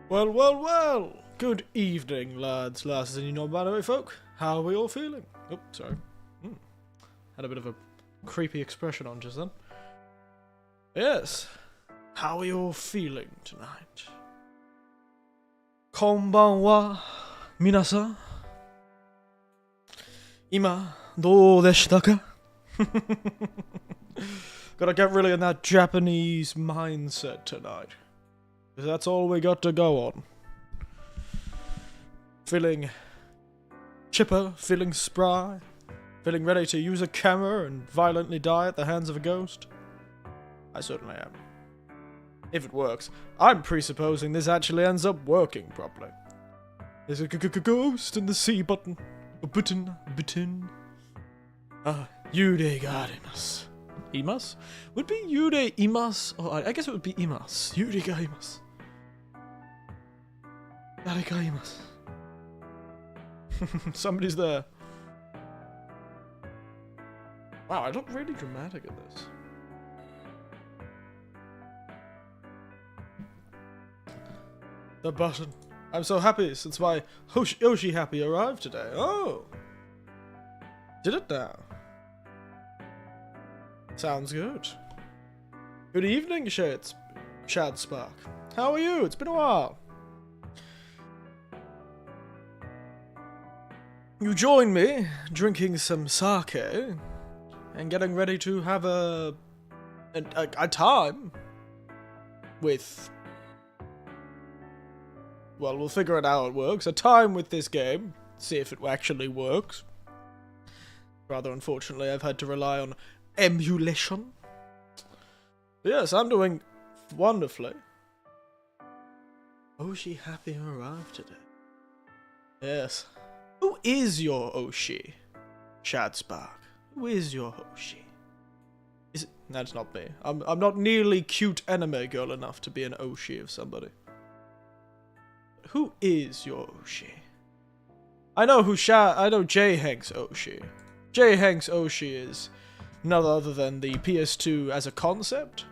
Well, well, well! Good evening, lads, lasses, and you non-binary folk. How are we all feeling? Oh, sorry. Had a bit of a creepy expression on just then. Yes. How are you all feeling tonight? Konbanwa, minasan. Ima, dou deshita ka? Gotta get really in that Japanese mindset tonight. Because that's all we got to go on. Feeling chipper, feeling spry, feeling ready to use a camera and violently die at the hands of a ghost? I certainly am. If it works. I'm presupposing this actually ends up working properly. There's a ghost in the C button. Button. Yude garimasu. Imas? Would be Yude imas? Oh, I guess it would be imas. Yude garimasu. Yare garimasu. Somebody's there. Wow, I look really dramatic at this. The button. I'm so happy since my Yoshi Happy arrived today. Oh! Did it now? Sounds good. Good evening, Shad Spark. How are you? It's been a while. You join me drinking some sake and getting ready to have a time with... Well, we'll figure out how it works. A time with this game. See if it actually works. Rather unfortunately, I've had to rely on emulation. But yes, I'm doing wonderfully. Oshi Happy arrived today. Yes. Who is your Oshi? Shad Spark. Who is your Oshi? Is it? That's not me. I'm not nearly cute anime girl enough to be an Oshi of somebody. Who is your Oshi? I know J Hank's Oshi. J Hank's Oshi is none other than the PS2 as a concept.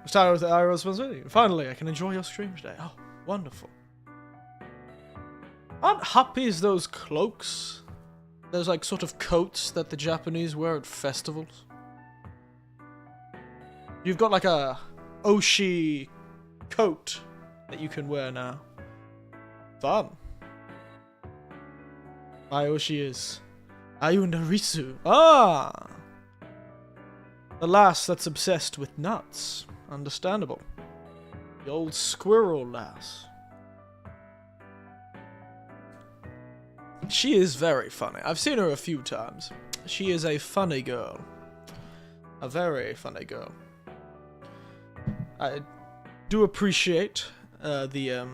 It's time with the IRL responsibility. Finally, I can enjoy your stream today. Oh, wonderful. Aren't happies those cloaks? Those like sort of coats that the Japanese wear at festivals? You've got like a Oshi coat that you can wear now. Fun. My Oshi is Ayunarisu. Ah! The lass that's obsessed with nuts. Understandable. The old squirrel lass. She is very funny. I've seen her a few times. She is a funny girl. A very funny girl. I do appreciate the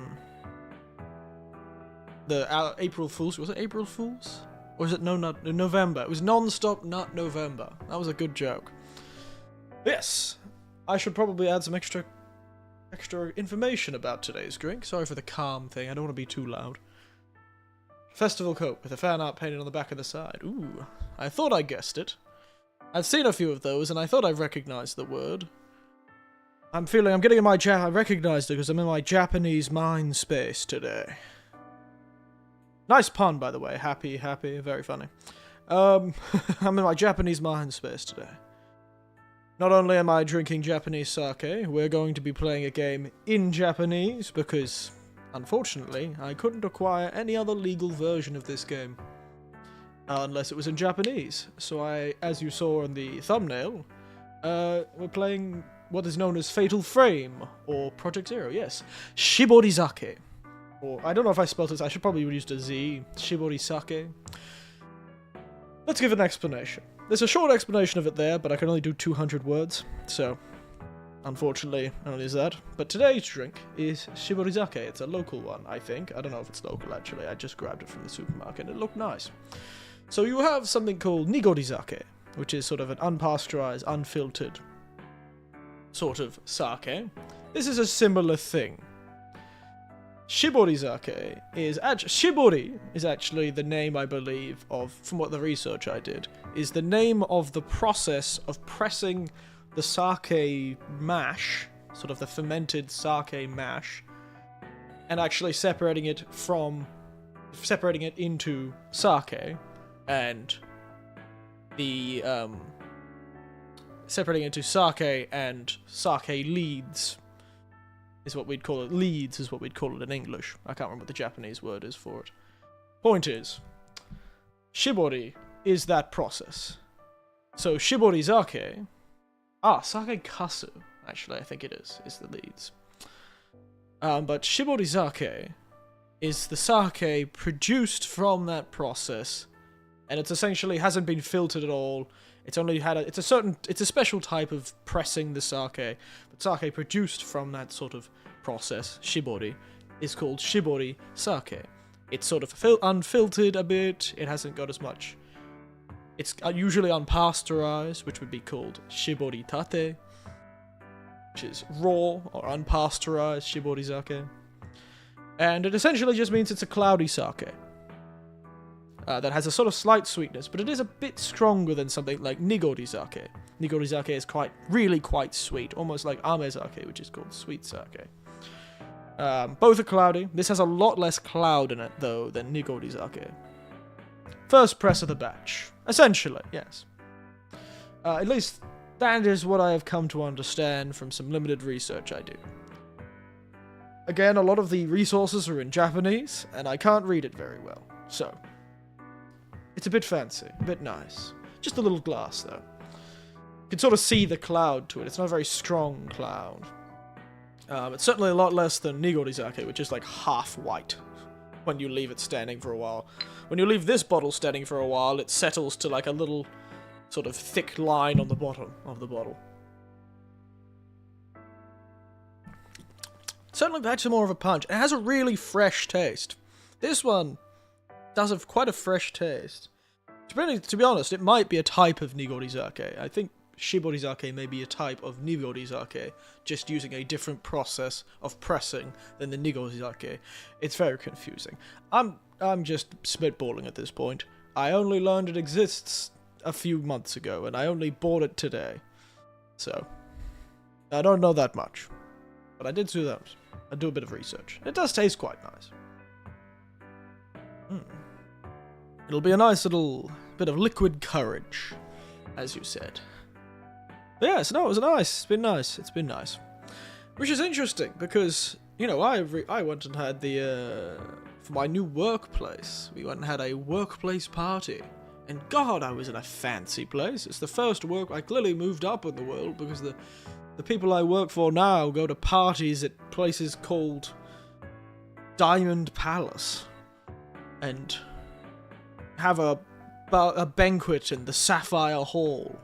April Fools. Was it April Fools? Or was it not November? It was non-stop not November. That was a good joke. Yes, I should probably add some extra information about today's drink. Sorry for the calm thing. I don't want to be too loud. Festival coat with a fan art painted on the back of the side. Ooh, I thought I guessed it. I've seen a few of those, and I thought I recognized the word. I recognized it because I'm in my Japanese mind space today. Nice pun, by the way. Happy, very funny. I'm in my Japanese mind space today. Not only am I drinking Japanese sake, we're going to be playing a game in Japanese because, unfortunately, I couldn't acquire any other legal version of this game. Unless it was in Japanese. So as you saw in the thumbnail, we're playing what is known as Fatal Frame, or Project Zero, yes. Shiborizake. Or, I don't know if I spelled this, I should probably have used a Z. Shiborizake. Let's give an explanation. There's a short explanation of it there, but I can only do 200 words, so unfortunately, only is that. But today's drink is Shiborizake. It's a local one, I think. I don't know if it's local, actually. I just grabbed it from the supermarket, and it looked nice. So you have something called Nigorizake, which is sort of an unpasteurized, unfiltered sort of sake. This is a similar thing. Shiborizake is Shibori is actually the name, I believe, of, from what the research I did, is the name of the process of pressing the sake mash, sort of the fermented sake mash, and actually separating it into sake, and the separating it into sake and sake leads is what we'd call it. Leads is what we'd call it in English. I can't remember what the Japanese word is for it. Point is, shibori is that process. So shibori sake, sake kasu, actually I think it is the leads. But shibori sake is the sake produced from that process, and it's essentially hasn't been filtered at all. It's only had it's a special type of pressing the sake, but sake produced from that sort of process, shibori, is called shibori sake. It's sort of unfiltered a bit. It hasn't got as much. It's usually unpasteurized, which would be called shibori tate, which is raw or unpasteurized shibori sake. And it essentially just means it's a cloudy sake. That has a sort of slight sweetness, but it is a bit stronger than something like nigori sake. Nigori sake is really quite sweet, almost like ame sake, which is called sweet sake. Both are cloudy. This has a lot less cloud in it, though, than nigori sake. First press of the batch. Essentially, yes. At least that is what I have come to understand from some limited research I do. Again, a lot of the resources are in Japanese, and I can't read it very well, so it's a bit fancy, a bit nice. Just a little glass, though. You can sort of see the cloud to it. It's not a very strong cloud. It's certainly a lot less than nigori sake, which is like half white when you leave it standing for a while. When you leave this bottle standing for a while, it settles to like a little sort of thick line on the bottom of the bottle. Certainly that's more of a punch. It has a really fresh taste. This one does have quite a fresh taste. To be honest, it might be a type of nigori sake. I think shibori sake may be a type of nigori sake, just using a different process of pressing than the nigori sake. It's very confusing. I'm just spitballing at this point. I only learned it exists a few months ago, and I only bought it today. So, I don't know that much. But I did do that. I do a bit of research. It does taste quite nice. It'll be a nice little bit of liquid courage, as you said. But yes, no, it was nice. It's been nice. It's been nice. Which is interesting, because, you know, I went and had for my new workplace, we went and had a workplace party. And God, I was in a fancy place. It's the first I clearly moved up in the world, because the people I work for now go to parties at places called Diamond Palace. And have a banquet in the Sapphire Hall.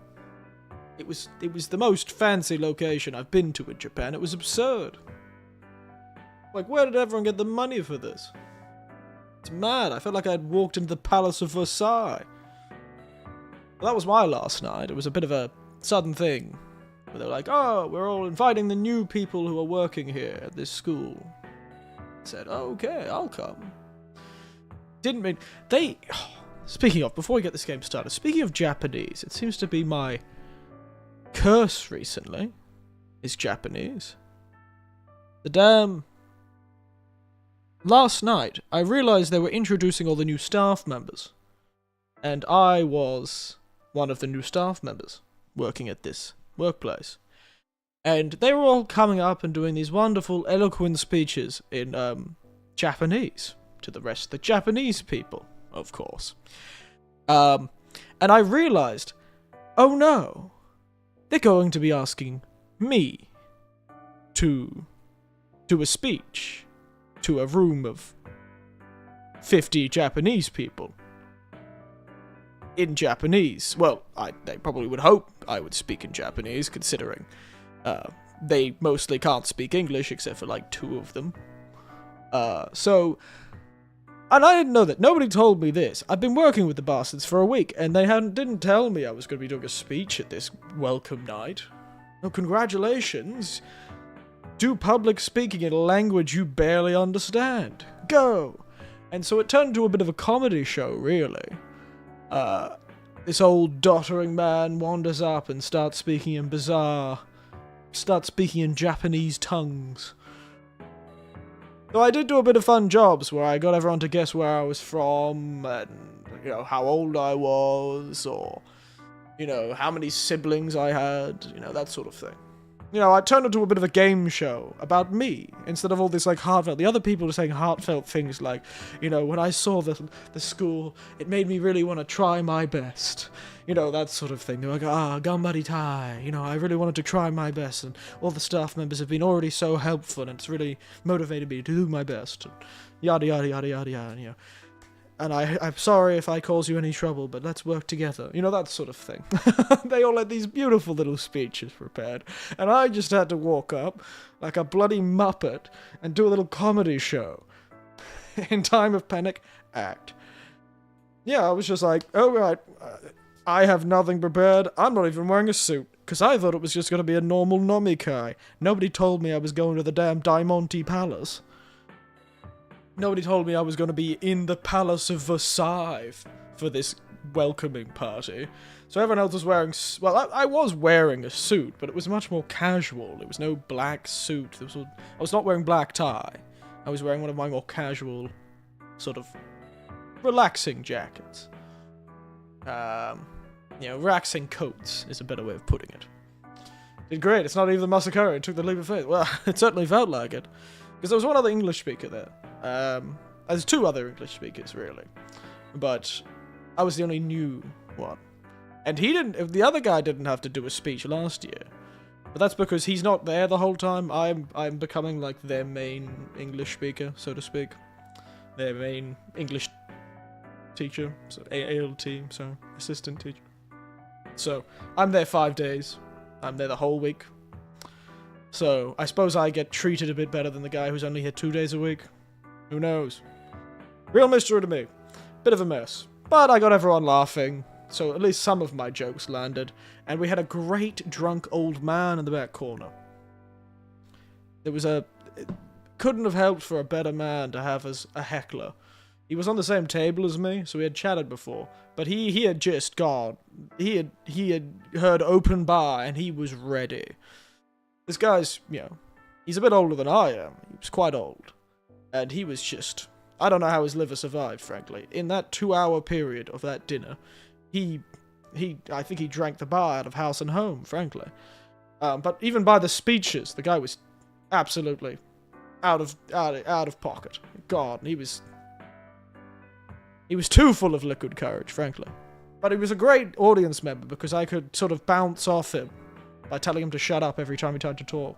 It was the most fancy location I've been to in Japan. It was absurd. Like, where did everyone get the money for this? It's mad. I felt like I'd walked into the Palace of Versailles. Well, that was my last night. It was a bit of a sudden thing. Where they were like, oh, we're all inviting the new people who are working here at this school. I said, oh, okay, I'll come. Didn't mean... Speaking of, before we get this game started, speaking of Japanese, it seems to be my curse recently, is Japanese. The damn... Last night, I realized they were introducing all the new staff members. And I was one of the new staff members working at this workplace. And they were all coming up and doing these wonderful, eloquent speeches in Japanese to the rest of the Japanese people, of course. And I realized, oh no, they're going to be asking me to do a speech to a room of 50 Japanese people in Japanese. Well, they probably would hope I would speak in Japanese, considering they mostly can't speak English except for like 2 of them. And I didn't know that. Nobody told me this. I've been working with the bastards for a week, and they didn't tell me I was going to be doing a speech at this welcome night. Oh, congratulations. Do public speaking in a language you barely understand. Go! And so it turned into a bit of a comedy show, really. This old doddering man wanders up and starts speaking in Japanese tongues. So I did do a bit of fun jobs where I got everyone to guess where I was from, and, you know, how old I was, or, you know, how many siblings I had, you know, that sort of thing. You know, I turned into a bit of a game show about me, instead of all this, like, heartfelt. The other people were saying heartfelt things like, you know, when I saw the school, it made me really want to try my best. You know, that sort of thing. They're like, gambaritai. You know, I really wanted to try my best, and all the staff members have been already so helpful, and it's really motivated me to do my best. And yada, yada, yada, yada, yada, you know. And I'm sorry if I cause you any trouble, but let's work together. You know, that sort of thing. They all had these beautiful little speeches prepared, and I just had to walk up like a bloody muppet and do a little comedy show. In time of panic, act. Yeah, I was just like, oh right, I have nothing prepared. I'm not even wearing a suit, because I thought it was just going to be a normal nomikai. Nobody told me I was going to the damn Diamante Palace. Nobody told me I was going to be in the Palace of Versailles for this welcoming party. So everyone else was wearing... Well, I was wearing a suit, but it was much more casual. It was no black suit. I was not wearing black tie. I was wearing one of my more casual, sort of relaxing jackets. You know, relaxing coats is a better way of putting it. Did great. It's not even the Masakura. It took the leap of faith. Well, it certainly felt like it. Because there was one other English speaker there. There's two other English speakers, really. But I was the only new one. And the other guy didn't have to do a speech last year. But that's because he's not there the whole time. I'm becoming like their main English speaker, so to speak. Their main English teacher. So ALT, so assistant teacher. So I'm there 5 days. I'm there the whole week. So, I suppose I get treated a bit better than the guy who's only here 2 days a week. Who knows? Real mystery to me. Bit of a mess. But I got everyone laughing, so at least some of my jokes landed. And we had a great drunk old man in the back corner. It couldn't have helped for a better man to have as a heckler. He was on the same table as me, so we had chatted before. But he had just gone. He had heard open bar, and he was ready. This guy's, you know, he's a bit older than I am. He was quite old. And he was just... I don't know how his liver survived, frankly. In that 2-hour period of that dinner, I think he drank the bar out of house and home, frankly. But even by the speeches, the guy was absolutely out of pocket. God, he was too full of liquid courage, frankly. But he was a great audience member because I could sort of bounce off him by telling him to shut up every time he tried to talk.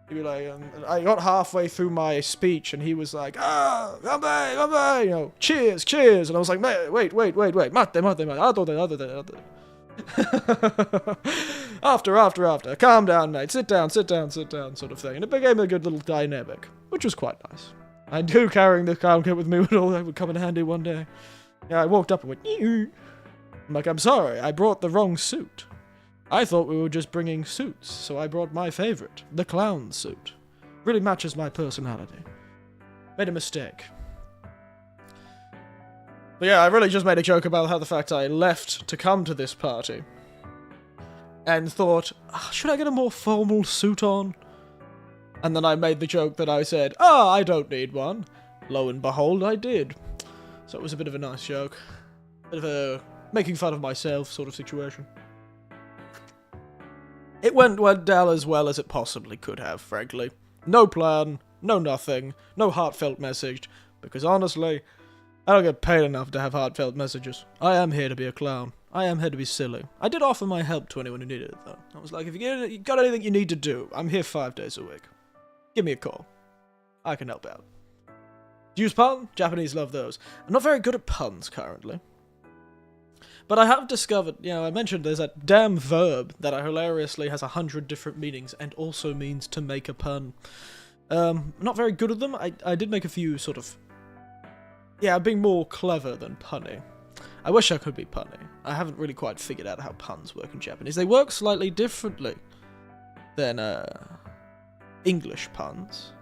He'd be like, I got halfway through my speech and he was like, you know, cheers, cheers. And I was like, wait, mate, after, calm down, mate, sit down, sort of thing. And it became a good little dynamic, which was quite nice. I knew carrying the clown kit with me would come in handy one day. Yeah, I walked up and went, I'm like, I'm sorry, I brought the wrong suit. I thought we were just bringing suits, so I brought my favorite, the clown suit. Really matches my personality. Made a mistake. But yeah, I really just made a joke about how the fact I left to come to this party. And thought, should I get a more formal suit on? And then I made the joke that I said, I don't need one. Lo and behold, I did. So it was a bit of a nice joke. Bit of a making fun of myself sort of situation. It went down as well as it possibly could have, frankly. No plan, no nothing, no heartfelt message, because honestly, I don't get paid enough to have heartfelt messages. I am here to be a clown. I am here to be silly. I did offer my help to anyone who needed it, though. I was like, if you got anything you need to do, I'm here 5 days a week. Give me a call. I can help out. Use pun? Japanese love those. I'm not very good at puns currently. But I have discovered, you know, I mentioned there's that damn verb that hilariously has 100 different meanings and also means to make a pun. Not very good at them. I did make a few sort of... Yeah, being more clever than punny. I wish I could be punny. I haven't really quite figured out how puns work in Japanese. They work slightly differently than English puns.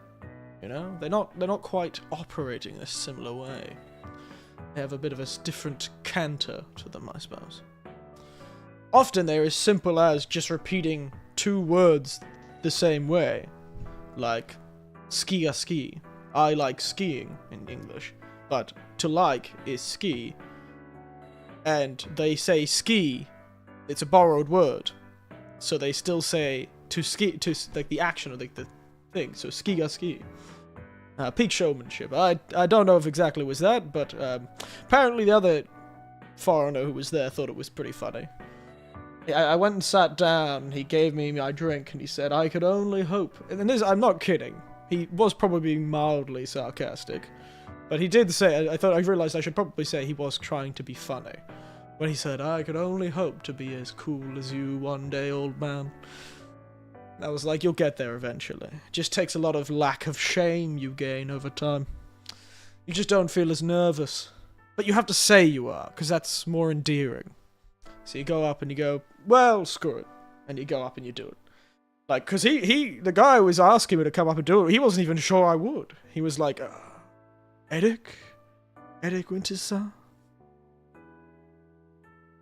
You know, they're not quite operating in a similar way. They have a bit of a different canter to them, I suppose. Often they're as simple as just repeating two words the same way, like ski a ski. I like skiing in English, but to like is ski, and they say ski. It's a borrowed word, so they still say to ski, to like the action or like the thing. So ski a ski. Peak showmanship. I don't know if exactly was that, but apparently the other foreigner who was there thought it was pretty funny. I went and sat down, he gave me my drink, and he said, I could only hope. And this, I'm not kidding. He was probably being mildly sarcastic. But he did say, I realized I should probably say he was trying to be funny. When he said, I could only hope to be as cool as you one day, old man. I was like, you'll get there eventually. It just takes a lot of lack of shame you gain over time. You just don't feel as nervous. But you have to say you are, because that's more endearing. So you go up and you go, well, screw it. And you go up and you do it. Like, because the guy was asking me to come up and do it. He wasn't even sure I would. He was like, Eric Winter-san?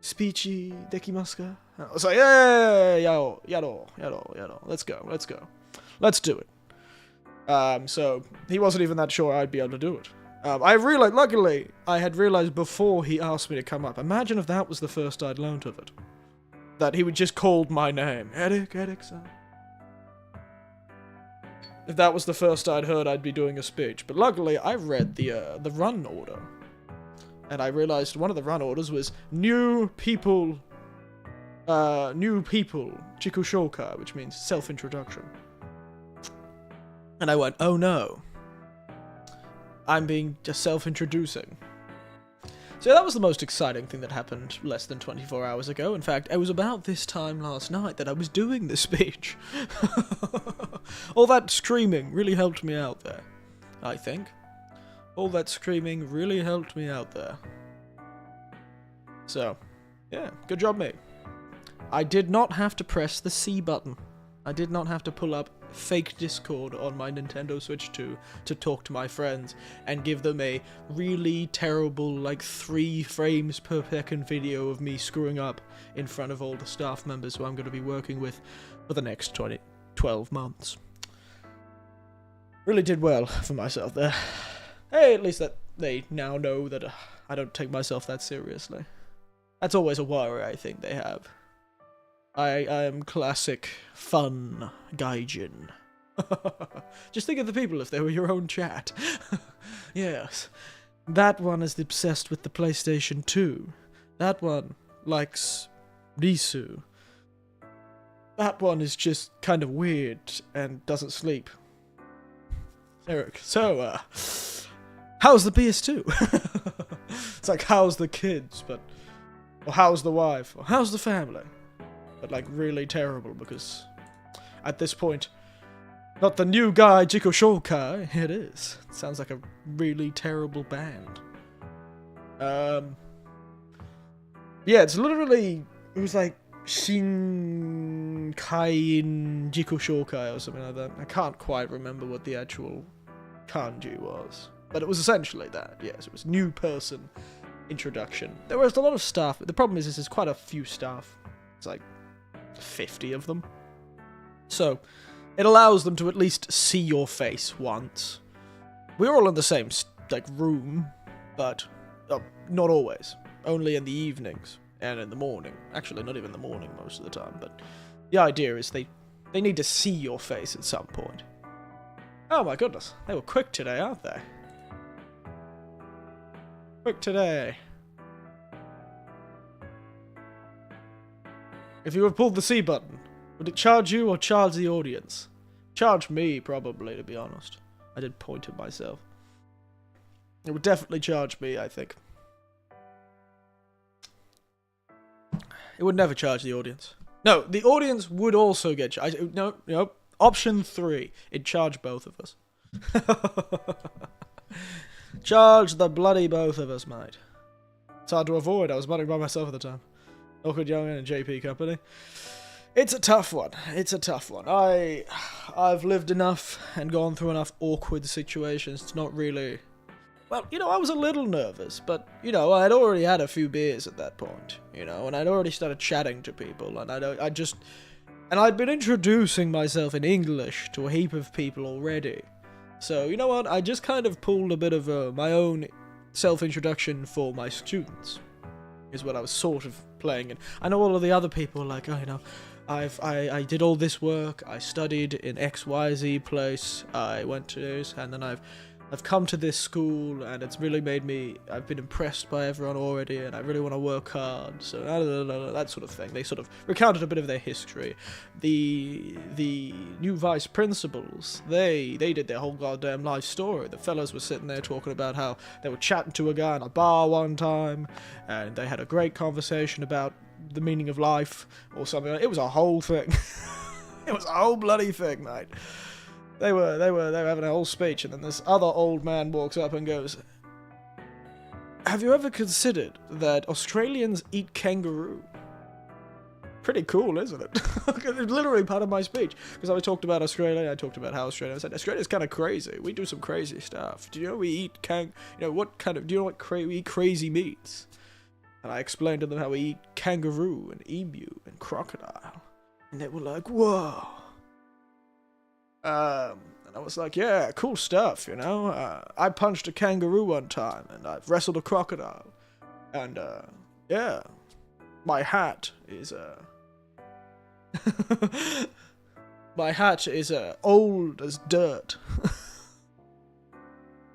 Speechy dekimasu ka? I was like, yeah, yaro. Let's go. Let's do it. So he wasn't even that sure I'd be able to do it. I realized, luckily, I had realized before he asked me to come up. Imagine if that was the first I'd learnt of it. That he would just called my name. Eric-san. If that was the first I'd heard, I'd be doing a speech. But luckily, I read the run order. And I realized one of the run orders was new people, Jikushoka, which means self-introduction. And I went, oh no. I'm being just self-introducing. So that was the most exciting thing that happened less than 24 hours ago. In fact, it was about this time last night that I was doing this speech. All that screaming really helped me out there, I think. All that screaming really helped me out there. So, yeah, good job, mate. I did not have to press the C button. I did not have to pull up fake Discord on my Nintendo Switch 2 to talk to my friends and give them a really terrible, like 3 frames per second video of me screwing up in front of all the staff members who I'm going to be working with for the next 12 months. Really did well for myself there. Hey, at least that they now know that I don't take myself that seriously. That's always a worry I think they have. I am classic fun gaijin. Just think of the people if they were your own chat. Yes. That one is obsessed with the PlayStation 2. That one likes Risu. That one is just kind of weird and doesn't sleep. Eric, so, how's the PS2? It's like, how's the kids, but... Or how's the wife? Or how's the family? But, like, really terrible, because... At this point... Not the new guy, Jiko Shokai. It is. It sounds like a really terrible band. Yeah, it's literally... It was like... Shinkain Jiko Shokai or something like that. I can't quite remember what the actual kanji was. But it was essentially that, yes. It was new person introduction. There was a lot of staff. The problem is there's quite a few staff. It's like 50 of them. So, it allows them to at least see your face once. We're all in the same, like, room, but not always. Only in the evenings and in the morning. Actually, not even the morning most of the time, but the idea is they need to see your face at some point. Oh my goodness, they were quick today, aren't they? Quick today. If you had pulled the C button, would it charge you or charge the audience? Charge me, probably, to be honest. I did point at myself. It would definitely charge me, I think. It would never charge the audience. No, the audience would also get charged. No. Option 3. It'd charge both of us. Charge the bloody both of us, mate. It's hard to avoid. I was muttering by myself at the time. Awkward Young and JP Company. It's a tough one. It's a tough one. I've lived enough and gone through enough awkward situations to not really... Well, you know, I was a little nervous, but, you know, I'd already had a few beers at that point, you know, and I'd already started chatting to people, and I'd been introducing myself in English to a heap of people already. So, you know what, I just kind of pulled a bit of my own self-introduction for my students, is what I was sort of playing. And I know all of the other people, like, oh, you know, I did all this work, I studied in XYZ place, I went to this, and then I've come to this school, and it's really made me, I've been impressed by everyone already, and I really want to work hard, so that sort of thing. They sort of recounted a bit of their history. The new vice principals, they did their whole goddamn life story. The fellas were sitting there talking about how they were chatting to a guy in a bar one time, and they had a great conversation about the meaning of life, or something. It was a whole thing. It was a whole bloody thing, mate. They were having a whole speech, and then this other old man walks up and goes, "Have you ever considered that Australians eat kangaroo?" Pretty cool, isn't it? It's literally part of my speech, because I talked about Australia, I talked about how I said, Australia's kind of crazy, we do some crazy stuff. Do you know we eat do you know what we eat crazy meats? And I explained to them how we eat kangaroo, and emu, and crocodile. And they were like, whoa. And I was like, yeah, cool stuff, you know. I punched a kangaroo one time, and I've wrestled a crocodile. And, yeah. My hat is, my hat is, old as dirt.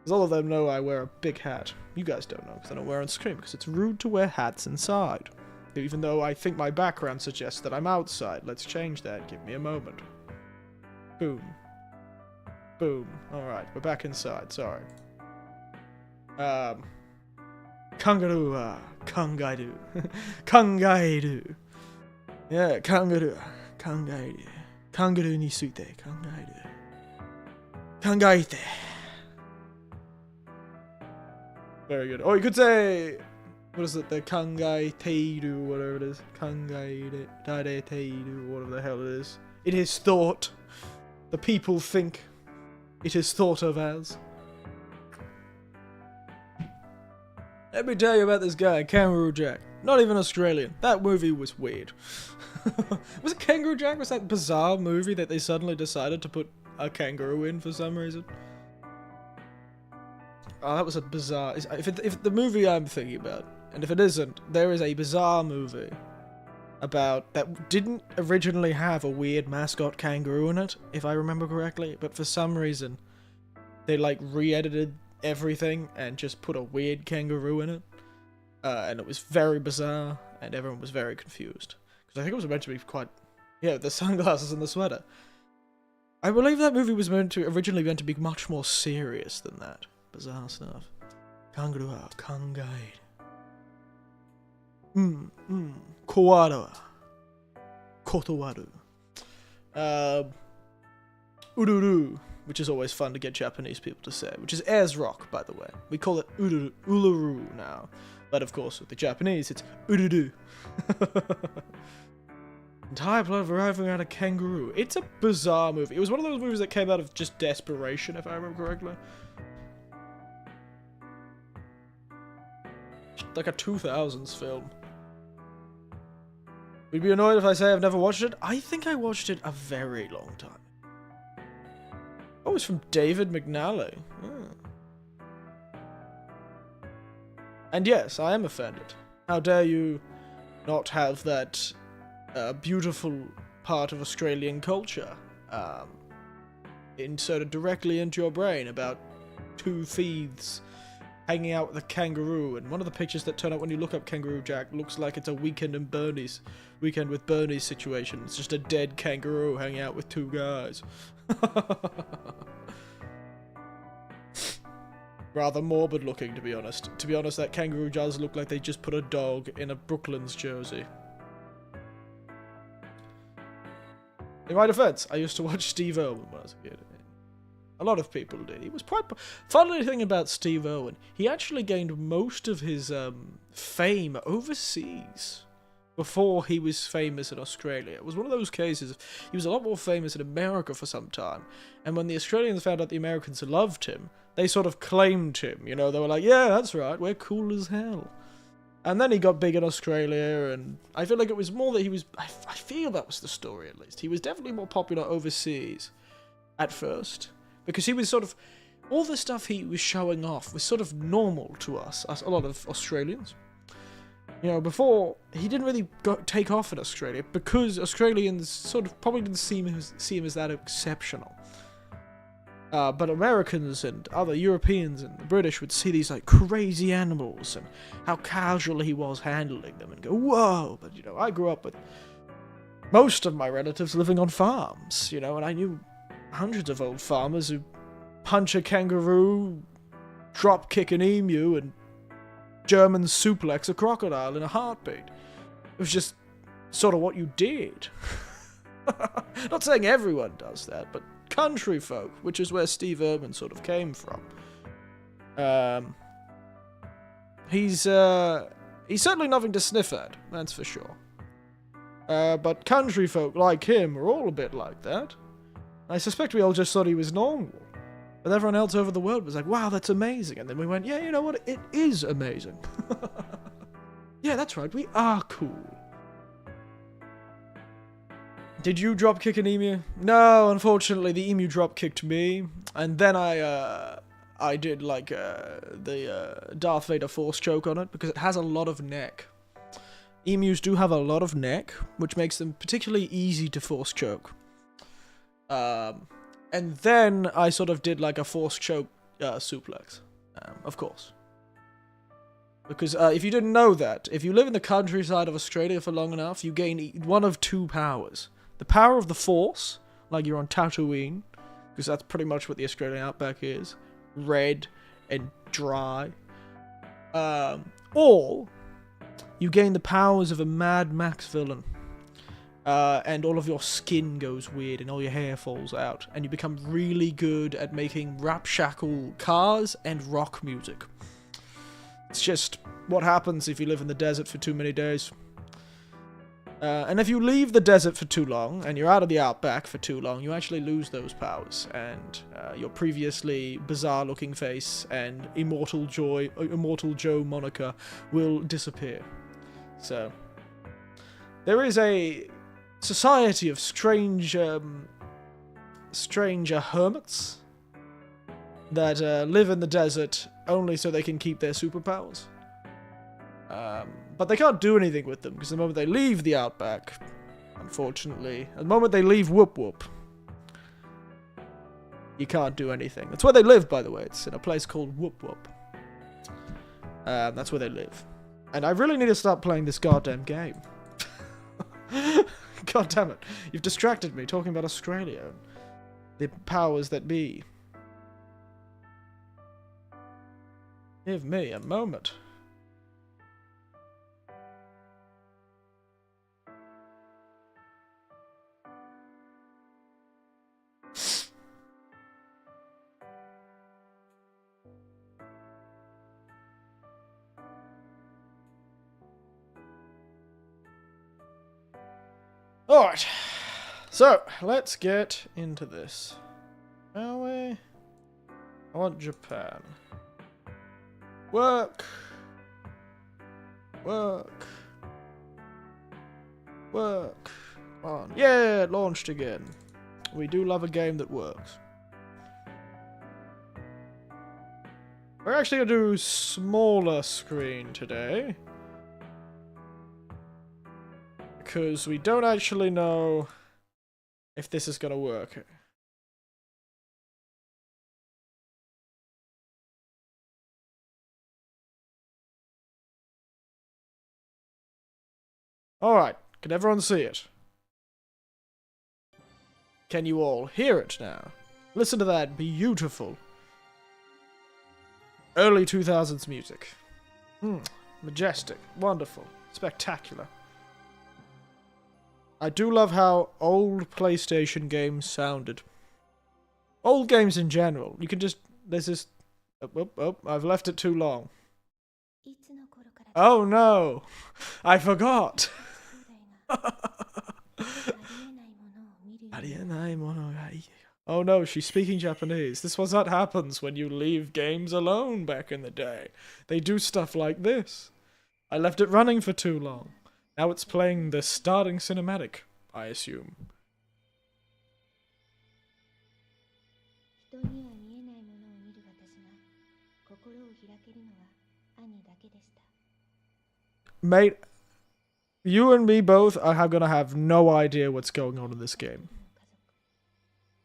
Because all of them know I wear a big hat. You guys don't know, because I don't wear it on screen, because it's rude to wear hats inside. Even though I think my background suggests that I'm outside. Let's change that. Give me a moment. Boom. Boom. Alright, we're back inside, sorry. Kangaroo, kangairu. Kangairu. Yeah, kangaroo. Kangairu. Kangaroo ni suite. Kangairu. Kangaite. Very good. Or you could say... What is it? The kangaiteiru, whatever it is. Kangaiteiru, whatever the hell it is. It is thought. The people think it is thought of as. Let me tell you about this guy, Kangaroo Jack. Not even Australian. That movie was weird. Was it Kangaroo Jack? Was that bizarre movie that they suddenly decided to put a kangaroo in for some reason? Oh, that was a bizarre... If the movie I'm thinking about, and if it isn't, there is a bizarre movie about that didn't originally have a weird mascot kangaroo in it, if I remember correctly, but for some reason they like re-edited everything and just put a weird kangaroo in it, and it was very bizarre, and everyone was very confused because I think it was meant to be quite, yeah, the sunglasses and the sweater. I believe that movie was originally meant to be much more serious than that. Bizarre stuff. Kangaroo, kangai. Koara. Kotowaru. Ururu, which is always fun to get Japanese people to say, which is airs rock, by the way. We call it uluru now. But of course, with the Japanese, it's ururu. Entire plot of arriving at a kangaroo. It's a bizarre movie. It was one of those movies that came out of just desperation, if I remember correctly. Like a 2000s film. Would you be annoyed if I say I've never watched it? I think I watched it a very long time. Oh, it's from David McNally. And yes, I am offended. How dare you not have that beautiful part of Australian culture inserted directly into your brain about two thieves hanging out with a kangaroo, and one of the pictures that turn up when you look up Kangaroo Jack looks like it's a Weekend with Bernie's situation. It's just a dead kangaroo hanging out with two guys. Rather morbid looking, to be honest. To be honest, that kangaroo does look like they just put a dog in a Brooklands jersey. In my defense, I used to watch Steve Irwin when I was a kid. A lot of people did. He was quite... Funny thing about Steve Irwin, he actually gained most of his fame overseas. before he was famous in Australia. It was one of those cases. He was a lot more famous in America for some time, and when the Australians found out the Americans loved him, they sort of claimed him. You know, they were like, "Yeah, that's right, we're cool as hell." And then he got big in Australia, and I feel like it was more that he was. I feel that was the story, at least. He was definitely more popular overseas at first, because he was sort of. All the stuff he was showing off was sort of normal to us, a lot of Australians. You know, before, he didn't really take off in Australia, because Australians sort of probably didn't see him as that exceptional. But Americans and other Europeans and the British would see these, like, crazy animals, and how casual he was handling them, and go, whoa! But, you know, I grew up with most of my relatives living on farms, you know, and I knew hundreds of old farmers who punch a kangaroo, drop kick an emu, and German suplex a crocodile in a heartbeat. It was just sort of what you did. Not saying everyone does that, but country folk, which is where Steve Irwin sort of came from. He's certainly nothing to sniff at, that's for sure. But country folk like him are all a bit like that. I suspect we all just thought he was normal. But everyone else over the world was like, wow, that's amazing. And then we went, yeah, you know what? It is amazing. Yeah, that's right. We are cool. Did you drop kick an emu? No, unfortunately, the emu drop kicked me. And then I did like the Darth Vader force choke on it because it has a lot of neck. Emus do have a lot of neck, which makes them particularly easy to force choke. And then I sort of did like a force choke suplex, of course. Because if you didn't know that, if you live in the countryside of Australia for long enough, you gain one of two powers. The power of the force, like you're on Tatooine, because that's pretty much what the Australian outback is. Red and dry. Or you gain the powers of a Mad Max villain. And all of your skin goes weird and all your hair falls out. And you become really good at making ramshackle cars and rock music. It's just what happens if you live in the desert for too many days. And if you leave the desert for too long, and you're out of the outback for too long, you actually lose those powers. And your previously bizarre-looking face and Immortal Joe moniker will disappear. So, there is a society of strange hermits that live in the desert only so they can keep their superpowers. But they can't do anything with them, because the moment they leave the outback, unfortunately, the moment they leave Whoop Whoop, you can't do anything. That's where they live, by the way. It's in a place called Whoop Whoop. That's where they live. And I really need to start playing this goddamn game. God damn it. You've distracted me talking about Australia and the powers that be. Give me a moment. Alright, so let's get into this, shall we? I want Japan. Work. Work. Work. On. Yeah, it launched again. We do love a game that works. We're actually going to do smaller screen today. Because we don't actually know if this is going to work. Alright, can everyone see it? Can you all hear it now? Listen to that beautiful early 2000s music. Majestic, wonderful, spectacular. I do love how old PlayStation games sounded. Old games in general. You can just... There's this... Oh, I've left it too long. Oh no! I forgot! Oh no, she's speaking Japanese. This was what happens when you leave games alone back in the day. They do stuff like this. I left it running for too long. Now it's playing the starting cinematic, I assume. Mate, you and me both are gonna have no idea what's going on in this game.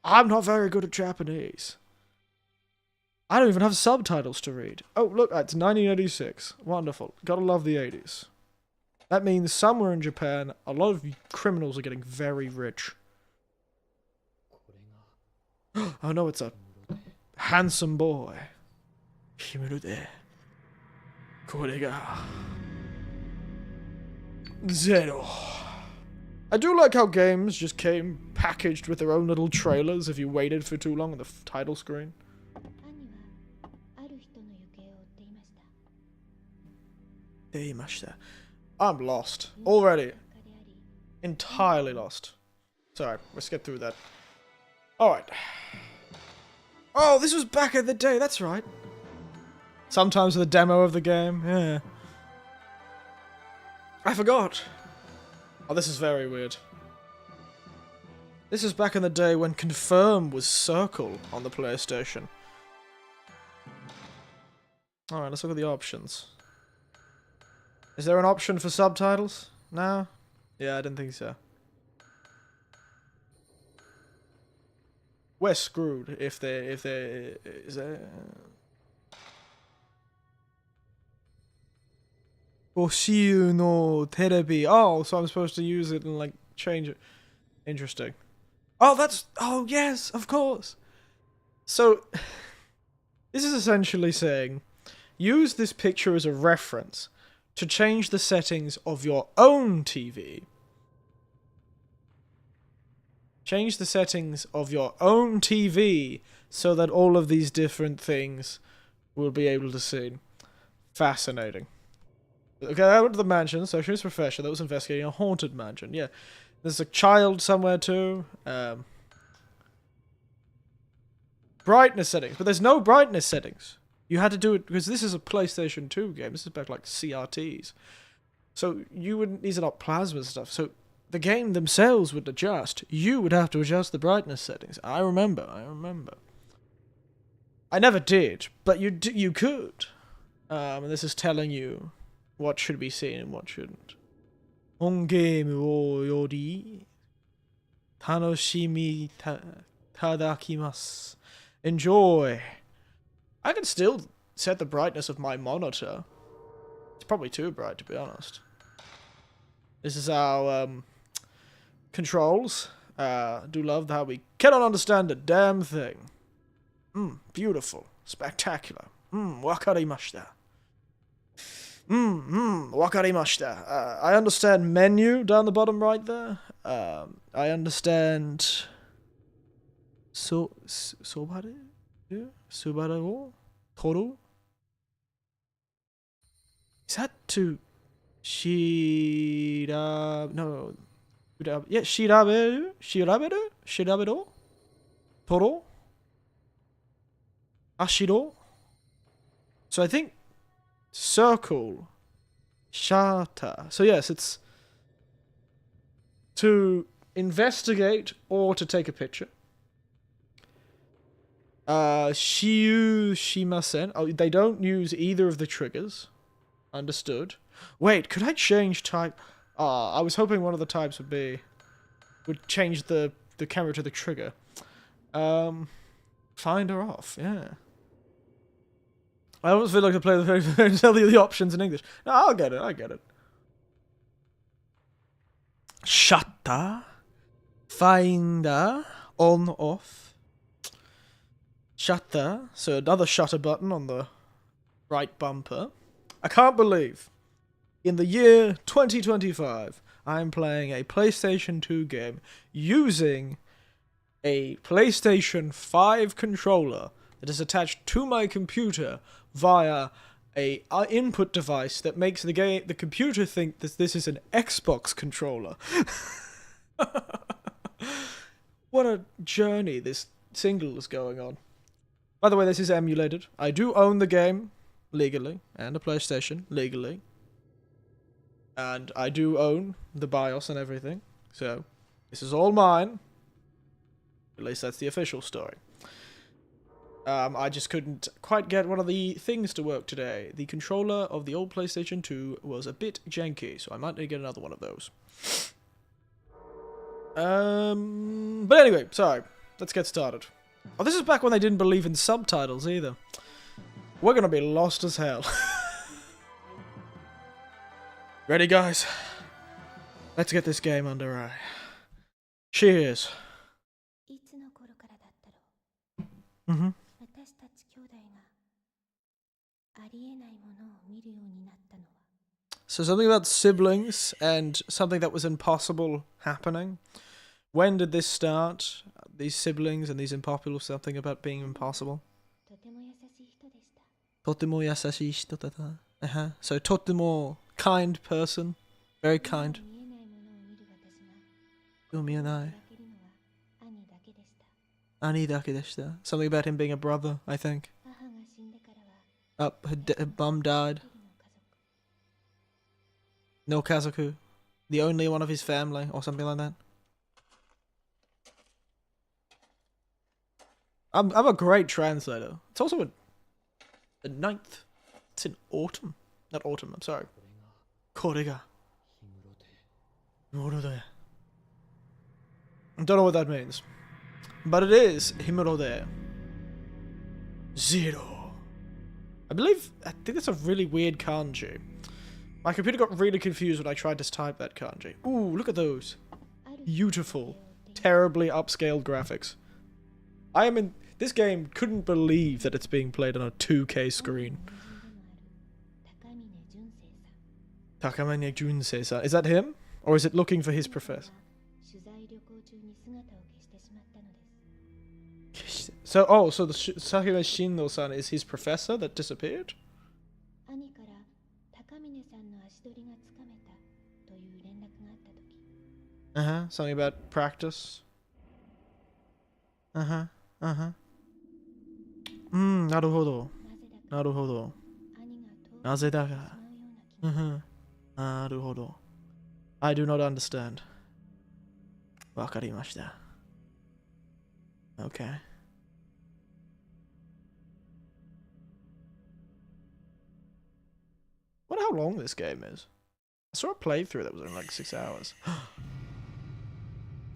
I'm not very good at Japanese. I don't even have subtitles to read. Oh, look, it's 1986. Wonderful. Gotta love the 80s. That means somewhere in Japan, a lot of criminals are getting very rich. Oh no, it's a handsome boy. Himurude. Korega. Zero. I do like how games just came packaged with their own little trailers if you waited for too long on the title screen. I'm lost. Already. Entirely lost. Sorry, let's get through that. Alright. Oh, this was back in the day, that's right. Sometimes the demo of the game, yeah. I forgot. Oh, this is very weird. This is back in the day when confirm was circle on the PlayStation. Alright, let's look at the options. Is there an option for subtitles? No? Yeah, I didn't think so. We're screwed if there is there... Oshiu no terebi. Oh, so I'm supposed to use it and like change it. Interesting. Oh, that's... Oh, yes, of course. So, this is essentially saying, use this picture as a reference to change the settings of your own TV. Change the settings of your own TV so that all of these different things will be able to see. Fascinating. Okay, I went to the mansion, socialist professor that was investigating a haunted mansion. Yeah. There's a child somewhere too. Brightness settings, but there's no brightness settings. You had to do it because this is a PlayStation 2 game. This is back like CRTs. So you wouldn't, these are not plasma stuff. So the game themselves would adjust. You would have to adjust the brightness settings. I remember. I never did, but you could. And this is telling you what should be seen and what shouldn't. Ongame wo yori tanoshimi tadakimasu. Enjoy. I can still set the brightness of my monitor. It's probably too bright, to be honest. This is our controls. Do love how we cannot understand a damn thing. Beautiful. Spectacular. Wakarimashita. Wakarimashita. I understand menu down the bottom right there. I understand... Sobare? Subaro? Toru? Is that to... No. Yeah, Shiraberu? Shiraberu? Toro? Ashiro? So I think... Circle. Shata. So yes, it's... to investigate or to take a picture. Shiu shimasen. Oh, they don't use either of the triggers. Understood. Wait, could I change type? I was hoping one of the types would change the camera to the trigger. Find her off, yeah. I almost feel like to play tell you the options in English. No, I get it. Shutter. Finder. On, off. Shutter. So another shutter button on the right bumper. I can't believe, in the year 2025, I'm playing a PlayStation 2 game using a PlayStation 5 controller that is attached to my computer via a input device that makes the computer think that this is an Xbox controller. What a journey this single is going on. By the way, this is emulated. I do own the game legally, and a PlayStation legally. And I do own the BIOS and everything. So, this is all mine. At least that's the official story. I just couldn't quite get one of the things to work today. The controller of the old PlayStation 2 was a bit janky, so I might need to get another one of those. But anyway, sorry. Let's get started. Oh, this is back when they didn't believe in subtitles either. We're gonna be lost as hell. Ready, guys? Let's get this game underway. Cheers. Mm-hmm. So something about siblings and something that was impossible happening. When did this start? These siblings and these impossible, something about being impossible. Totemo yasashii hito data. So totemo, kind person. Very kind. Ani dake deshita. Something about him being a brother, I think. Her mum died. No kazoku. The only one of his family, or something like that. I'm a great translator. It's also a ninth. It's in autumn. Not autumn, I'm sorry. Korega. I don't know what that means. But it is Himurode. Zero. I think that's a really weird kanji. My computer got really confused when I tried to type that kanji. Ooh, look at those. Beautiful, terribly upscaled graphics. This game couldn't believe that it's being played on a 2K screen. Takamine Junsei-san. Is that him? Or is it looking for his professor? So, so the Sakime Shindo-san is his professor that disappeared? Something about practice. Naruhodo. Naruhodo. Naze da ga. Naruhodo. I do not understand. Wakarimashita. Okay. I wonder how long this game is. I saw a playthrough that was in like 6 hours.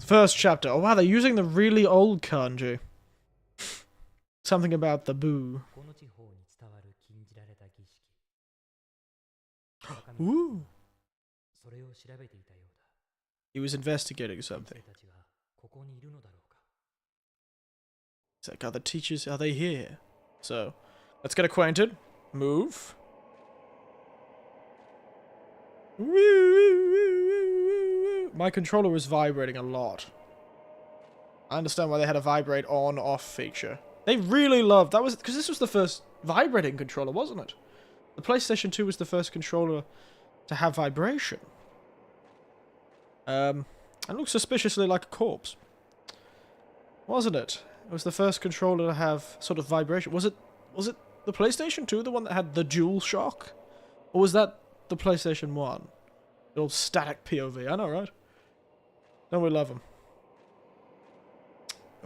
First chapter. Oh wow, they're using the really old kanji. Something about the boo. Ooh. He was investigating something. It's like, are the teachers, are they here? So, let's get acquainted. Move. My controller was vibrating a lot. I understand why they had a vibrate on-off feature. They really loved that, was because this was the first vibrating controller, wasn't it? The PlayStation 2 was the first controller to have vibration. It looks suspiciously like a corpse. Wasn't it? It was the first controller to have sort of vibration. Was it the PlayStation 2 the one that had the dual shock? Or was that the PlayStation 1? The old static POV, I know, right? Don't we love him?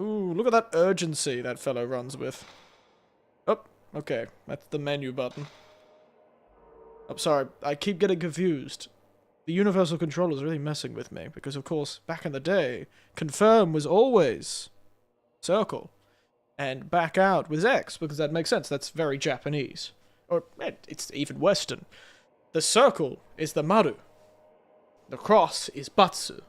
Ooh, look at that urgency that fellow runs with. Oh, okay. That's the menu button. I'm sorry, I keep getting confused. The universal controller is really messing with me, because of course, back in the day, confirm was always circle, and back out was X, because that makes sense, that's very Japanese. Or, it's even Western. The circle is the maru. The cross is batsu.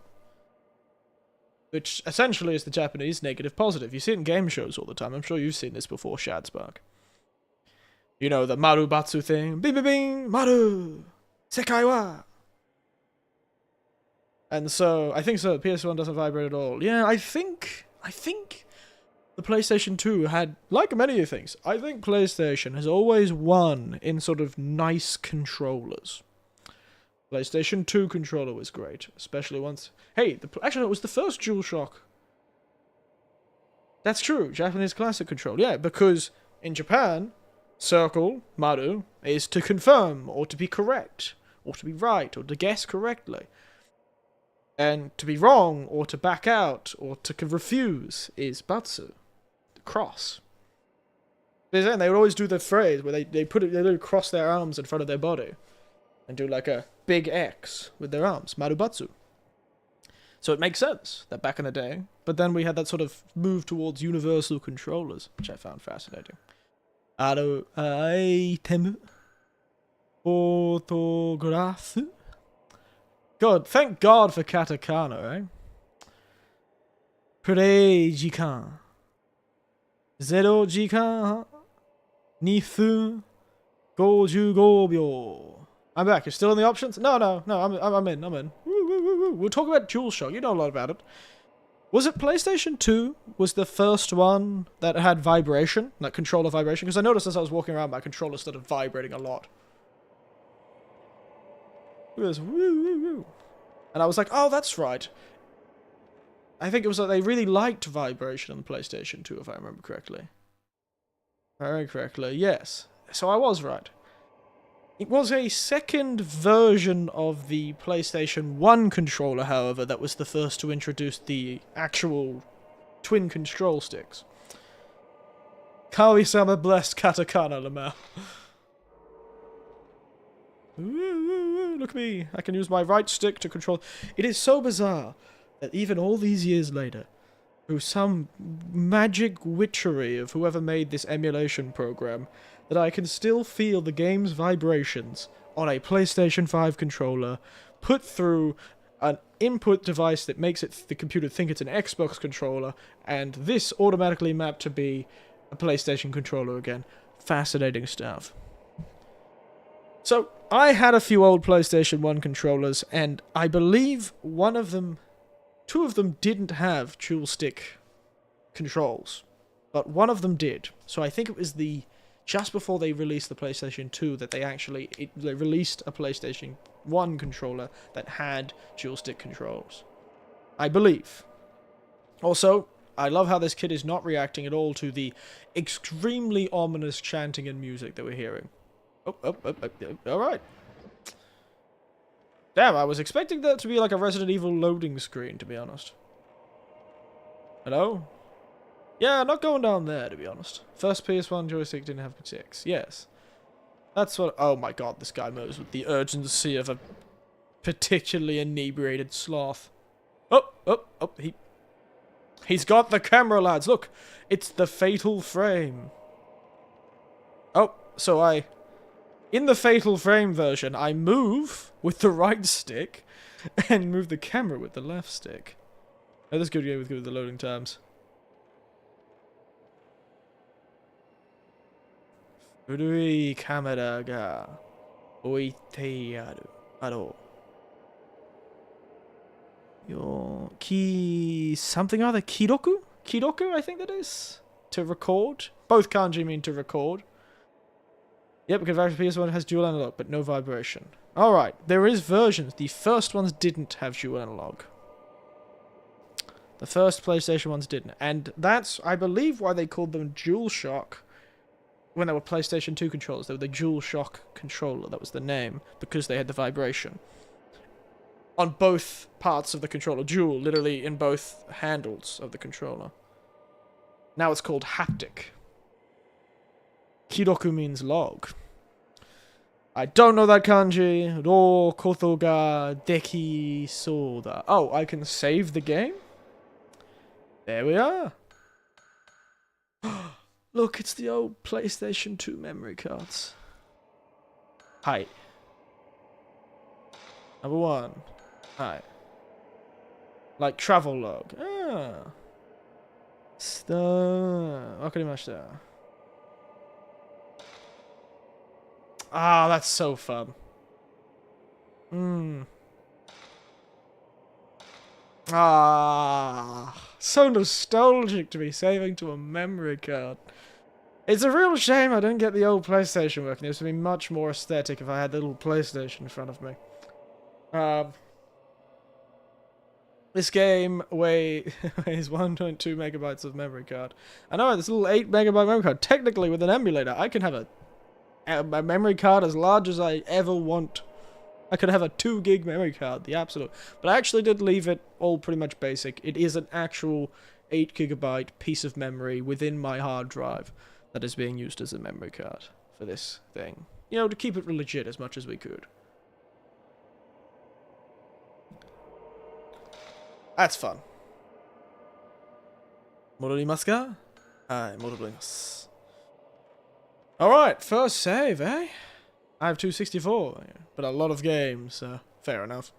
Which essentially is the Japanese negative positive. You see it in game shows all the time. I'm sure you've seen this before, Shadspark. You know, the maru batsu thing. Bing bing bing! Maru! Sekai wa! And so, I think so. PS1 doesn't vibrate at all. Yeah, I think the PlayStation 2 had, like many things, I think PlayStation has always won in sort of nice controllers. PlayStation 2 controller was great, especially once... Hey, actually, it was the first DualShock. That's true, Japanese classic controller. Yeah, because in Japan, circle, maru, is to confirm, or to be correct, or to be right, or to guess correctly. And to be wrong, or to back out, or to refuse is batsu, the cross. They would always do the phrase where they literally cross their arms in front of their body and do like a big X with their arms, marubatsu. So it makes sense that back in the day, but then we had that sort of move towards universal controllers, which I found fascinating. Item photograph. God, thank God for katakana, eh? Play jikan. 0時間2分55秒. I'm back. You're still in the options? No, I'm in. Woo, woo, woo, woo. We'll talk about DualShock. You know a lot about it. Was it PlayStation 2 was the first one that had vibration? Like controller vibration? Because I noticed as I was walking around, my controller started vibrating a lot. It was woo, woo, woo. And I was like, oh, that's right. I think it was like they really liked vibration on the PlayStation 2, if I remember correctly. Very correctly, yes. So I was right. It was a second version of the PlayStation 1 controller, however, that was the first to introduce the actual twin control sticks. Kawi-sama blessed katakana, Lamau. Look at me. I can use my right stick to control. It is so bizarre that even all these years later, through some magic witchery of whoever made this emulation program, that I can still feel the game's vibrations on a PlayStation 5 controller put through an input device that makes the computer think it's an Xbox controller, and this automatically mapped to be a PlayStation controller again. Fascinating stuff. So, I had a few old PlayStation 1 controllers, and I believe two of them didn't have dual stick controls, but one of them did. So I think it was just before they released the PlayStation 2 that they released a PlayStation 1 controller that had dual stick controls. I believe. Also, I love how this kid is not reacting at all to the extremely ominous chanting and music that we're hearing. Alright. Damn, I was expecting that to be like a Resident Evil loading screen, to be honest. Hello? Yeah, not going down there, to be honest. First PS1 joystick didn't have sticks. Yes. That's what... Oh my god, this guy moves with the urgency of a particularly inebriated sloth. He's got the camera, lads. Look, it's the fatal frame. Oh, so in the fatal frame version, I move with the right stick and move the camera with the left stick. Oh, that's good with the loading times. Furui kamera ga oite aru. Your key something or other. Kiroku? Kiroku, I think that is. To record. Both kanji mean to record. Yep, because PS1 has dual analog, but no vibration. Alright, there is versions. The first ones didn't have dual analog. The first PlayStation ones didn't. And that's, I believe, why they called them DualShock when they were PlayStation 2 controllers. They were the DualShock controller. That was the name, because they had the vibration. On both parts of the controller. Dual, literally in both handles of the controller. Now it's called haptic. Kiroku means log. I don't know that kanji. Ro koto ga deki soda. Oh, I can save the game? There we are. Look, it's the old PlayStation 2 memory cards. Hi. Number 1. Hi. Like travel log. Ah. Wakarimashita. Ah, that's so fun. Ah, so nostalgic to be saving to a memory card. It's a real shame I didn't get the old PlayStation working. It would be much more aesthetic if I had the little PlayStation in front of me. This game weighs 1.2 megabytes of memory card. I know, this little 8 megabyte memory card. Technically, with an emulator, I can have a memory card as large as I ever want. I could have a 2 gig memory card, the absolute. But I actually did leave it all pretty much basic. It is an actual 8 gigabyte piece of memory within my hard drive that is being used as a memory card for this thing. You know, to keep it legit as much as we could. That's fun. 戻りますか? はい、戻ります. Alright, first save, eh? I have 264, but a lot of games, so fair enough.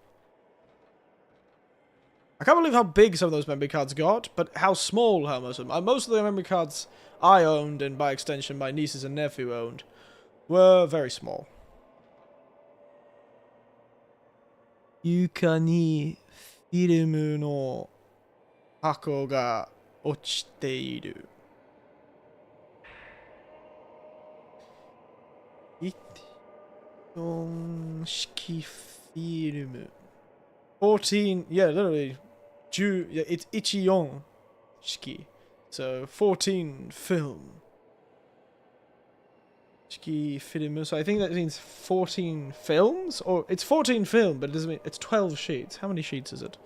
I can't believe how big some of those memory cards got, but how small how most of them. Most of the memory cards I owned, and by extension my nieces and nephew owned, were very small. 床にフィルムの箱が落ちている。14式フィルム。14, yeah, literally, yeah, it's 14式. So, 14 film. 式 film, so I think that means 14 films? Or, it's 14 film, but it doesn't mean, it's 12 sheets. How many sheets is it?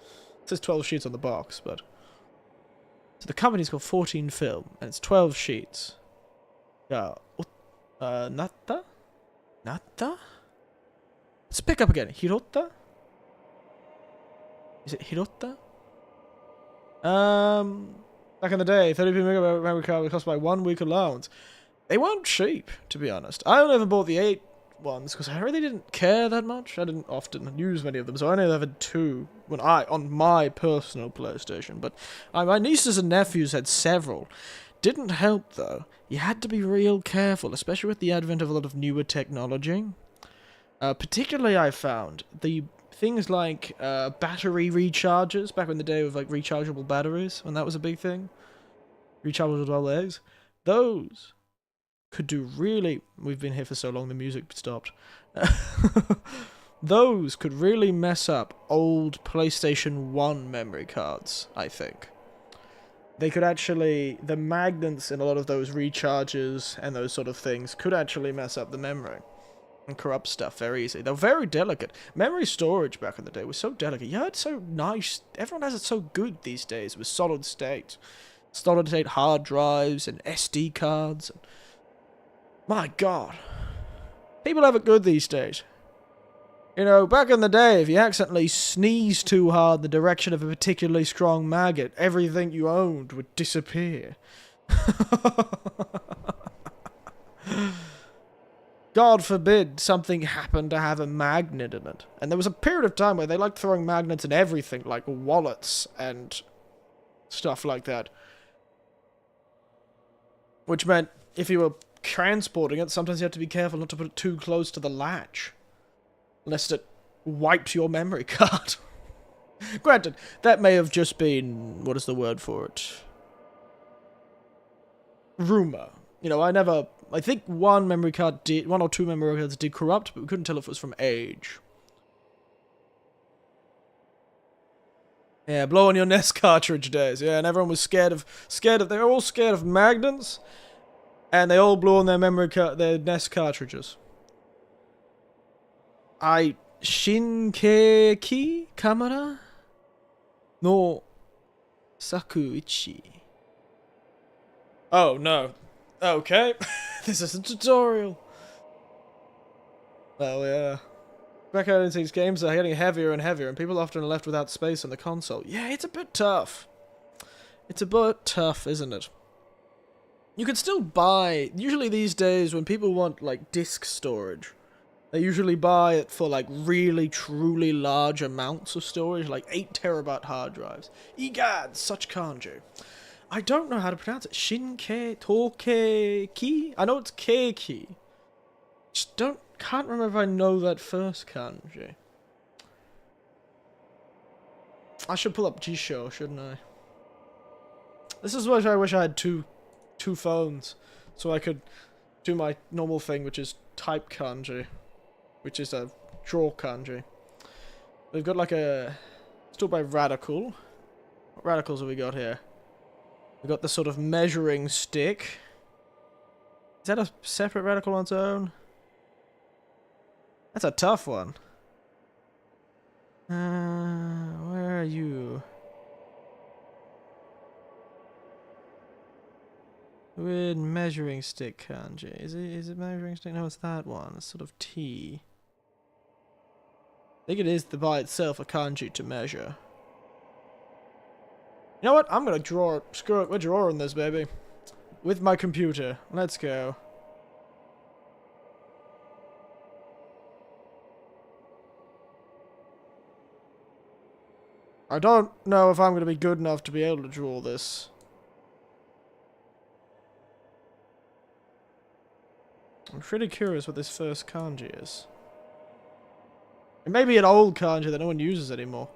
It says 12 sheets on the box, but... So the company's called 14 film, and it's 12 sheets. Yeah, natta? Natta? Let's pick up again. Hirotta? Is it Hirotta? Back in the day, 30p memory card would cost by 1 week allowance. They weren't cheap, to be honest. I only ever bought the 8 ones because I really didn't care that much. I didn't often use many of them, so I only ever had 2 when on my personal PlayStation. But my nieces and nephews had several. Didn't help though. You had to be real careful, especially with the advent of a lot of newer technology. Particularly, I found the things like battery recharges back in the day with like rechargeable batteries when that was a big thing. Rechargeable LEDs. Those could do really... We've been here for so long, the music stopped. Those could really mess up old PlayStation 1 memory cards, I think. They could actually... The magnets in a lot of those recharges and those sort of things could actually mess up the memory and corrupt stuff very easily. They're very delicate. Memory storage back in the day was so delicate. Yeah, it's so nice. Everyone has it so good these days with solid state. Solid state hard drives and SD cards. My God. People have it good these days. You know, back in the day, if you accidentally sneezed too hard in the direction of a particularly strong maggot, everything you owned would disappear. God forbid something happened to have a magnet in it. And there was a period of time where they liked throwing magnets in everything, like wallets and stuff like that. Which meant, if you were transporting it, sometimes you have to be careful not to put it too close to the latch. Lest it wipes your memory card. Granted, that may have just been... What is the word for it? Rumor. You know, I think one or two memory cards did corrupt, but we couldn't tell if it was from age. Yeah, blow on your NES cartridge days. Yeah, and everyone was scared of... They were all scared of magnets, and they all blew on their their NES cartridges. Shinkeki camera no sakuichi. Oh, no. Okay. This is a tutorial. Well, yeah. Back out into these games are getting heavier and heavier, and people often are left without space on the console. Yeah, it's a bit tough. It's a bit tough, isn't it? You can still buy... Usually these days, when people want, like, disk storage, they usually buy it for, like, really, truly large amounts of storage, like 8 terabyte hard drives. Egad, such kanji. I don't know how to pronounce it. Shinke Tokeki? I know it's keiki. Just can't remember if I know that first kanji. I should pull up Jisho, shouldn't I? This is what I wish I had two phones, so I could do my normal thing, which is type kanji, which is a draw kanji. We've got like a... It's still by Radical. What radicals have we got here? We've got the sort of measuring stick. Is that a separate radical on its own? That's a tough one. Where are you? Weird measuring stick kanji. Is it measuring stick? No, it's that one. It's sort of T. I think it is by itself a kanji to measure. You know what? I'm gonna draw. Screw it. We're drawing this, baby. With my computer. Let's go. I don't know if I'm gonna be good enough to be able to draw this. I'm pretty curious what this first kanji is. It may be an old kanji that no one uses anymore.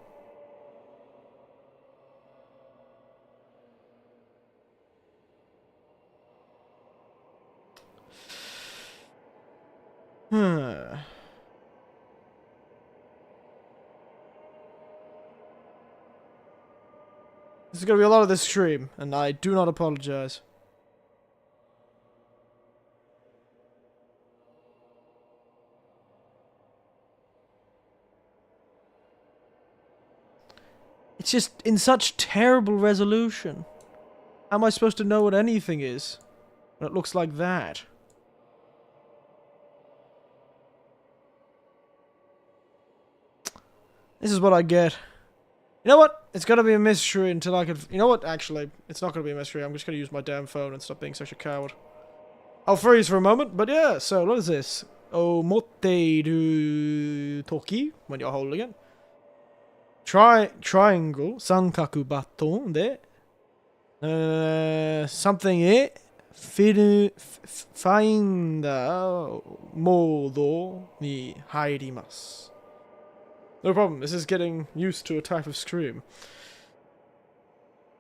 This is gonna be a lot of this stream, and I do not apologize. It's just in such terrible resolution. How am I supposed to know what anything is when it looks like that? This is what I get. You know what? It's gonna be a mystery until I could... You know what? Actually, it's not gonna be a mystery. I'm just gonna use my damn phone and stop being such a coward. I'll freeze for a moment, but yeah, so what is this? Omotteru toki, when you're holding it. Triangle, sankaku baton de. Something find modo ni hairimasu. No problem, this is getting used to a type of stream.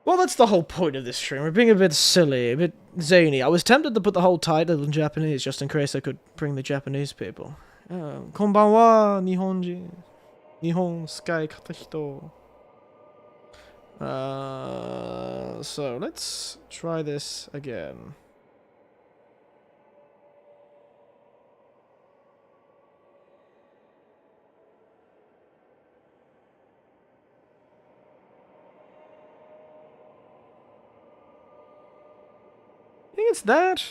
Well, that's the whole point of this stream. We're being a bit silly, a bit zany. I was tempted to put the whole title in Japanese, just in case I could bring the Japanese people. Konbanwa, Nihonjin. Nihon Sky Katahito. So let's try this again. I think it's that.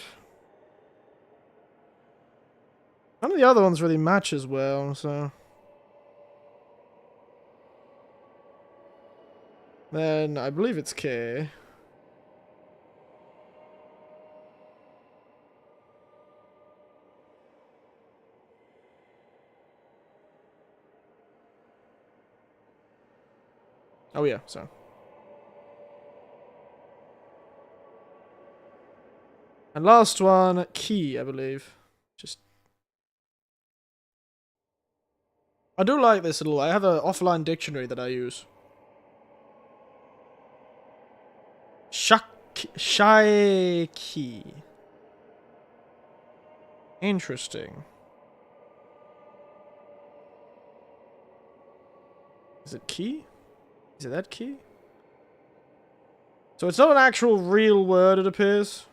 None of the other ones really match as well, so... Then, I believe it's K. Oh yeah, so. And last one, Key, I believe. Just... I do like this little... I have an offline dictionary that I use. Shaiki. Interesting. Is it key? Is it that key? So it's not an actual real word, it appears.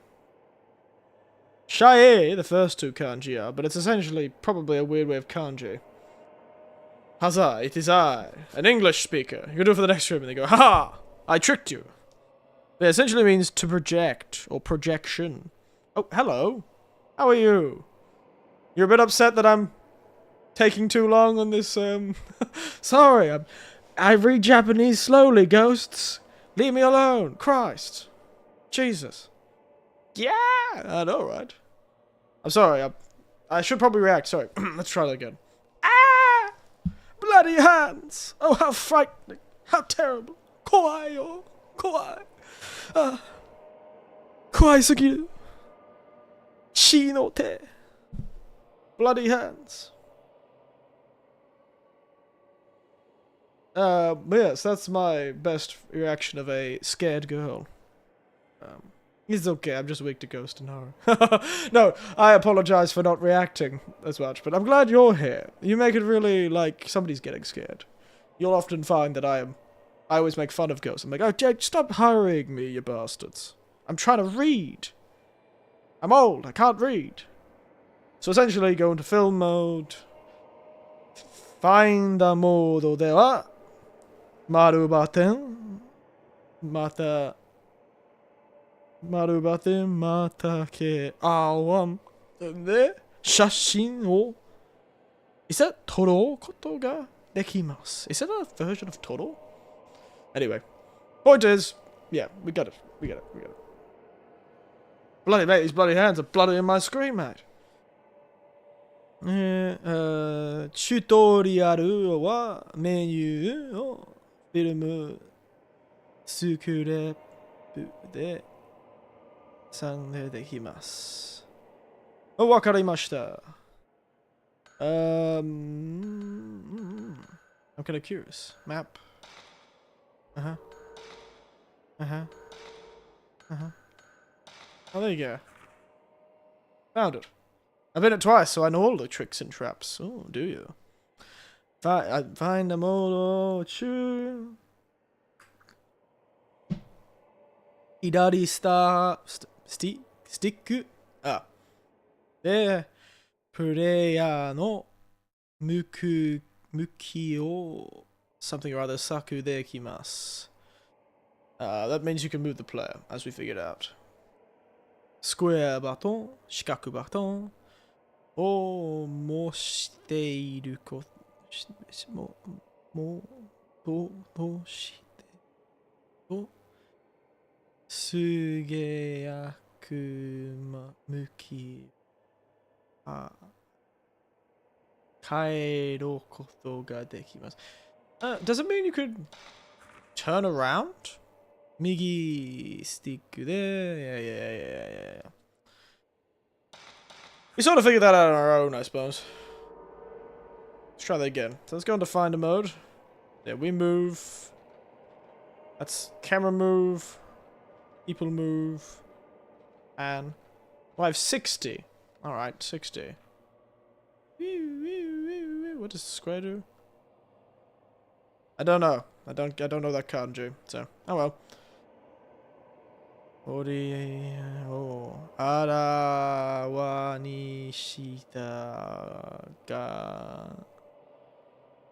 Shae, the first two kanji are, but it's essentially probably a weird way of kanji. Huzzah, it is I, an English speaker. You can do it for the next stream and they go, ha! I tricked you. It essentially means to project, or projection. Oh, hello. How are you? You're a bit upset that I'm taking too long on this, Sorry, I read Japanese slowly, ghosts. Leave me alone. Christ. Jesus. Yeah, I know, right? I'm sorry, I should probably react, sorry. Let's try that again. Ah! Bloody hands! Oh, how frightening. How terrible. Kawaii, yo. Kawaii. Kawaii sugiru. Chi no te. Bloody hands. But yes, that's my best reaction of a scared girl. It's okay, I'm just weak to ghost and horror. No, I apologize for not reacting as much, but I'm glad you're here. You make it really like somebody's getting scared. You'll often find that I always make fun of ghosts. I'm like, oh, Jake, stop hurrying me, you bastards. I'm trying to read. I'm old, I can't read. So essentially, go into film mode. Find the mode では、丸バテン、また、丸バテン、またけ、あわん、で、写真を、is that 撮ることができます。Is that a version of 撮る? Anyway, point is, yeah, we got it. Bloody mate, these bloody hands are bloody in my screen, mate. チュートリアルはメニューをフィルムスクレップで参加できます。わかりました。I'm kind of curious. Map. Oh, there you go. Found it. I've been it twice, so I know all the tricks and traps. Oh, do you? Find a modo. Choo. 左下スティックでプレイヤーの向きを something or other 削できます。That means you can move the player, as we figured out. スクエアバトン、四角バトンを模していることとしてとすげやく向き変えることができます。Does it mean you could turn around? 右スティックで yeah. We sort of figured that out on our own, I suppose. Let's try that again. So let's go into find a mode. Yeah, we move. That's camera move. People move. And well, I have 60. Alright, 60. What does the square do? I don't know. I don't know that kanji, so oh well. Arawa ni shita ga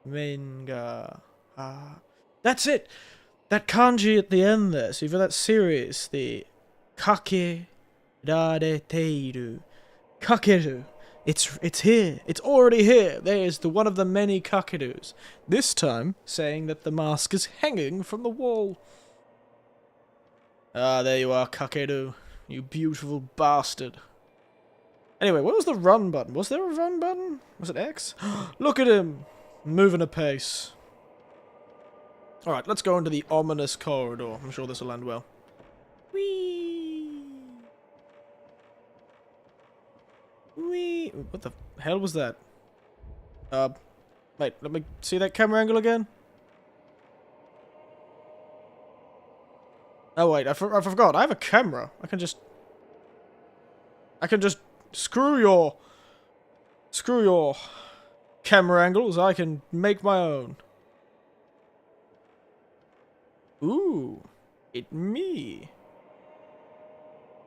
men ga That's it! That kanji at the end there. So for that series, the kake rareteiru. Kakeru. It's here. It's already here. There's the one of the many kakerus. This time saying that the mask is hanging from the wall. There you are, Kakeru. You beautiful bastard. Anyway, what was the run button? Was there a run button? Was it X? Look at him! Moving apace. Alright, let's go into the ominous corridor. I'm sure this will end well. Whee! Whee! What the hell was that? Wait, let me see that camera angle again. Oh wait, I forgot. I have a camera. I can just screw your camera angles. I can make my own. Ooh, it me.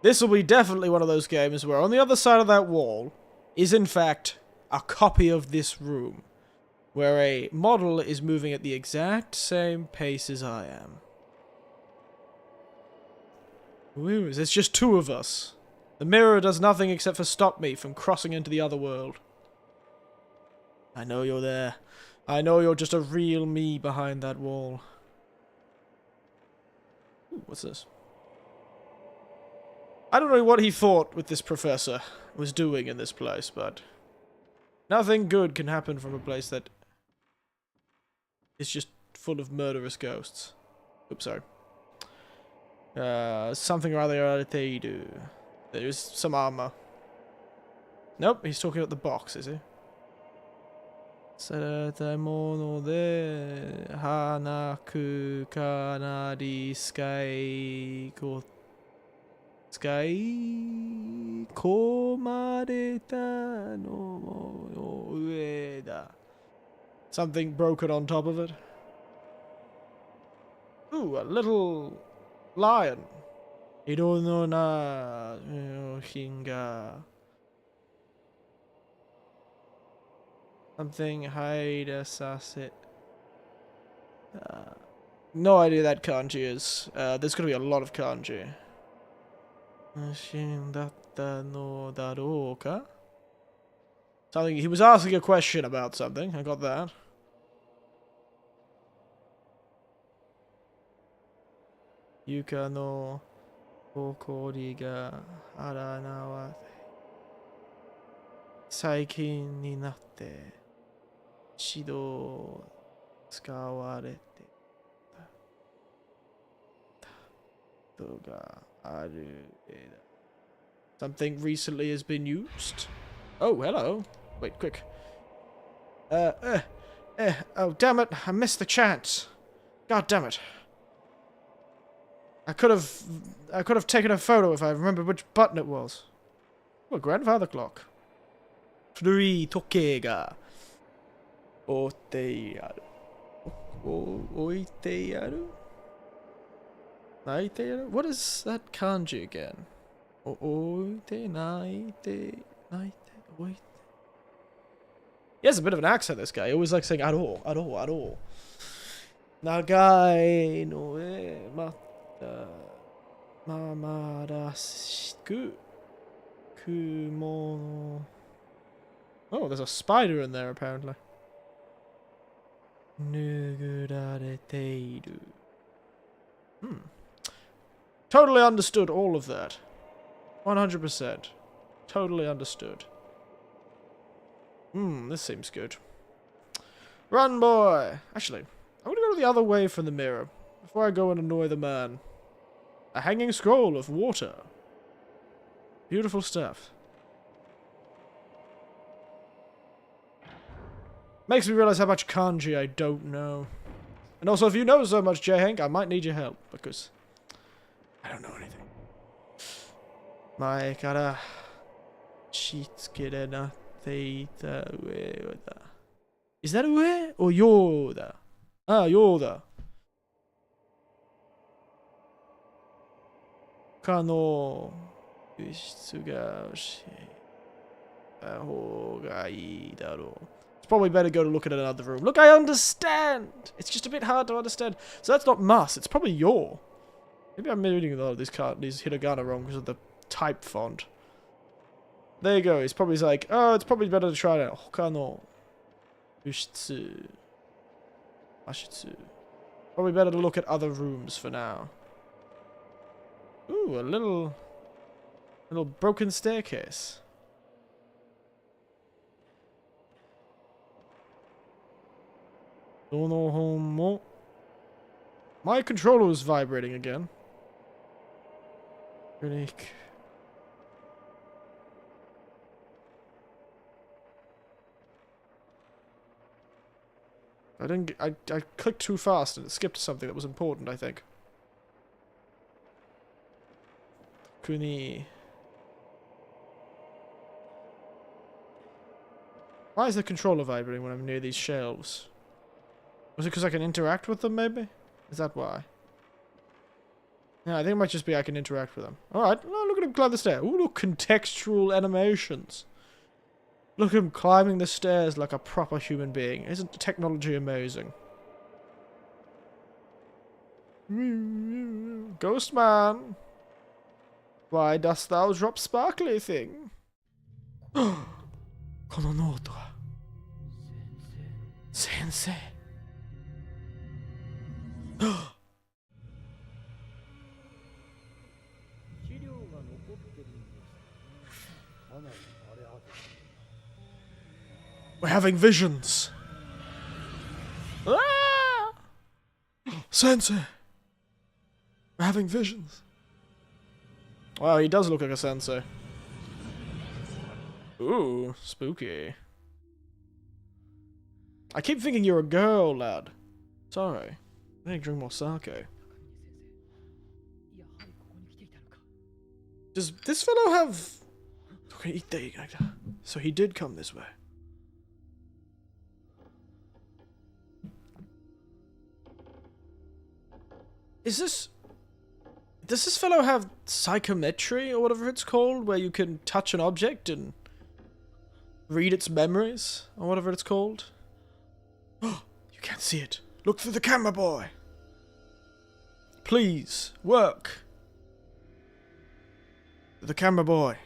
This will be definitely one of those games where on the other side of that wall is in fact a copy of this room, where a model is moving at the exact same pace as I am. Ooh, there's just two of us. The mirror does nothing except for stop me from crossing into the other world. I know you're there. I know you're just a real me behind that wall. Ooh, what's this? I don't know what he thought with this professor was doing in this place, but nothing good can happen from a place that is just full of murderous ghosts. Oops, sorry. Something or other they do. There's some armor. Nope, he's talking about the box, is he? されたもので、花くかなり使い込まれたのの上だ。Something broken on top of it. Ooh, a little lion. いろんな品が something hide assassin. No idea that kanji is. There's gonna be a lot of kanji. 死んだったのだろうか? Something he was asking a question about something. I got that. 床の埃が荒縄で最近になって指導使われてたことがある。Something recently has been used. Oh, hello. Wait, quick. Oh, damn it. I missed the chance. God damn it. I could have taken a photo if I remembered which button it was. Oh, a grandfather clock. 古い時計が置いてある。置いてある？泣いてある？ What is that kanji again? 置いて泣いて置いて。He has a bit of an accent, this guy. He always likes saying あろう、あろう、あろう。長いのへまたまらしく雲の Oh, there's a spider in there apparently. 拭られている. Totally understood all of that. 100%. Totally understood. This seems good. Run, boy! Actually, I'm gonna go the other way from the mirror before I go and annoy the man. A hanging scroll of water. Beautiful stuff. Makes me realize how much kanji I don't know. And also, if you know so much, J-Hank, I might need your help, because I don't know anything. 前からしつけれなっていた上だ. Is that 上 or ようだ? Ah, ようだ. 他の物質が教えた方がいいだろう. It's probably better go to look at another room. Look, I understand! It's just a bit hard to understand. So that's not must, it's probably your. Maybe I'm reading a lot of these hiragana wrong because of the type font. There you go, he's probably like, oh, it's probably better to try that. 他の物質 Ashitsu. Probably better to look at other rooms for now. Ooh, a little broken staircase. My controller is vibrating again. Unique. I clicked too fast and it skipped something that was important, I think. Kuni. Why is the controller vibrating when I'm near these shelves? Was it because I can interact with them, maybe? Is that why? Yeah, I think it might just be I can interact with them. Alright, oh, look at him climb the stairs. Ooh, look, contextual animations. Look at him climbing the stairs like a proper human being. Isn't technology amazing? Ghost man. Why dost thou drop sparkly thing? このノートは先生We're having visions. Ah! Sensei. We're having visions. Wow, he does look like a sensei. Ooh, spooky. I keep thinking you're a girl, lad. Sorry. I need to drink more sake. Does this fellow have... So he did come this way. Is this... Does this fellow have psychometry or whatever it's called? Where you can touch an object and read its memories? Or whatever it's called? Oh, you can't see it. Look through the camera, boy. Please, work. The camera boy.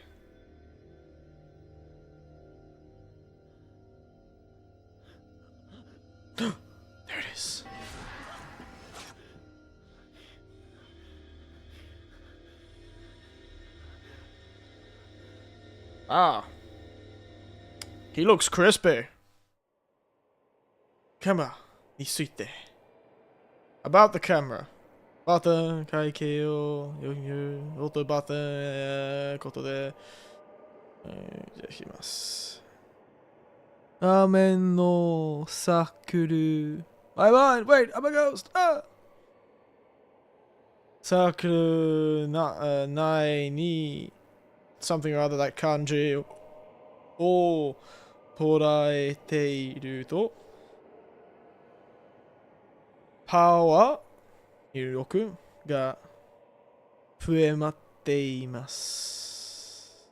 There it is. Ah. He looks crispy. Camera. Nisuite. About the camera. Bata, kaikei o, yoyu, oto bata, koto de, ikimasu. Amen no sakuru. I'm on! Wait, I'm a ghost! Ah! Sakuru nai ni something or other like kanji o toraete iru to power 入力が増えまっています。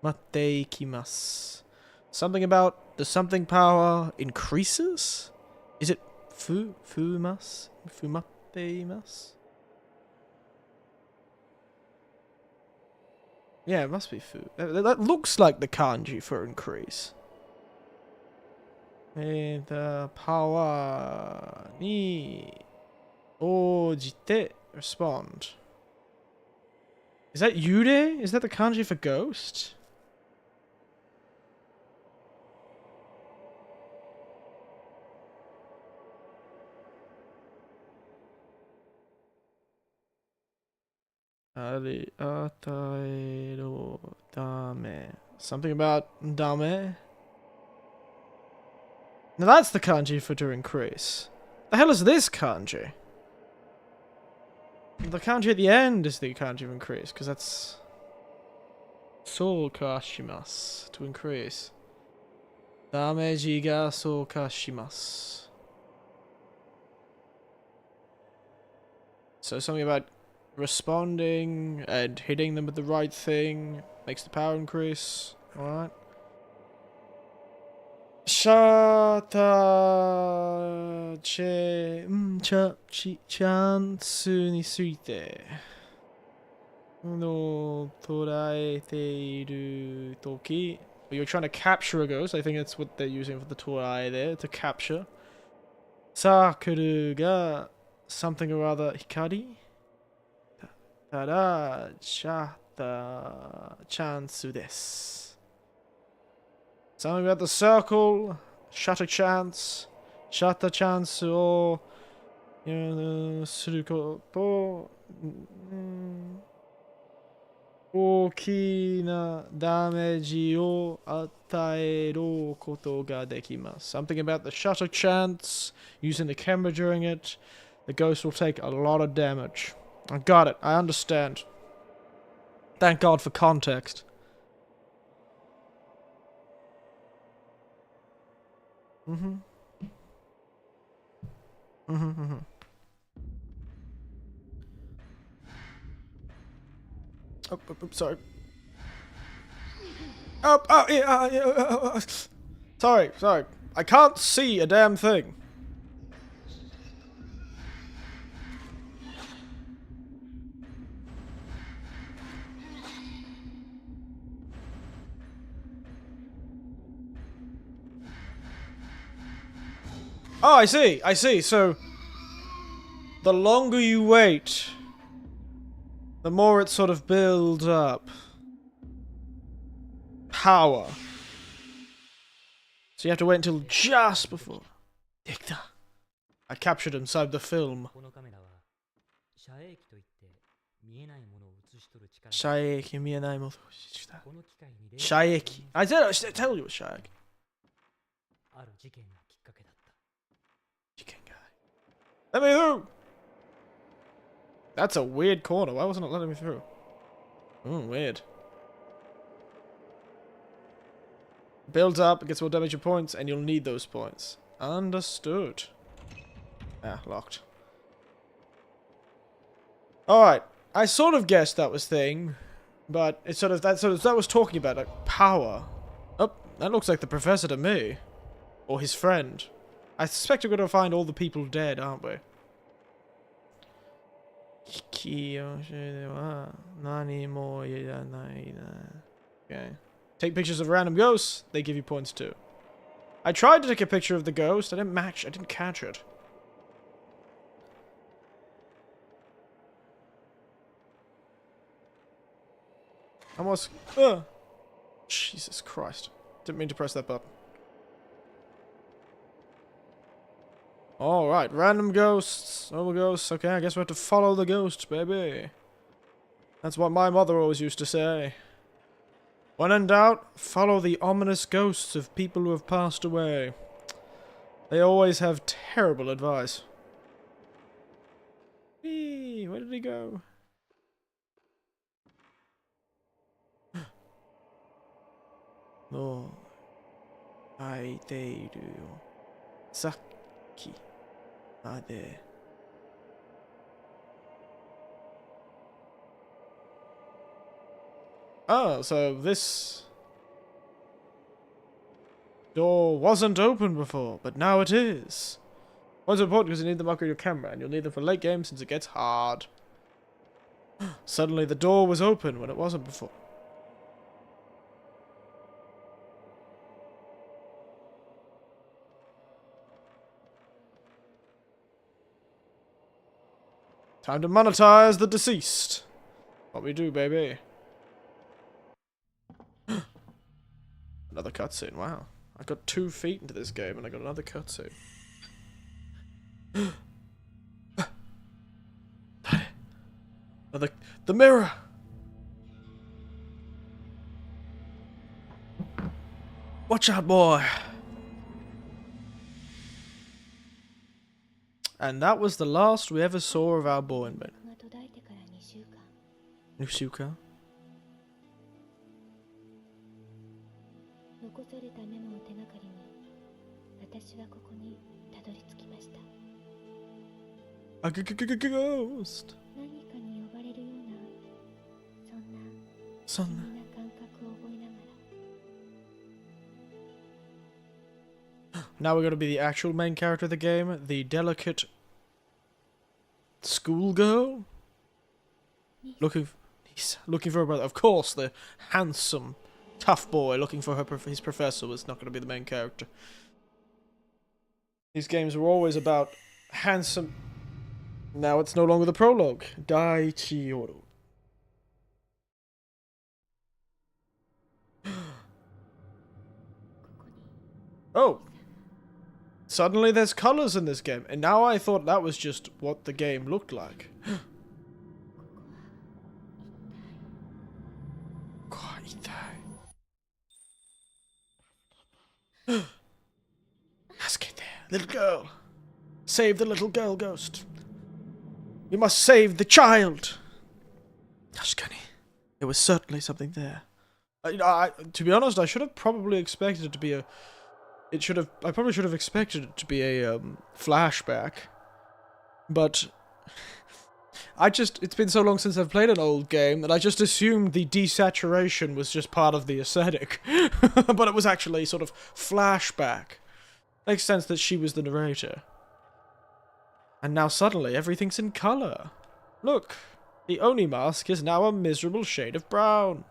待っていきます。Something about the something power increases? Is it 増まっています? Yeah, it must be 増. That looks like the kanji for increase. The power に応じて respond. Is that yure? Is that the kanji for ghost? Ataero dame. Something about dame? Now that's the kanji for to increase. The hell is this kanji? The kanji at the end is the kanji of increase, because that's soukashimasu, to increase. Dameji ga soukashimasu. So something about responding and hitting them with the right thing makes the power increase. Alright. Shata chance ni suite no toraete iru toki. You're trying to capture a ghost. I think that's what they're using for the torai there, to capture. Sakuru ga something or other hikari. Tada shata chance desu. Something about the circle, shutter chance or suru koto, oki na dameji o ataeru koto ga dekimasu. Something about the shutter chance, using the camera during it, the ghost will take a lot of damage. I got it, I understand. Thank God for context. Oh, sorry. Sorry. I can't see a damn thing. Oh, I see. So, the longer you wait, the more it sort of builds up power. So you have to wait until just before. I captured inside the film. Shaeki, mienai mo. Shaeki. I tell you a shag. Let me through! That's a weird corner. Why wasn't it letting me through? Weird. Builds up, gets more damage and points, and you'll need those points. Understood. Ah, locked. Alright. I sort of guessed that was thing, but it's that was talking about like power. Oh, that looks like the professor to me. Or his friend. I suspect we're gonna find all the people dead, aren't we? Okay. Take pictures of random ghosts, they give you points too. I tried to take a picture of the ghost, I didn't catch it. Almost, Jesus Christ. Didn't mean to press that button. Alright, random ghosts, normal ghosts, okay, I guess we have to follow the ghosts, baby. That's what my mother always used to say. When in doubt, follow the ominous ghosts of people who have passed away. They always have terrible advice. Whee! Where did he go? No. Aiteiru. Saki. Ade. Oh, so this door wasn't open before, but now it is. What's important because you need them up on your camera, and you'll need them for late game since it gets hard. Suddenly the door was open when it wasn't before. Time to monetize the deceased. What we do, baby. Another cutscene, wow. I got 2 feet into this game and I got another cutscene. The mirror! Watch out, boy! And that was the last we ever saw of our boy. Nusuka? A ghost. Now we're going to be the actual main character of the game, the delicate schoolgirl. Looking for a brother. Of course, the handsome, tough boy looking for his professor was not going to be the main character. These games were always about handsome. Now it's no longer the prologue. Daichi Yoru. Oh. Suddenly there's colors in this game. And now I thought that was just what the game looked like. Little girl. Save the little girl ghost. We must save the child. Tashkani. There was certainly something there. To be honest, I should have probably expected it to be a... I probably should have expected it to be a flashback. But it's been so long since I've played an old game that I just assumed the desaturation was just part of the aesthetic. But it was actually sort of flashback. Makes sense that she was the narrator. And now suddenly everything's in color. Look, the Oni mask is now a miserable shade of brown.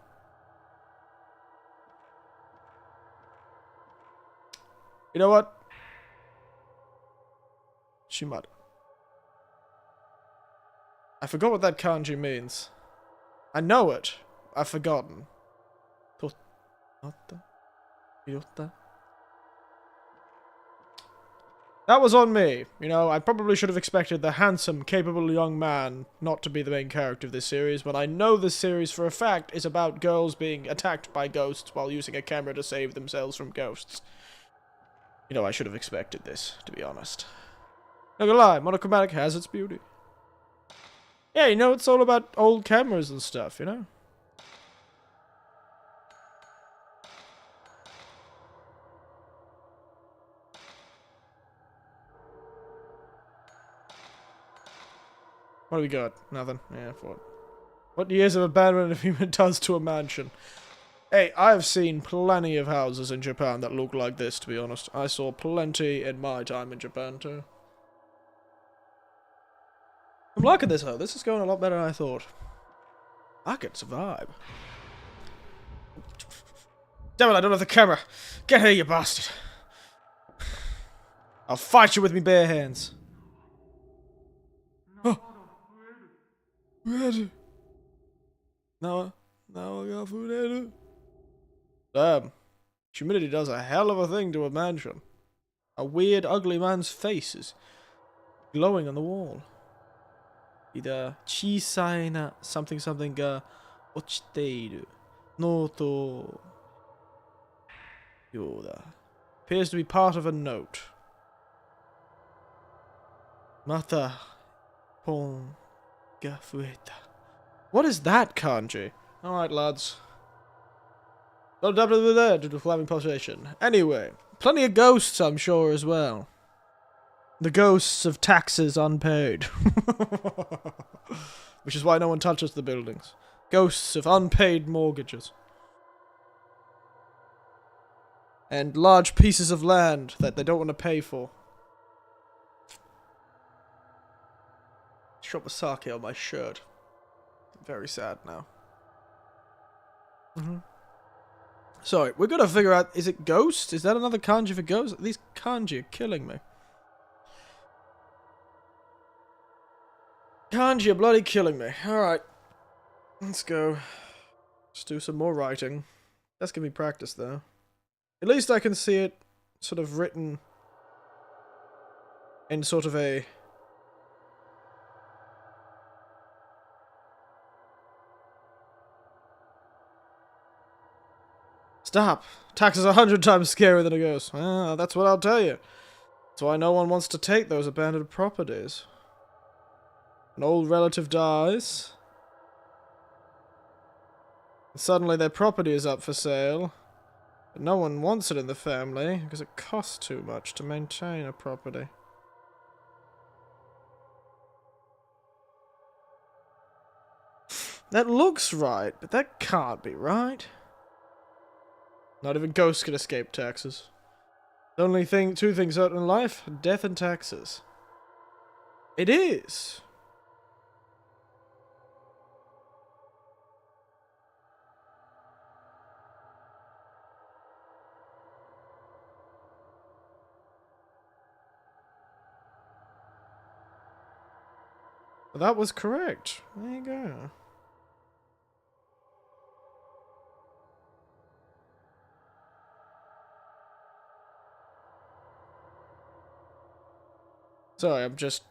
You know what? Shimada. I forgot what that kanji means. I know it. I've forgotten. That was on me. You know, I probably should have expected the handsome, capable young man not to be the main character of this series, but I know this series for a fact is about girls being attacked by ghosts while using a camera to save themselves from ghosts. You know, I should have expected this, to be honest. Not gonna lie, monochromatic has its beauty. Yeah, you know, it's all about old cameras and stuff, you know? What do we got? Nothing. Yeah, what years of abandonment of human does to a mansion? Hey, I've seen plenty of houses in Japan that look like this, to be honest. I saw plenty in my time in Japan, too. I'm liking this, though. This is going a lot better than I thought. I could survive. Damn it, I don't have the camera. Get here, you bastard. I'll fight you with me bare hands. Oh. Red. Now I got food. Damn. Humidity does a hell of a thing to a mansion. A weird, ugly man's face is glowing on the wall. Either chisai na something something ga ochiteiru noto yoda. Appears to be part of a note. Mata pon ga fueta. What is that kanji? Alright, lads. Don't double there due to flaming population. Anyway, plenty of ghosts, I'm sure, as well. The ghosts of taxes unpaid. Which is why no one touches the buildings. Ghosts of unpaid mortgages. And large pieces of land that they don't want to pay for. Drop a sake on my shirt. I'm very sad now. Sorry, we're gonna figure out, is it ghost? Is that another kanji for ghost? These kanji are killing me. Kanji are bloody killing me. Alright. Let's go. Let's do some more writing. That's gonna be practice, though. At least I can see it sort of written in sort of a... Stop! Taxes 100 times scarier than a ghost. Ah, that's what I'll tell you. That's why no one wants to take those abandoned properties. An old relative dies. And suddenly their property is up for sale. But no one wants it in the family because it costs too much to maintain a property. That looks right, but that can't be right. Not even ghosts can escape taxes. The only two things certain in life, death and taxes. It is. Well, that was correct. There you go. Sorry, I'm just...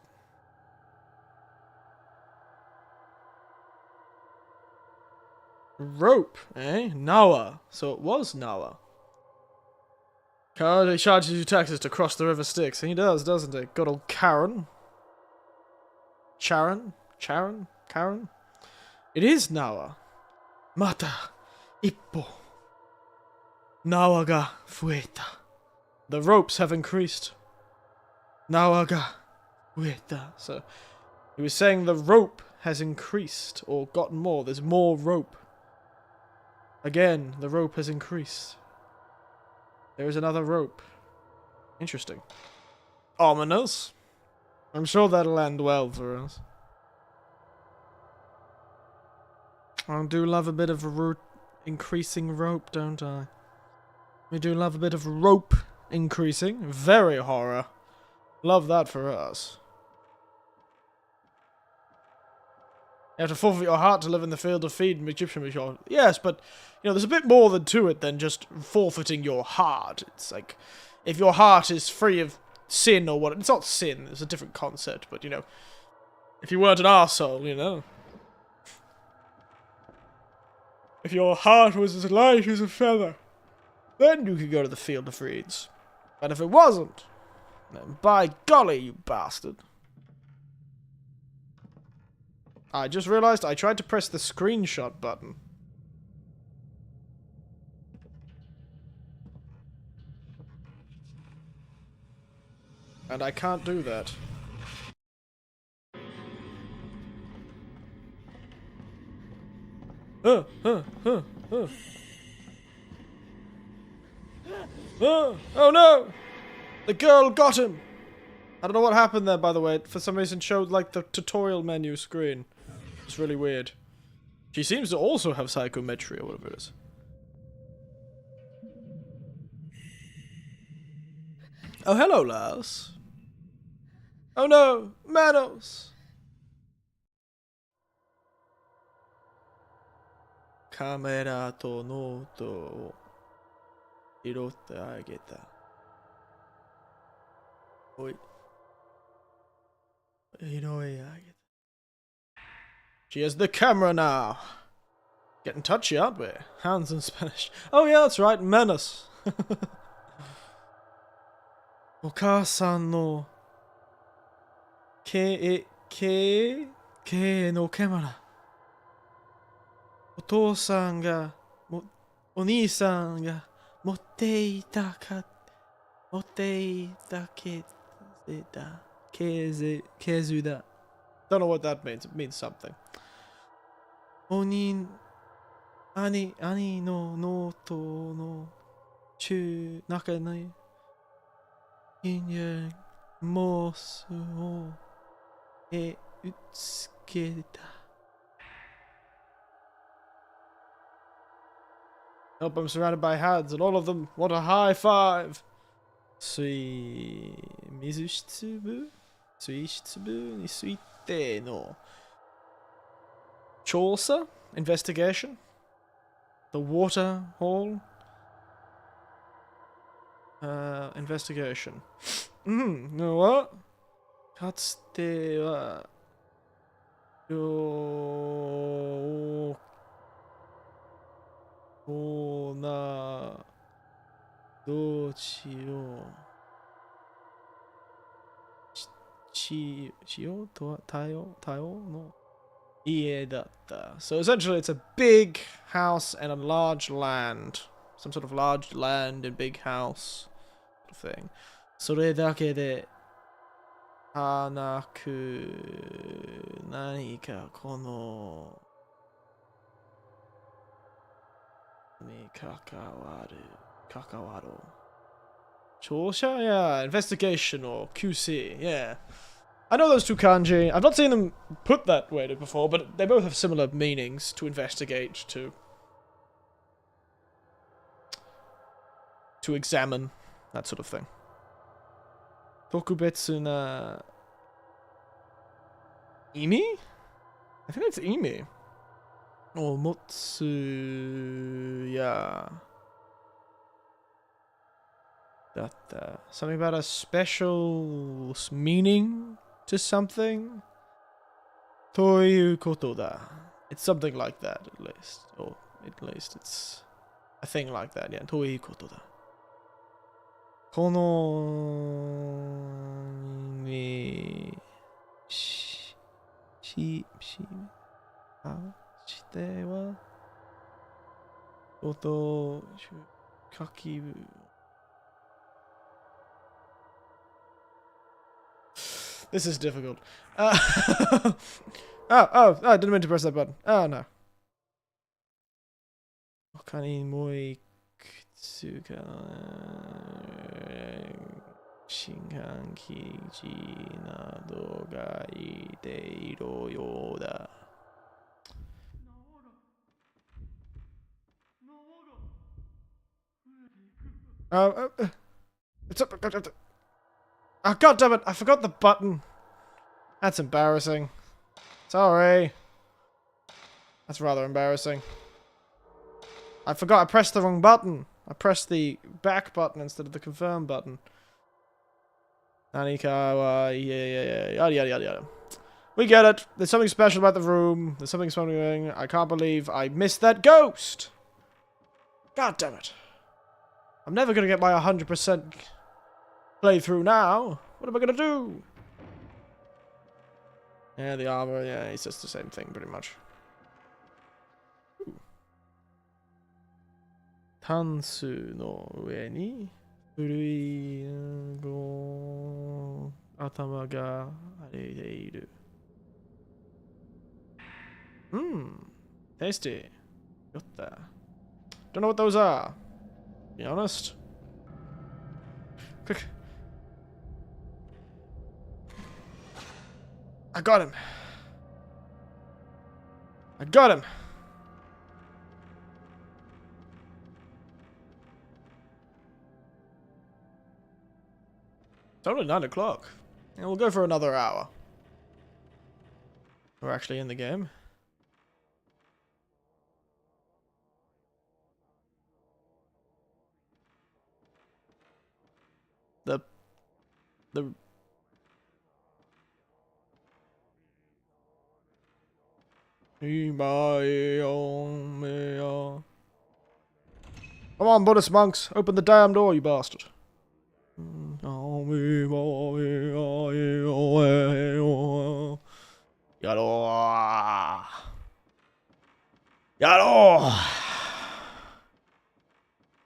Rope, eh? Nawa. So it was Nawa. He charges you taxes to cross the river Styx. He does, doesn't he? Good old Karen. Karen? It is Nawa. Mata. Ippo. Nawa ga fueta. The ropes have increased. Nawa ga fueta. So, he was saying the rope has increased, or gotten more. There's more rope. Again, the rope has increased. There is another rope. Interesting. Ominous. I'm sure that'll end well for us. I do love a bit of increasing rope, don't I? We do love a bit of rope increasing. Very horror. Love that for us. You have to forfeit your heart to live in the field of feed and Egyptian mythology. Yes, but, you know, there's a bit more to it than just forfeiting your heart. It's like, if your heart is free of sin or what, it's not sin, it's a different concept, but, you know, if you weren't an arsehole, you know. If your heart was as light as a feather, then you could go to the field of reeds. But if it wasn't, By golly, you bastard. I just realized I tried to press the screenshot button. And I can't do that. Oh no! The girl got him! I don't know what happened there, by the way. For some reason, it showed like the tutorial menu screen. It's really weird. She seems to also have psychometry or whatever it is. Oh, hello, Lars. Oh no, Manos! Camera to noteを拾ってあげた。おい。拾い上げた。She has the camera now. Getting touchy, aren't we? Hands in Spanish. Oh yeah, that's right, menace. お母さんの経営のカメラ。お父さんがお兄さんが持っていたけだ。ケズだ。Don't know what that means. It means something. 兄のノートの中にモスをうつけた。Nope, I'm surrounded by hands, and all of them want a high five. 水質部についての調査 investigation. The water hole investigation. You know what? かつてはどうしようとは対応の家だった。So essentially it's a big house and a large land. Some sort of large land and big house thing. それだけでなく何かこのに関わろう。調査 Yeah, investigation or QC, yeah. I know those two kanji. I've not seen them put that way before, but they both have similar meanings. To investigate, to examine, that sort of thing. Tokubetsu na imi? I think it's imi. Or motsu ya. Something about a special meaning to something? ということだ. It's something like that, at least. Or at least it's a thing like that, yeah. ということだ. このにしてはこと書き部 This is difficult. Oh, I didn't mean to press that button. Oh, no. 他にもういくつか新刊記事などがいているようだ。It's up. Oh, God damn it! I forgot the button. That's embarrassing. Sorry. That's rather embarrassing. I forgot I pressed the wrong button. I pressed the back button instead of the confirm button. Nanikawa, yada yada yada. We get it. There's something special about the room. There's something special. I can't believe I missed that ghost. God damn it. I'm never gonna get my 100%. play through now. What am I gonna do? Yeah, the armor, yeah, it's just the same thing, pretty much. Tansu no ue ni furui atama ga arete iru. Tasty. Got that. Don't know what those are. Be honest. Quick. I got him. I got him. It's only 9 o'clock. And we'll go for another hour. We're actually in the game. The Come on, Buddhist monks, open the damn door, you bastard. Yaro. Yaro.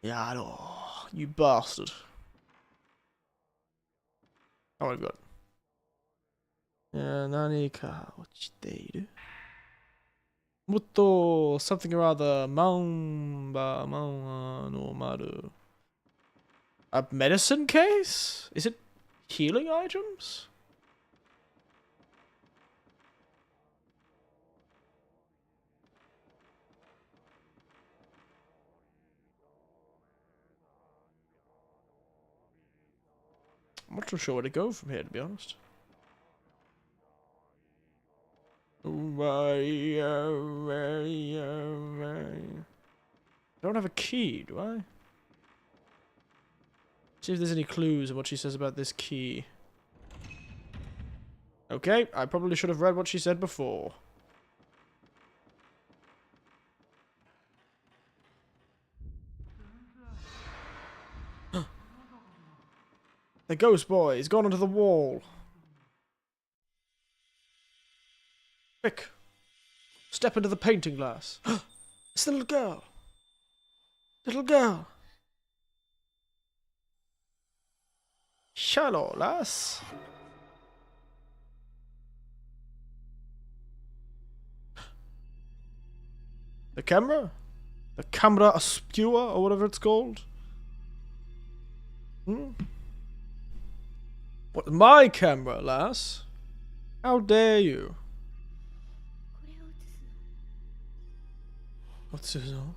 Yaro. You bastard. Oh my god. Nani ka ochiteiru? Mutto something or other. Mamba no maru. A medicine case? Is it healing items? I'm not too sure where to go from here, to be honest. I don't have a key, do I? See if there's any clues of what she says about this key. Okay, I probably should have read what she said before. The ghost boy has gone onto the wall. Quick! Step into the painting glass. It's the little girl. Little girl. Shallow, lass. The camera? The camera obscura, or whatever it's called? What, my camera, lass? How dare you? What's this on?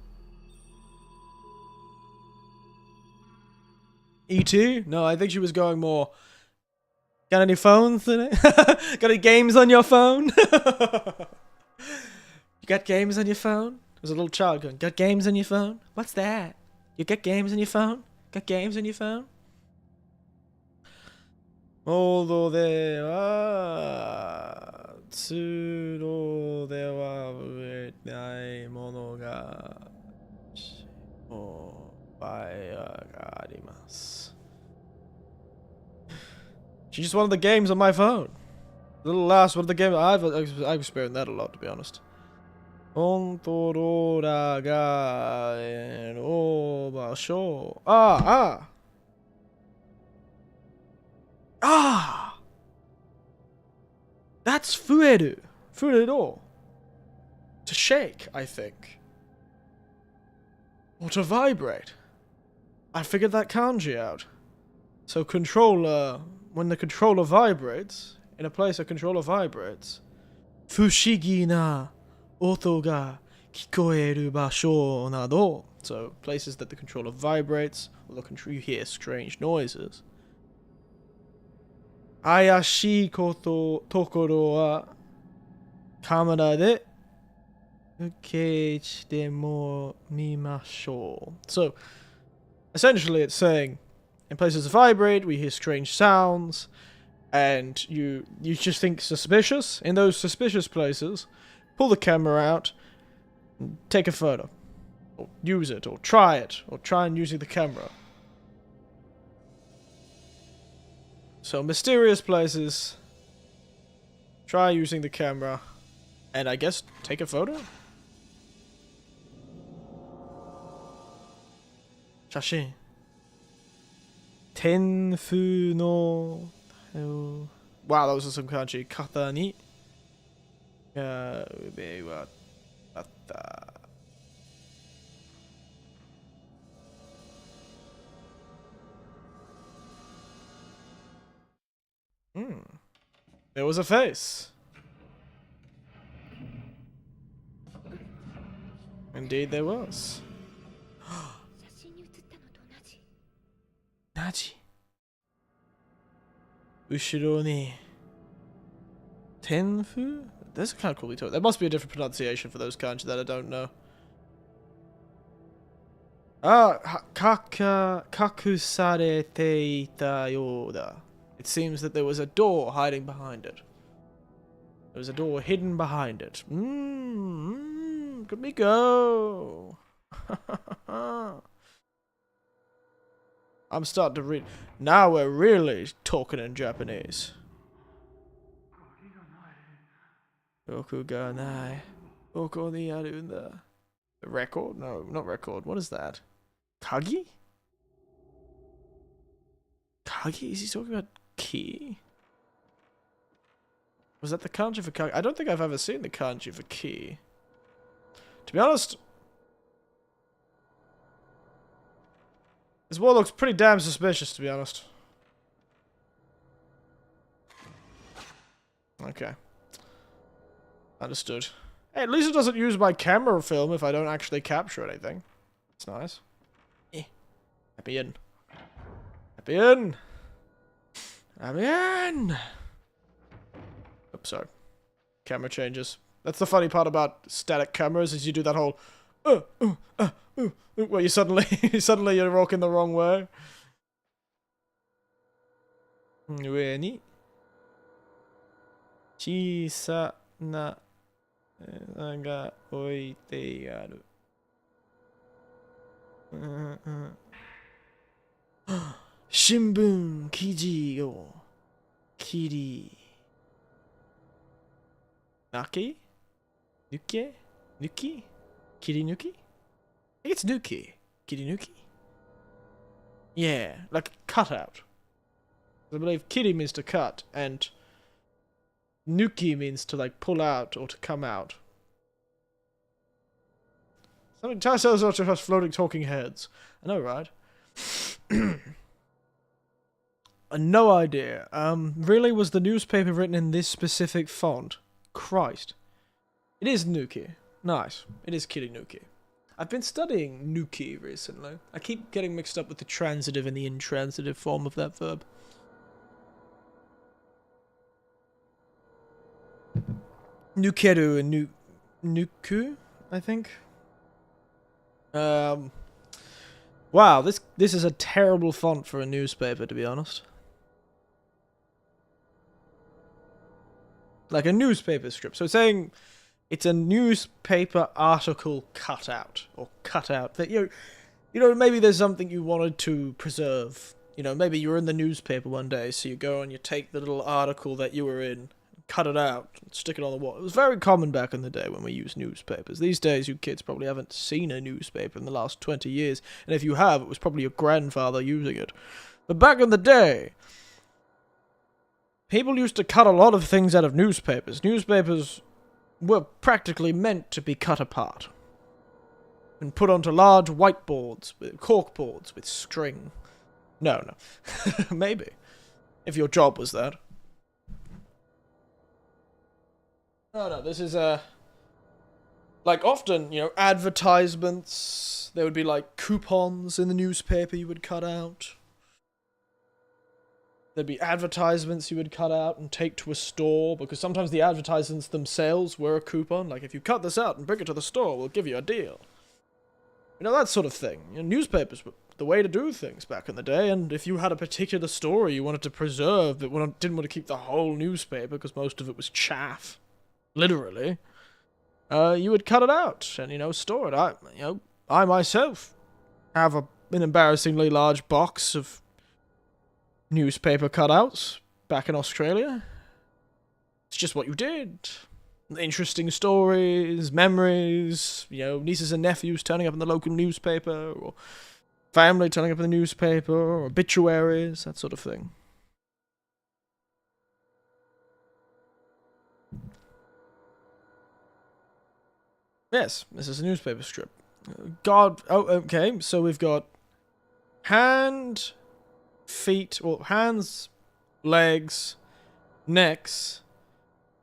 E.T.? No, I think she was going more. Got any phones in it? Got any games on your phone? You got games on your phone? There's a little child going, got games on your phone? What's that? You got games on your phone? Got games on your phone? Although there are tsuro de wa urenai mono ga baya ga arimasu. She just wanted the games on my phone. The little last one of the game. I've experienced that a lot, to be honest. Controller ga eno basho. That's fueru. Fueru. To shake, I think. Or to vibrate. I figured that kanji out. So controller, when the controller vibrates, in a place a controller vibrates, fushigi na oto ga kikoeru basho nado. So places that the controller vibrates, or you hear strange noises. Ayashi koto tokoro wa kamera de ukechite mo mimashou. So essentially it's saying in places that vibrate we hear strange sounds and you just think suspicious. In those suspicious places, pull the camera out and take a photo. Or use it, or try and using the camera. So, mysterious places. Try using the camera. And I guess take a photo? Shashin. Tenfu no... Wow, that was some kanji. Kata ni... ube wa atta. There was a face. Indeed there was. Naji. Ushiro ni. Tenfu? That's kind of coolly taught. There must be a different pronunciation for those kanji that I don't know. Ah, kakusarete ita yoda. It seems that there was a door hiding behind it. There was a door hidden behind it. Could we go? I'm starting to read. Now we're really talking in Japanese. Goku ga nai. Oko ni aru nda. Record? No, not record. What is that? Kagi? Kagi? Is he talking about key? Was that the kanji for kagi? I don't think I've ever seen the kanji for key. To be honest, this wall looks pretty damn suspicious, to be honest. Okay. Understood. Hey, at least it doesn't use my camera film if I don't actually capture anything. That's nice. Happy in. Happy in! Happy in! Oops, sorry. Camera changes. That's the funny part about static cameras, is you do that whole where you suddenly you're walking the wrong way. Ue ni chisa na ga oite aru. Shinbun kiji o kiri naki? Nuki? Nuki? Kirinuki? I think it's Nuki. Kirinuki? Yeah, like cutout. I believe kiri means to cut, and nuki means to like pull out or to come out. Something tells us not just floating talking heads. I know, right? No idea. Really, was the newspaper written in this specific font? Christ. It is Nuki. Nice. It is Kirinuki. I've been studying Nuki recently. I keep getting mixed up with the transitive and the intransitive form of that verb. Nukeru and Nuku, I think. Wow, this is a terrible font for a newspaper, to be honest. Like a newspaper script. So it's saying it's a newspaper article cutout, or cutout that you know, maybe there's something you wanted to preserve. You know, maybe you were in the newspaper one day, so you go and you take the little article that you were in, cut it out, and stick it on the wall. It was very common back in the day when we used newspapers. These days, you kids probably haven't seen a newspaper in the last 20 years, and if you have, it was probably your grandfather using it. But back in the day, people used to cut a lot of things out of newspapers. Newspapers were practically meant to be cut apart and put onto large whiteboards, corkboards with string. No. Maybe. If your job was that. No, this is, like, often, you know, advertisements, there would be, like, coupons in the newspaper you would cut out. There'd be advertisements you would cut out and take to a store, because sometimes the advertisements themselves were a coupon. Like, if you cut this out and bring it to the store, we'll give you a deal. You know, that sort of thing. You know, newspapers were the way to do things back in the day, and if you had a particular story you wanted to preserve, but didn't want to keep the whole newspaper, because most of it was chaff, literally, you would cut it out and, you know, store it. I myself have an embarrassingly large box of newspaper cutouts back in Australia. It's just what you did. Interesting stories, memories, you know, nieces and nephews turning up in the local newspaper, or family turning up in the newspaper, or obituaries, that sort of thing. Yes, this is a newspaper strip. God, oh, okay, so we've got hand, feet, well, hands, legs, necks.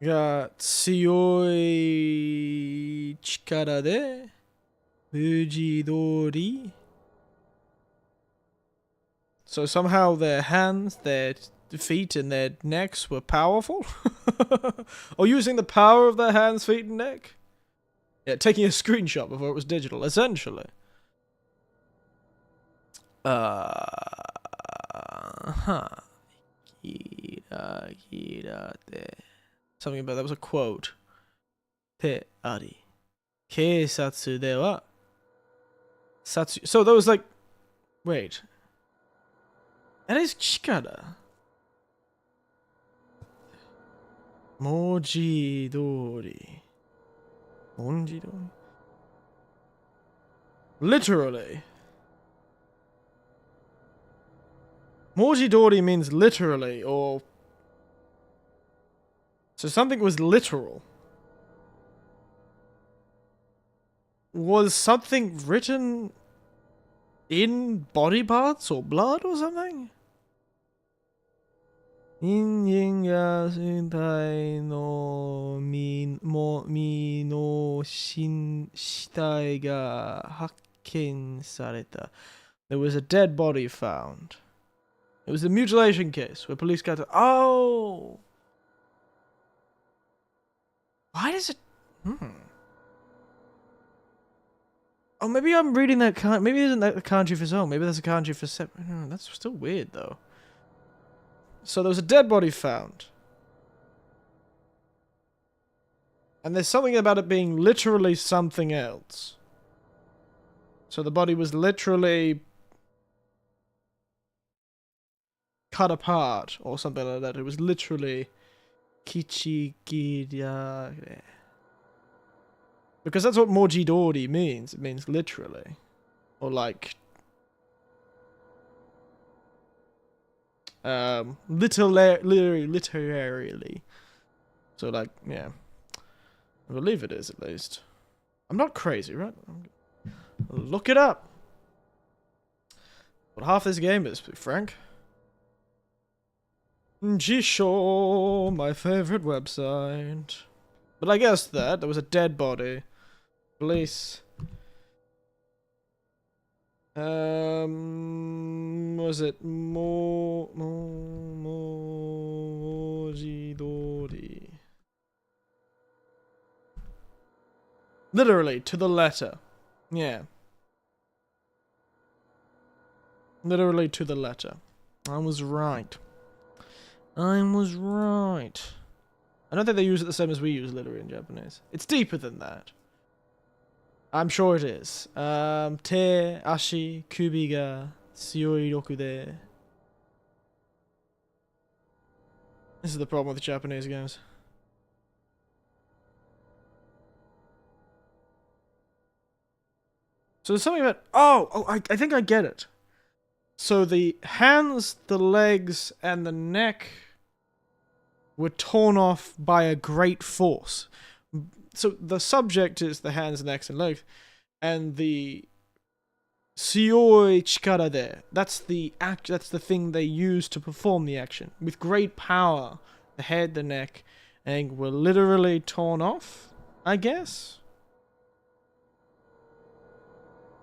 Got 強い力で無事通り. So somehow their hands, their feet, and their necks were powerful? Or using the power of their hands, feet, and neck? Yeah, taking a screenshot before it was digital, essentially. Something about that was a quote. てあり。警察では So that was like, wait. That is 力. 文字通り. 文字通り. Literally. 文字通り means literally, or so something was literal. Was something written in body parts or blood or something? 人間が身体の身の死体が発見された. There was a dead body found. It was a mutilation case where police got to. Oh! Why does it. Oh, maybe I'm reading that. Maybe isn't that a kanji for zone? Maybe that's a kanji for separate. That's still weird, though. So there was a dead body found. And there's something about it being literally something else. So the body was literally cut apart or something like that. It was literally kichigirare. Because that's what mojidori means. It means literally. Or like literarily. So like, yeah. I believe it is, at least. I'm not crazy, right? Look it up. What half this game is, to be frank. Jisho, my favorite website. But I guess that there was a dead body. Police. Was it Mojidori? Literally, to the letter. Yeah. Literally to the letter. I was right. I was right. I don't think they use it the same as we use literally in Japanese. It's deeper than that. I'm sure it is. Te, ashi, kubi ga tsuyoi roku de. This is the problem with Japanese games. So there's something about... Oh, I think I get it. So the hands, the legs, and the neck were torn off by a great force. So the subject is the hands, necks, and legs, and the Sioi chikara de. That's the act. That's the thing they use to perform the action with great power. The head, the neck, and were literally torn off, I guess.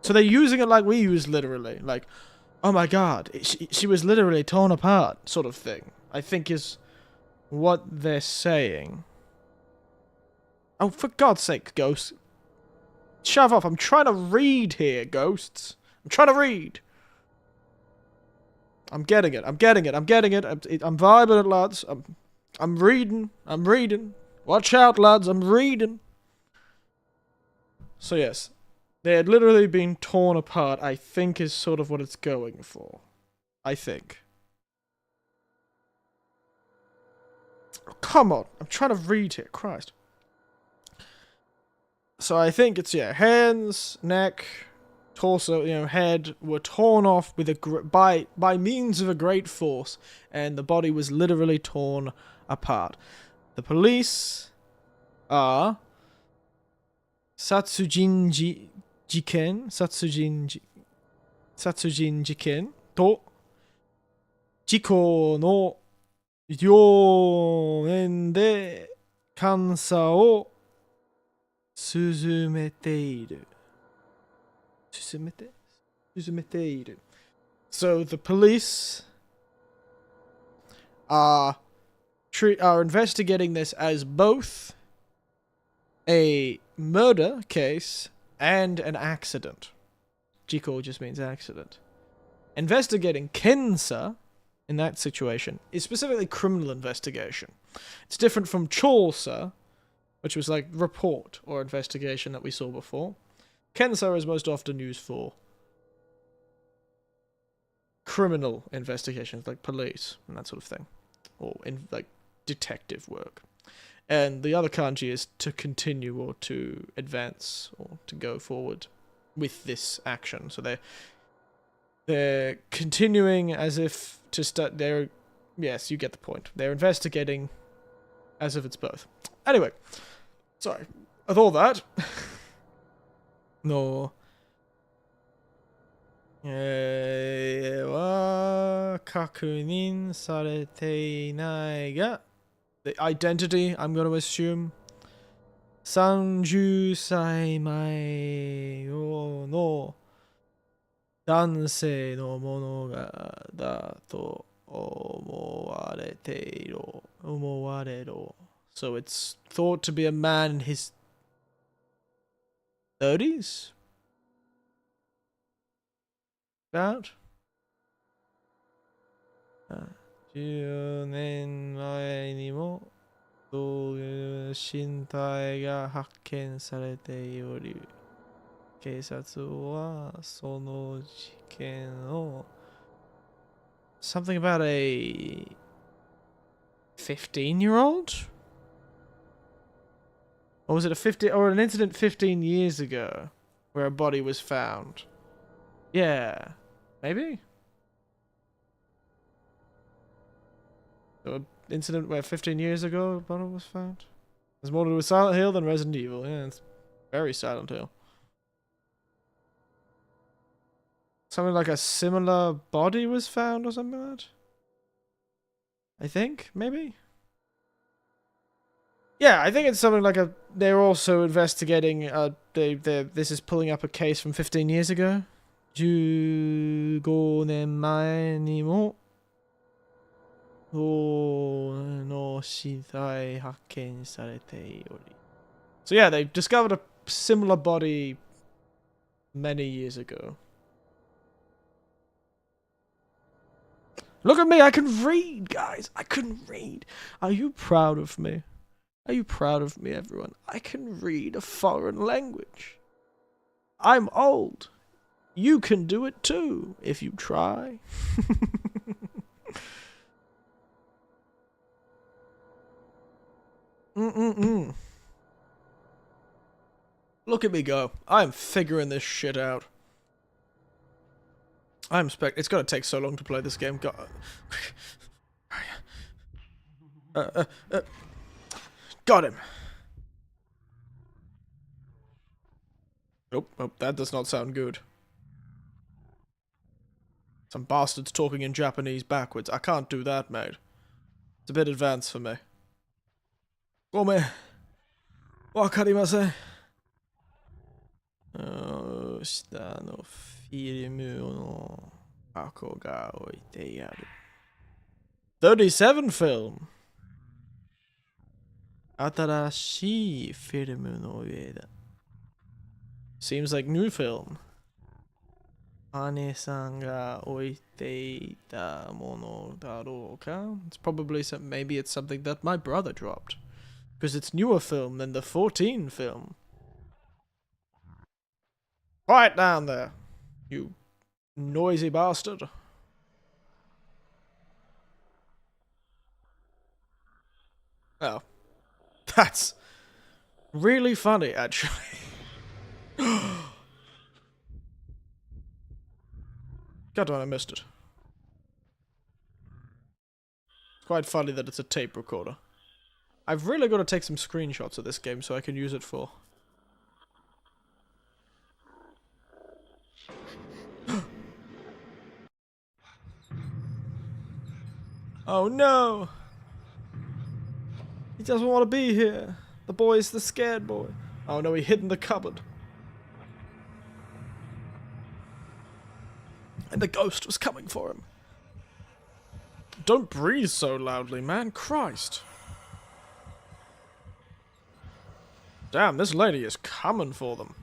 So they're using it like we use literally, like, oh my god, she was literally torn apart, sort of thing. I think is what they're saying. Oh, for God's sake, Ghost. Shove off. I'm trying to read here, Ghosts. I'm trying to read. I'm getting it. I'm getting it. I'm getting it. I'm vibing it, lads. I'm reading. I'm reading. Watch out, lads. I'm reading. So, yes. They had literally been torn apart, I think is sort of what it's going for. I think. Come on, I'm trying to read here, Christ. So I think it's, yeah, hands, neck, torso, head were torn off with by means of a great force, and the body was literally torn apart. The police are Satsujin jiken to Jiko no ryōnen de kansa o suzumeteiru. So the police are investigating this as both a murder case and an accident. Jiko just means accident. Investigating Kensa in that situation is specifically criminal investigation. It's different from Chosa, which was like report or investigation that we saw before. Kensa is most often used for criminal investigations, like police and that sort of thing, or in like detective work. And the other kanji is to continue or to advance or to go forward with this action. So they're continuing as if to start. Yes, you get the point. They're investigating as if it's both. Anyway, sorry. With all that, no. は確認されていないが the identity, I'm going to assume, 30歳前の男性のものだと思われる. So it's thought to be a man in his 30s? About? 10年前にも同身体が発見されており、警察はその事件を something about a 15-year-old? Or was it an incident 15 years ago where a body was found? Yeah, maybe? So an incident where 15 years ago a body was found? There's more to do with Silent Hill than Resident Evil. Yeah, it's very Silent Hill. Something like a similar body was found or something like that? I think, maybe? Yeah, I think it's something like a... They're also investigating... this is pulling up a case from 15 years ago. 15年前にもの死体発見されており So yeah, they discovered a similar body many years ago. Look at me, I can read, guys. I can read. Are you proud of me? Are you proud of me, everyone? I can read a foreign language. I'm old. You can do it too, if you try. Look at me go. I'm figuring this shit out. It's gonna take so long to play this game. Got him. Oh, that does not sound good. Some bastards talking in Japanese backwards. I can't do that, mate. It's a bit advanced for me. Gome. Wakarimasen. 下のフィルムの箱が置いてある。37 film. 新しいフィルムの上だ。Seems like new film. 姉さんが置いていたものだろうか? It's probably maybe it's something that my brother dropped. Because it's newer film than the 14 film. Quiet down there, you noisy bastard. Oh. That's really funny, actually. God damn, I missed it. It's quite funny that it's a tape recorder. I've really got to take some screenshots of this game so I can use it for... Oh no! He doesn't want to be here. The boy's the scared boy. Oh no, he hid in the cupboard. And the ghost was coming for him. Don't breathe so loudly, man. Christ. Damn, this lady is coming for them.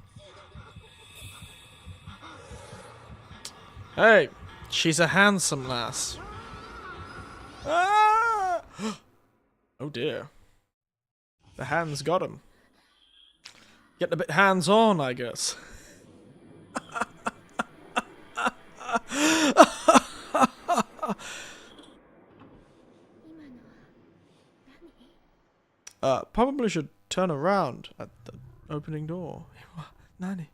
Hey, she's a handsome lass. Ah! Oh dear. The hands got him. Getting a bit hands-on, I guess. Probably should turn around at the opening door. Nani?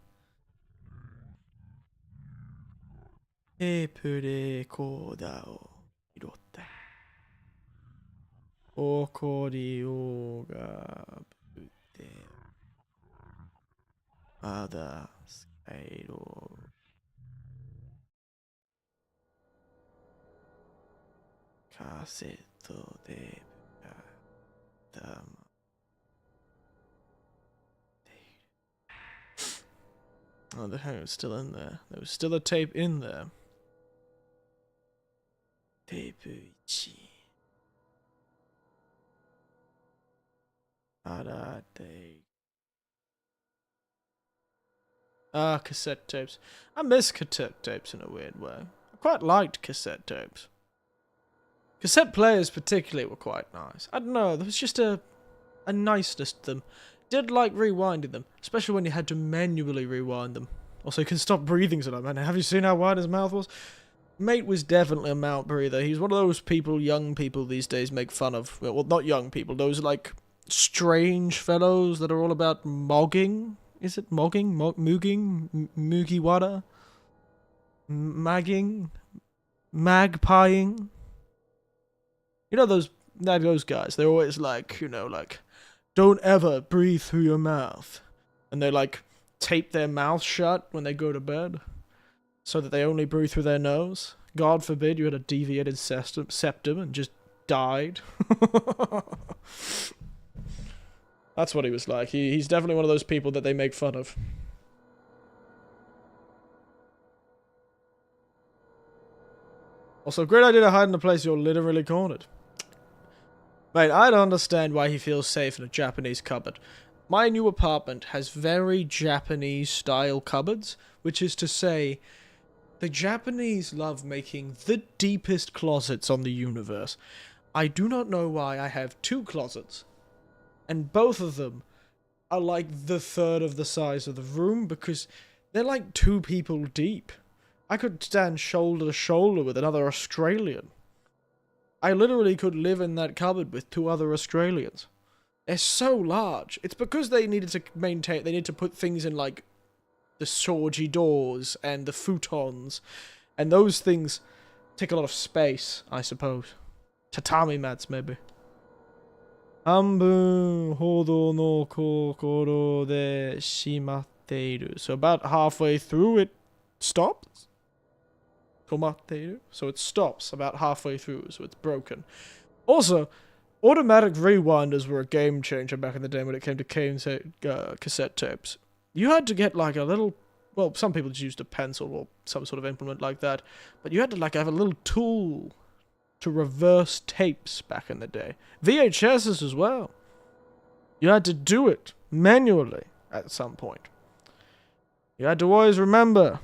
Epure koda o hirotta. Okori o ga butte. Ada skairo. Kaseto de dama. Oh, the hang was still in there. There was still a tape in there. Tape 1. Ah, cassette tapes. I miss cassette tapes in a weird way. I quite liked cassette tapes. Cassette players particularly were quite nice. I don't know, there was just a niceness to them. Did like rewinding them, especially when you had to manually rewind them. Also, you can stop breathing so man. Have you seen how wide his mouth was? Mate was definitely a mouth breather. He's one of those people, young people these days make fun of. Well, not young people, those like strange fellows that are all about mogging. Is it mogging? Mooging? Mugiwara? Magging? Magpieing? You know those guys, they're always like, you know, like, don't ever breathe through your mouth. And they like tape their mouth shut when they go to bed so that they only breathe through their nose. God forbid you had a deviated septum and just died. That's what he was like. He's definitely one of those people that they make fun of. Also, great idea to hide in a place you're literally cornered. Mate, I don't understand why he feels safe in a Japanese cupboard. My new apartment has very Japanese-style cupboards, which is to say, the Japanese love making the deepest closets on the universe. I do not know why I have 2 closets, and both of them are like the third of the size of the room, because they're like 2 people deep. I could stand shoulder to shoulder with another Australian. I literally could live in that cupboard with 2 other Australians. They're so large. It's because they needed to maintain, they need to put things in like the shoji doors and the futons. And those things take a lot of space, I suppose. Tatami mats, maybe. Hanbun hodo no kokoro de shimatteiru. So about halfway through it stops. So it stops about halfway through, so it's broken. Also, automatic rewinders were a game changer back in the day when it came to cassette tapes. You had to get like a little, well, some people just used a pencil or some sort of implement like that, but you had to like have a little tool to reverse tapes back in the day. VHSs as well. You had to do it manually at some point. You had to always remember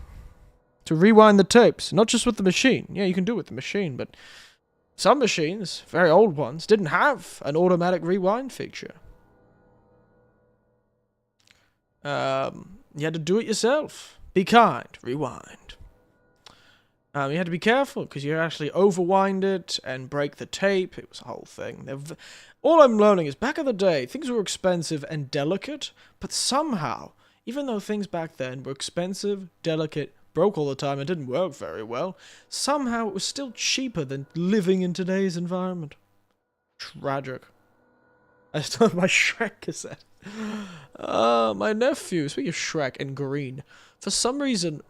to rewind the tapes, not just with the machine. Yeah, you can do it with the machine, but some machines, very old ones, didn't have an automatic rewind feature. You had to do it yourself. Be kind. Rewind. You had to be careful because you actually overwind it and break the tape. It was a whole thing. All I'm learning is back in the day, things were expensive and delicate, but somehow, even though things back then were expensive, delicate, broke all the time, and didn't work very well, somehow it was still cheaper than living in today's environment. Tragic. I still have my Shrek cassette. My nephew, speaking of Shrek and green, for some reason,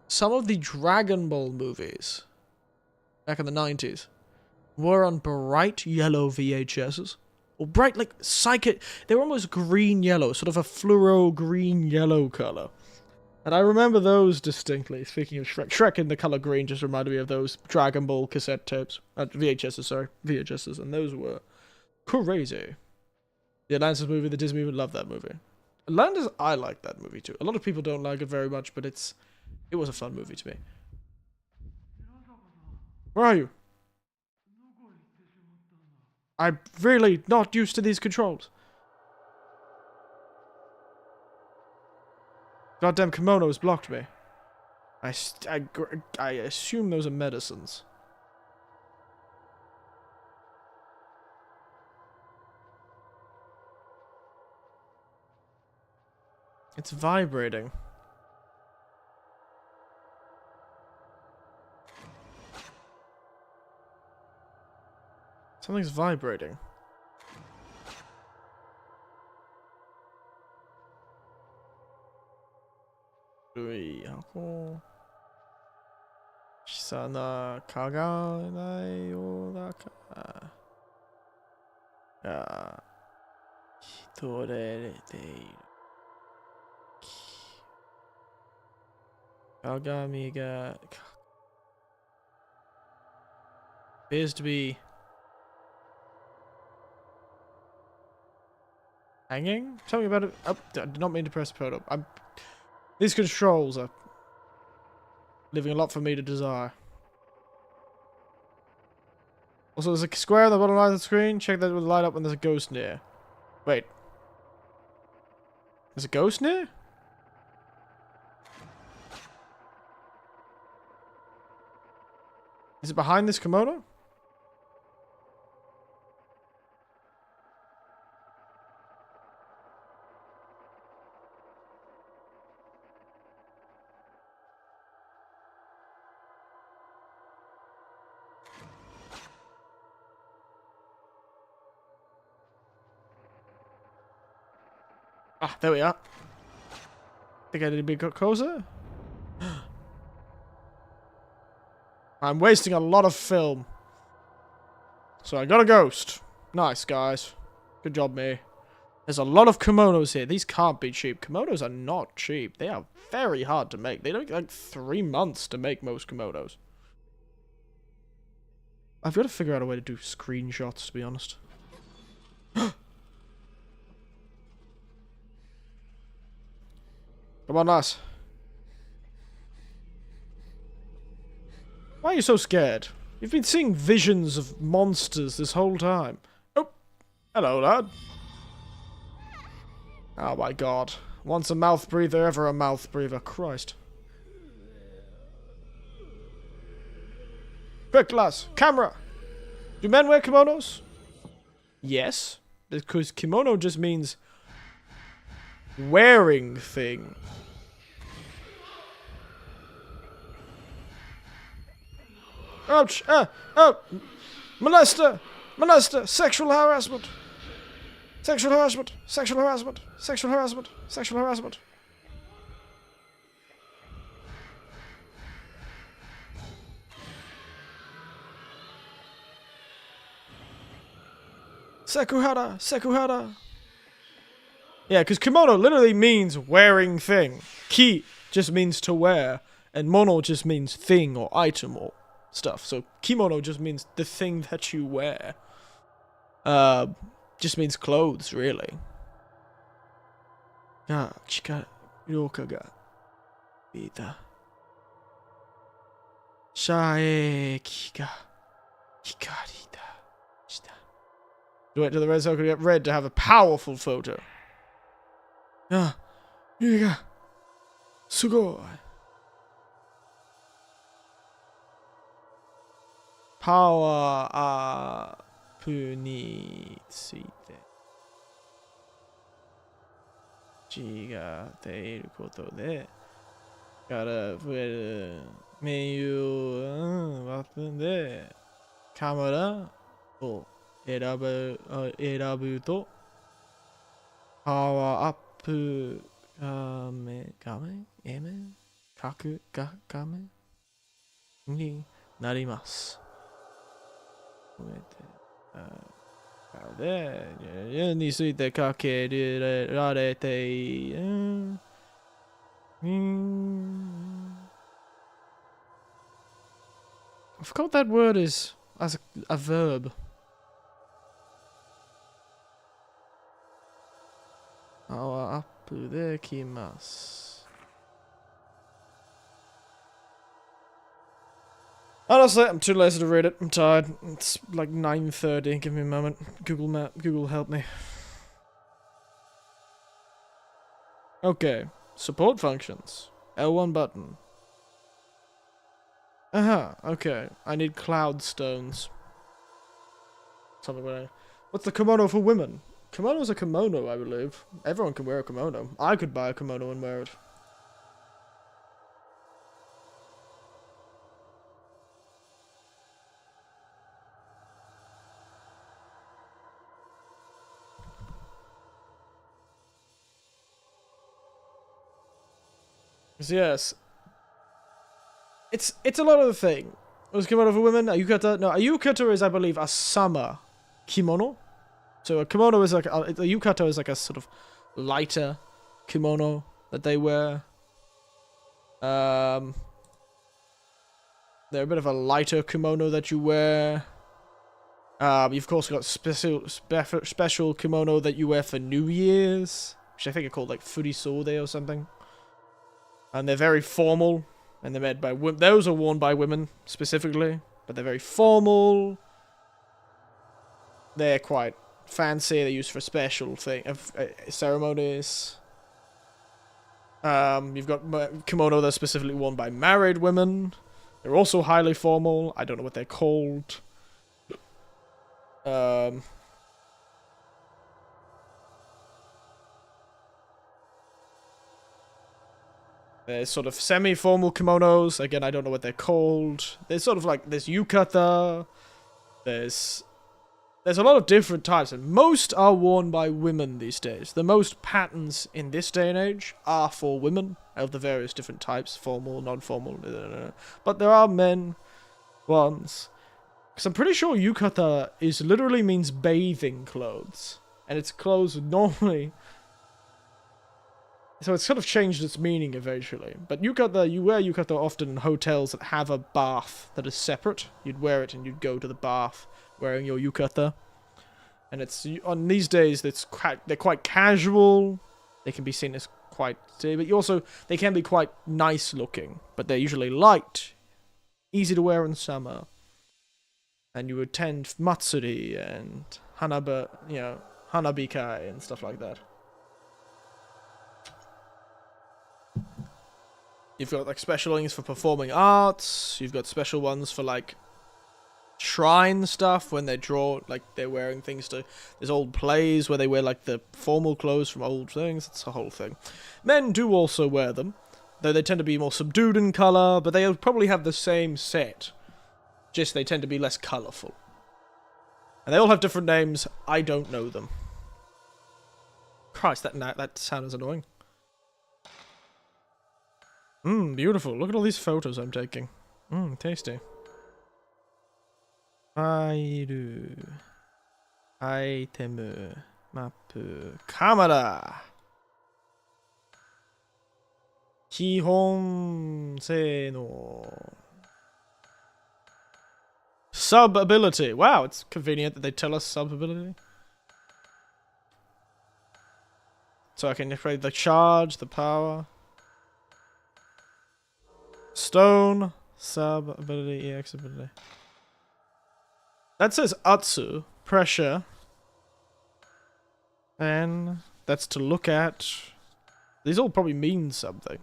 some of the Dragon Ball movies back in the 90s were on bright yellow VHSs. Or bright, like, psychic. They were almost green yellow, sort of a fluoro green yellow color. And I remember those distinctly. Speaking of Shrek, Shrek in the color green just reminded me of those Dragon Ball cassette tapes. VHSs, sorry. VHSs, and those were crazy. The Atlantis movie, the Disney movie, love that movie. Atlantis, I like that movie too. A lot of people don't like it very much, but it was a fun movie to me. Where are you? I'm really not used to these controls. Goddamn kimonos blocked me. I assume those are medicines. It's vibrating. Something's vibrating. Sana kaganai yo da ka. Ya. Hitorerete iru. Kagami ga appears to be hanging? Tell me about it. Oh, I did not mean to press the photo. These controls are leaving a lot for me to desire. Also, there's a square on the bottom right of the screen. Check that with the light up when there's a ghost near. Wait. There's a ghost near? Is it behind this kimono? Ah, there we are. Think I need to be closer? I'm wasting a lot of film. So I got a ghost. Nice, guys. Good job, me. There's a lot of kimonos here. These can't be cheap. Kimonos are not cheap. They are very hard to make. They take like 3 months to make most kimonos. I've got to figure out a way to do screenshots, to be honest. Come on, lass. Why are you so scared? You've been seeing visions of monsters this whole time. Oh, hello, lad. Oh my god. Once a mouth breather, ever a mouth breather. Christ. Quick, lass. Camera. Do men wear kimonos? Yes. Because kimono just means wearing thing. Ouch! Oh! Molester! Molester! Sexual harassment! Sexual harassment! Sexual harassment! Sexual harassment! Sexual harassment! Sekuhara! Sekuhara! Yeah, because kimono literally means wearing thing. Ki just means to wear, and mono just means thing or item or stuff. So kimono just means the thing that you wear. Just means clothes, really. Ah, chika ryoka ga ita. Shaeki ga hikari da shita. Wait till the red circle get red to have a powerful photo. Ah, iga sugoi. パワーアップについて違っていることで、から増えるメニューバトンでカメラを選ぶとパワーアップ画面画面になります。で、についてかけられている。I forgot what that word is as a verb. パワーアップできます。Honestly, I'm too lazy to read it. I'm tired. It's like 9:30. Give me a moment. Google help me. Okay. Support functions. L1 button. Okay. I need cloud stones. Something like that. What's the kimono for women? Kimono's a kimono, I believe. Everyone can wear a kimono. I could buy a kimono and wear it. Yes. It's a lot of the thing. Was kimono for women? A yukata? No, a yukata is, I believe, a summer kimono. So a kimono is like a yukata is like a sort of lighter kimono that they wear. They're a bit of a lighter kimono that you wear. You've of course got special kimono that you wear for New Year's, which I think are called like furisode or something. And they're very formal, and they're made by women. Those are worn by women specifically, but they're very formal. They're quite fancy. They're used for special ceremonies. You've got kimono that's specifically worn by married women. They're also highly formal. I don't know what they're called. There's sort of semi-formal kimonos. Again, I don't know what they're called. There's sort of like, there's yukata. There's a lot of different types, and most are worn by women these days. The most patterns in this day and age are for women of the various different types, formal, non-formal, but there are men ones. Because I'm pretty sure yukata literally means bathing clothes, and it's clothes normally. So it's sort of changed its meaning eventually. But yukata, you wear yukata often in hotels that have a bath that is separate. You'd wear it and you'd go to the bath wearing your yukata. And it's on these days they're quite casual. They can be seen as quite, but they can be quite nice looking. But they're usually light, easy to wear in summer. And you attend matsuri and hanabikai and stuff like that. You've got like special things for performing arts. You've got special ones for like shrine stuff when they draw, like they're wearing things to. There's old plays where they wear like the formal clothes from old things. It's a whole thing. Men do also wear them, though they tend to be more subdued in color, but they probably have the same set. Just they tend to be less colorful. And they all have different names. I don't know them. Christ, that sound is annoying. Beautiful. Look at all these photos I'm taking. Tasty. File. Item. Map. Camera. 基本性能 Sub ability. Wow, it's convenient that they tell us sub ability. So I can create the charge, the power. Stone, sub ability, EX ability. That says Atsu, pressure. And that's to look at. These all probably mean something.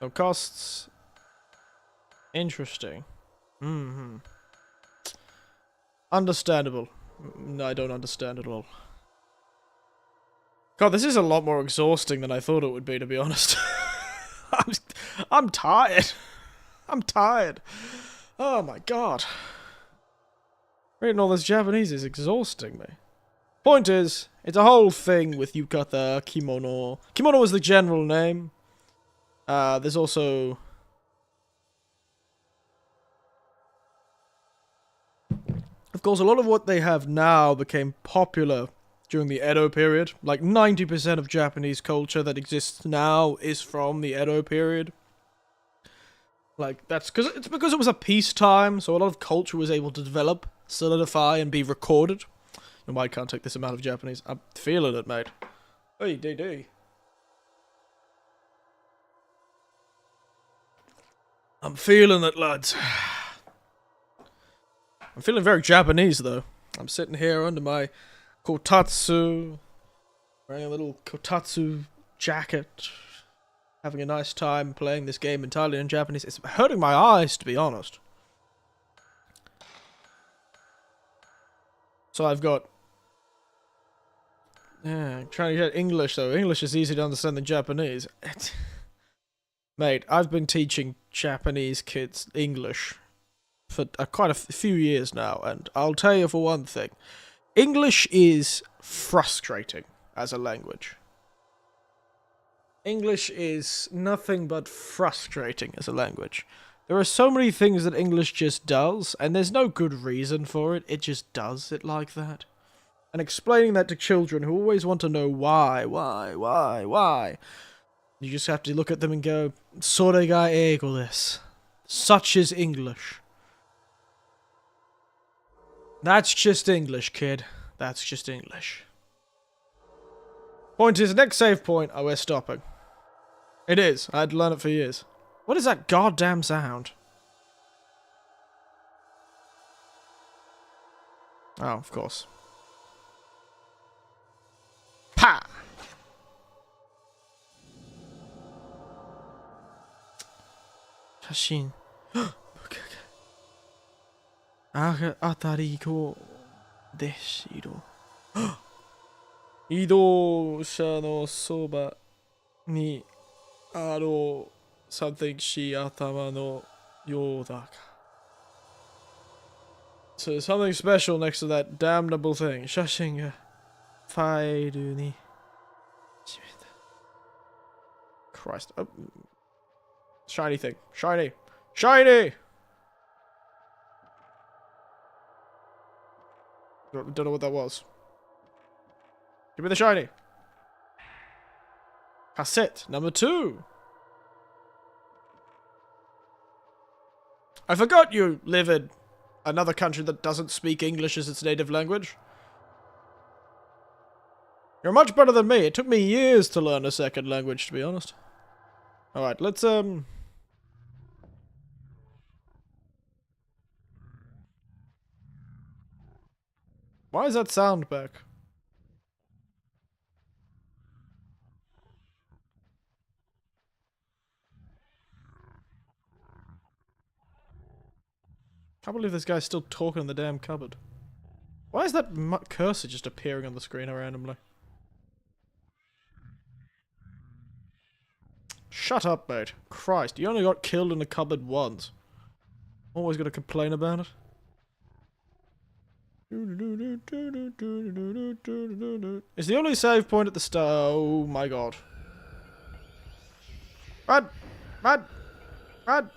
No costs. Interesting. Understandable. No, I don't understand at all. God, this is a lot more exhausting than I thought it would be, to be honest. I'm tired. I'm tired. Oh my god. Reading all this Japanese is exhausting me. Point is, it's a whole thing with yukata, kimono. Kimono is the general name. There's also... Of course, a lot of what they have now became popular during the Edo period. Like 90% of Japanese culture that exists now is from the Edo period. Like, that's because it was a peacetime, so a lot of culture was able to develop, solidify, and be recorded. And why can't take this amount of Japanese? I'm feeling it, mate. Hey, DD. I'm feeling it, lads. I'm feeling very Japanese, though. I'm sitting here under my Kotatsu, wearing a little Kotatsu jacket, having a nice time playing this game entirely in Japanese. It's hurting my eyes, to be honest. So I've got... Yeah, trying to get English, though. English is easier to understand than Japanese. Mate, I've been teaching Japanese kids English for quite a few years now, and I'll tell you for one thing. English is frustrating as a language. English is nothing but frustrating as a language. There are so many things that English just does, and there's no good reason for it. It just does it like that. And explaining that to children who always want to know why. You just have to look at them and go, "Sore ga eigo desu." Such is English. That's just English, kid. That's just English. Point is, next save point, oh, we're stopping. It is. I had to learn it for years. What is that goddamn sound? Oh, of course. Pa! Shashin. Atari ko deshiru. 移動車のそばにあろう something し頭のようだか So there's something special next to that damnable thing. 写真がファイルにしめた Christ. Oh. Shiny thing. Shiny! Shiny! Don't know what that was. Give me the shiny. Cassette number 2. I forgot you live in another country that doesn't speak English as its native language. You're much better than me. It took me years to learn a second language, to be honest. Alright, let's, Why is that sound back? I can't believe this guy's still talking in the damn cupboard. Why is that cursor just appearing on the screen randomly? Shut up, mate. Christ, you only got killed in the cupboard once. Always gonna complain about it. It's the only save point at the start. Oh my god. Run! Run! Run!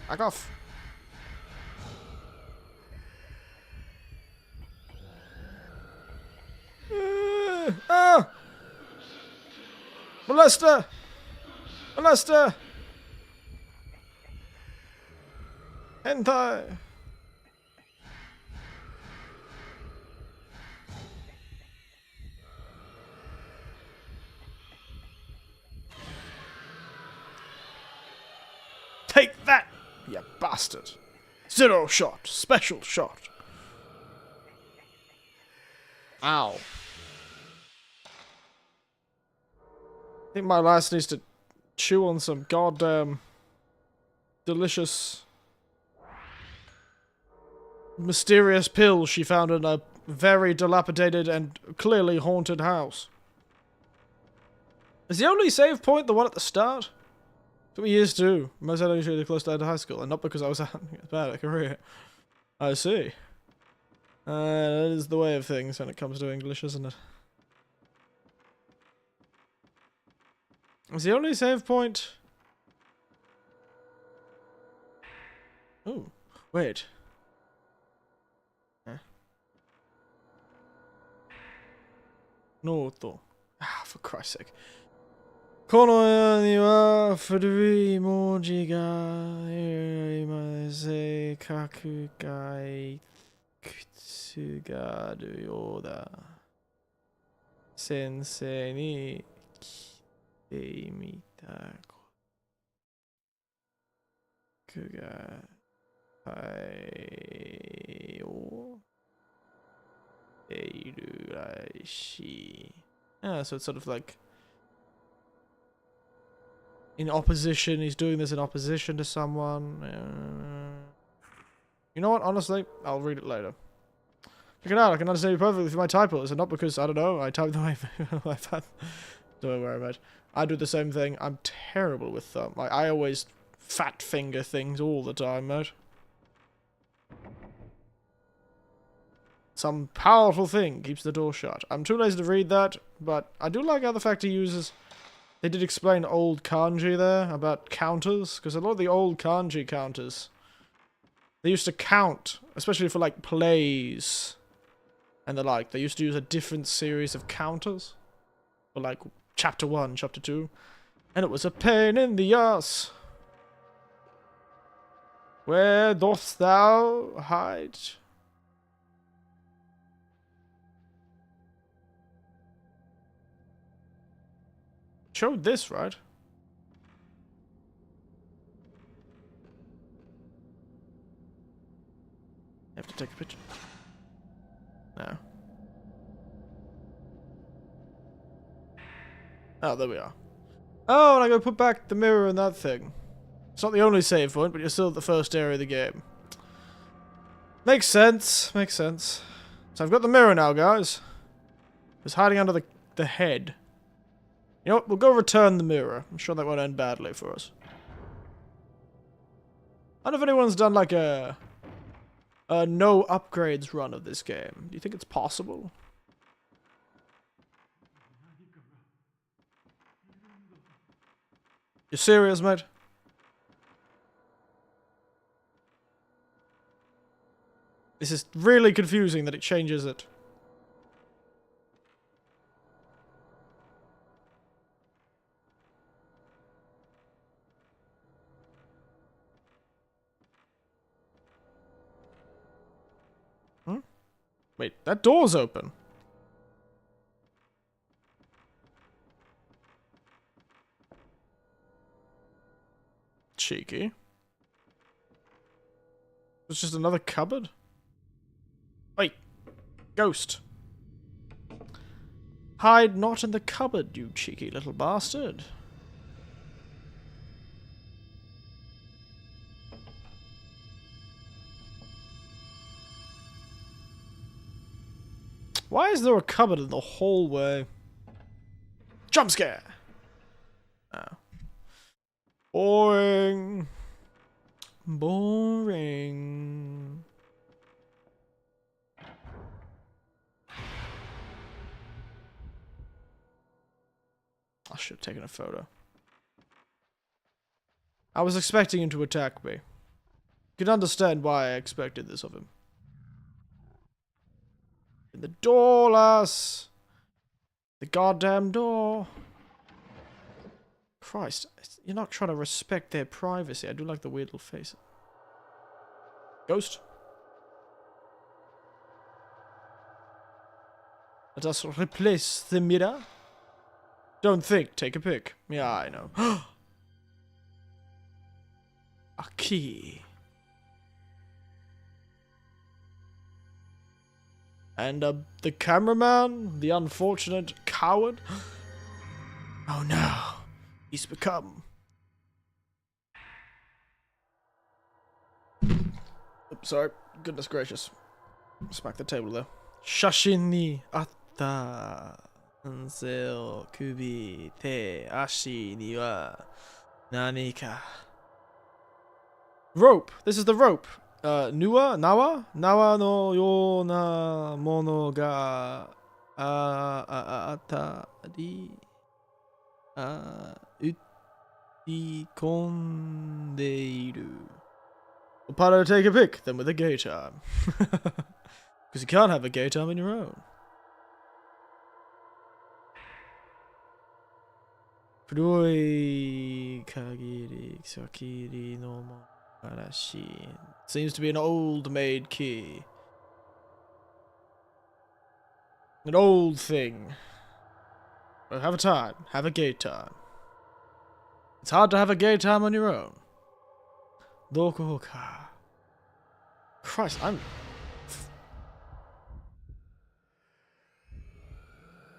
Back off! Ah! Molester! Molester! Hentai! Take that, you bastard! Zero shot. Special shot. Ow. I think my lass needs to chew on some goddamn delicious mysterious pill she found in a very dilapidated and clearly haunted house. Is the only save point the one at the start? That's what we used to. Most had usually close to high school, and not because I was bad at career. I see. That is the way of things when it comes to English, isn't it? Is the only save point? Oh, wait. Noto. Ah, for Christ's sake. この世には古い文字が今正確がいくつがあるようだ。先生に来てみたことがはいをているらしい。Ah, so it's sort of like in opposition. He's doing this in opposition to someone. You know what? Honestly, I'll read it later. Check it out. I can understand you perfectly through my typos, and not because, I don't know, I type the way I've had. Don't worry about it. I do the same thing. I'm terrible with thumb. Like, I always fat finger things all the time, mate. Some powerful thing keeps the door shut. I'm too lazy to read that, but I do like how the fact he uses... They did explain old kanji there, about counters, because a lot of the old kanji counters, they used to count, especially for, like, plays and the like. They used to use a different series of counters, for, like, chapter 1, chapter 2, and it was a pain in the ass. Where dost thou hide? Showed this, right? You have to take a picture. No. Oh, there we are. Oh, and I gotta put back the mirror and that thing. It's not the only save point, but you're still at the first area of the game. Makes sense. Makes sense. So I've got the mirror now, guys. It's hiding under the head. You know what? We'll go return the mirror. I'm sure that won't end badly for us. I don't know if anyone's done like a no upgrades run of this game. Do you think it's possible? You serious, mate? This is really confusing that it changes it. Wait, that door's open. Cheeky. It's just another cupboard? Wait. Ghost. Hide not in the cupboard, you cheeky little bastard. Why is there a cupboard in the hallway? Jump scare! Oh. Boring. Boring. I should have taken a photo. I was expecting him to attack me. You can understand why I expected this of him. The door, lass! The goddamn door! Christ, you're not trying to respect their privacy. I do like the weird little face. Ghost? Let us replace the mirror. Don't think, take a pic. Yeah, I know. A key. And the cameraman, the unfortunate coward. Oh no, he's become. Oops, sorry. Goodness gracious. Smack the table there. Shashin ni atta hanse o kubi, te, ashi ni wa nani ka. Rope. This is the rope. Nawa no yo na mono ga atari uttikondeiru. Well, Pato, take a pick, then with a gay time. Because you can't have a gay time on your own. Furui kagiri sakiri no arashi. Seems to be an old-made key. An old thing. Well, have a time. Have a gay time. It's hard to have a gay time on your own. Doko ka. Christ, I'm...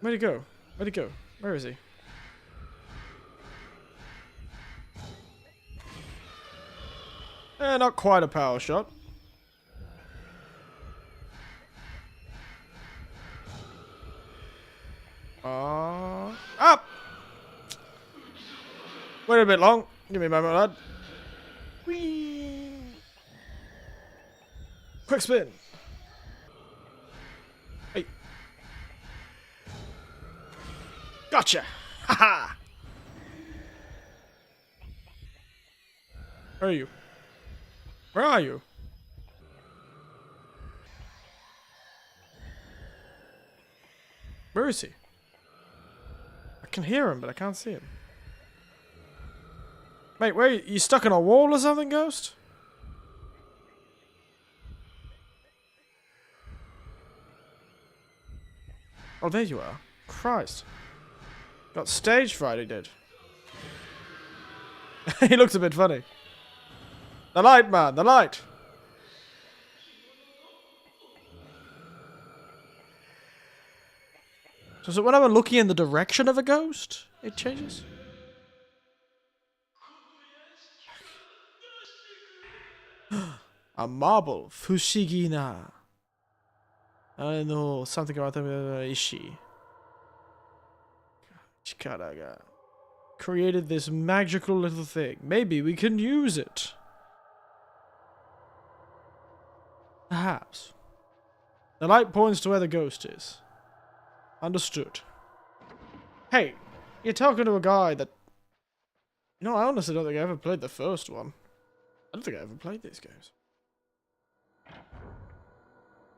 Where'd he go? Where'd he go? Where is he? Not quite a power shot. Up! Wait a bit long. Give me a moment, lad. Whee! Quick spin. Hey. Gotcha! Haha! Where are you? Where are you? Where is he? I can hear him, but I can't see him. Mate, where are you? You stuck in a wall or something, Ghost? Oh, there you are. Christ. Got stage fright, he did. He looks a bit funny. The light, man, the light! So is it when I'm looking in the direction of a ghost, it changes? A marble, fushigi na. I know something about the ishi. Chikara ga created this magical little thing. Maybe we can use it. Perhaps. The light points to where the ghost is. Understood. Hey, you're talking to a guy that... You know, I honestly don't think I ever played the first one. I don't think I ever played these games.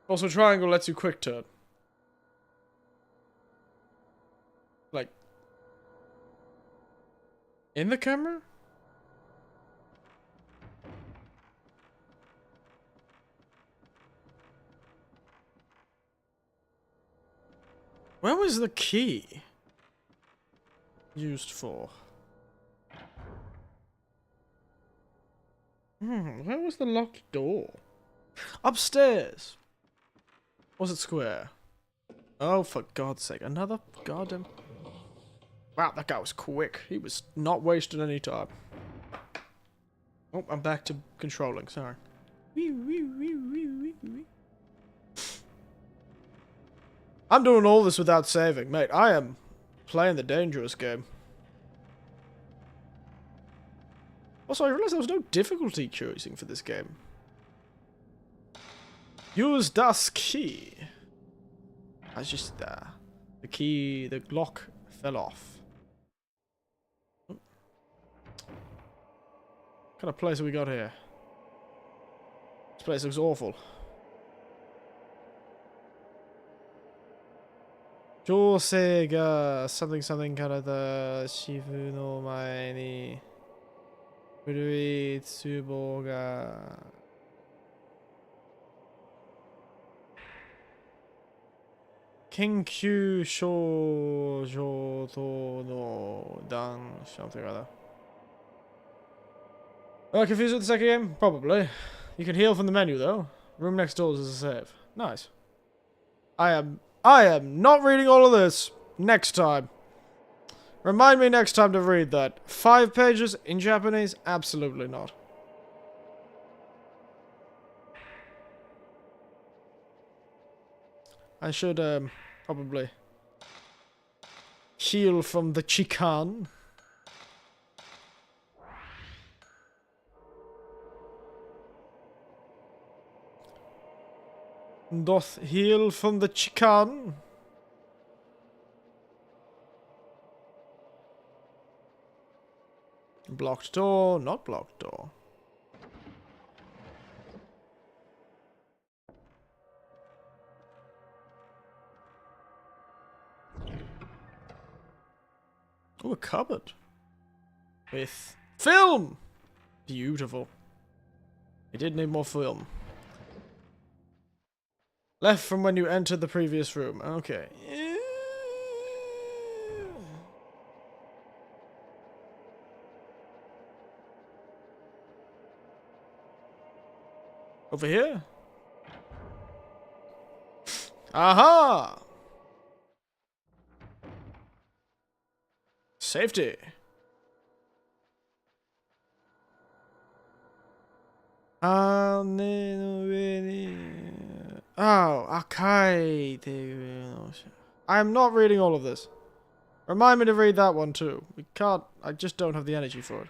Also, triangle lets you quick turn. Like... in the camera? Where was the key used for? Where was the locked door? Upstairs. Was it square? Oh, for God's sake. Another goddamn... Wow, that guy was quick. He was not wasting any time. Oh, I'm back to controlling. Sorry. I'm doing all this without saving. Mate, I am playing the dangerous game. Also, I realized there was no difficulty choosing for this game. Use das key. I just the key, the lock fell off. What kind of place have we got here? This place looks awful. Josei ga something karada shifu no mae ni furui tsubo ga Kenkyu shoujo to no dan something or other. Confused with the second game? Probably. You can heal from the menu though. Room next door is a save. Nice. I am not reading all of this. Next time. Remind me next time to read that. 5 pages in Japanese? Absolutely not. I should, probably heal from the chikan. Doth heal from the chikan. Blocked door, not blocked door. Oh, a cupboard. With film! Beautiful. We did need more film. Left from when you entered the previous room. Okay. Over here? Aha! Safety. Oh, okay. I'm not reading all of this. Remind me to read that one too. We can't. I just don't have the energy for it.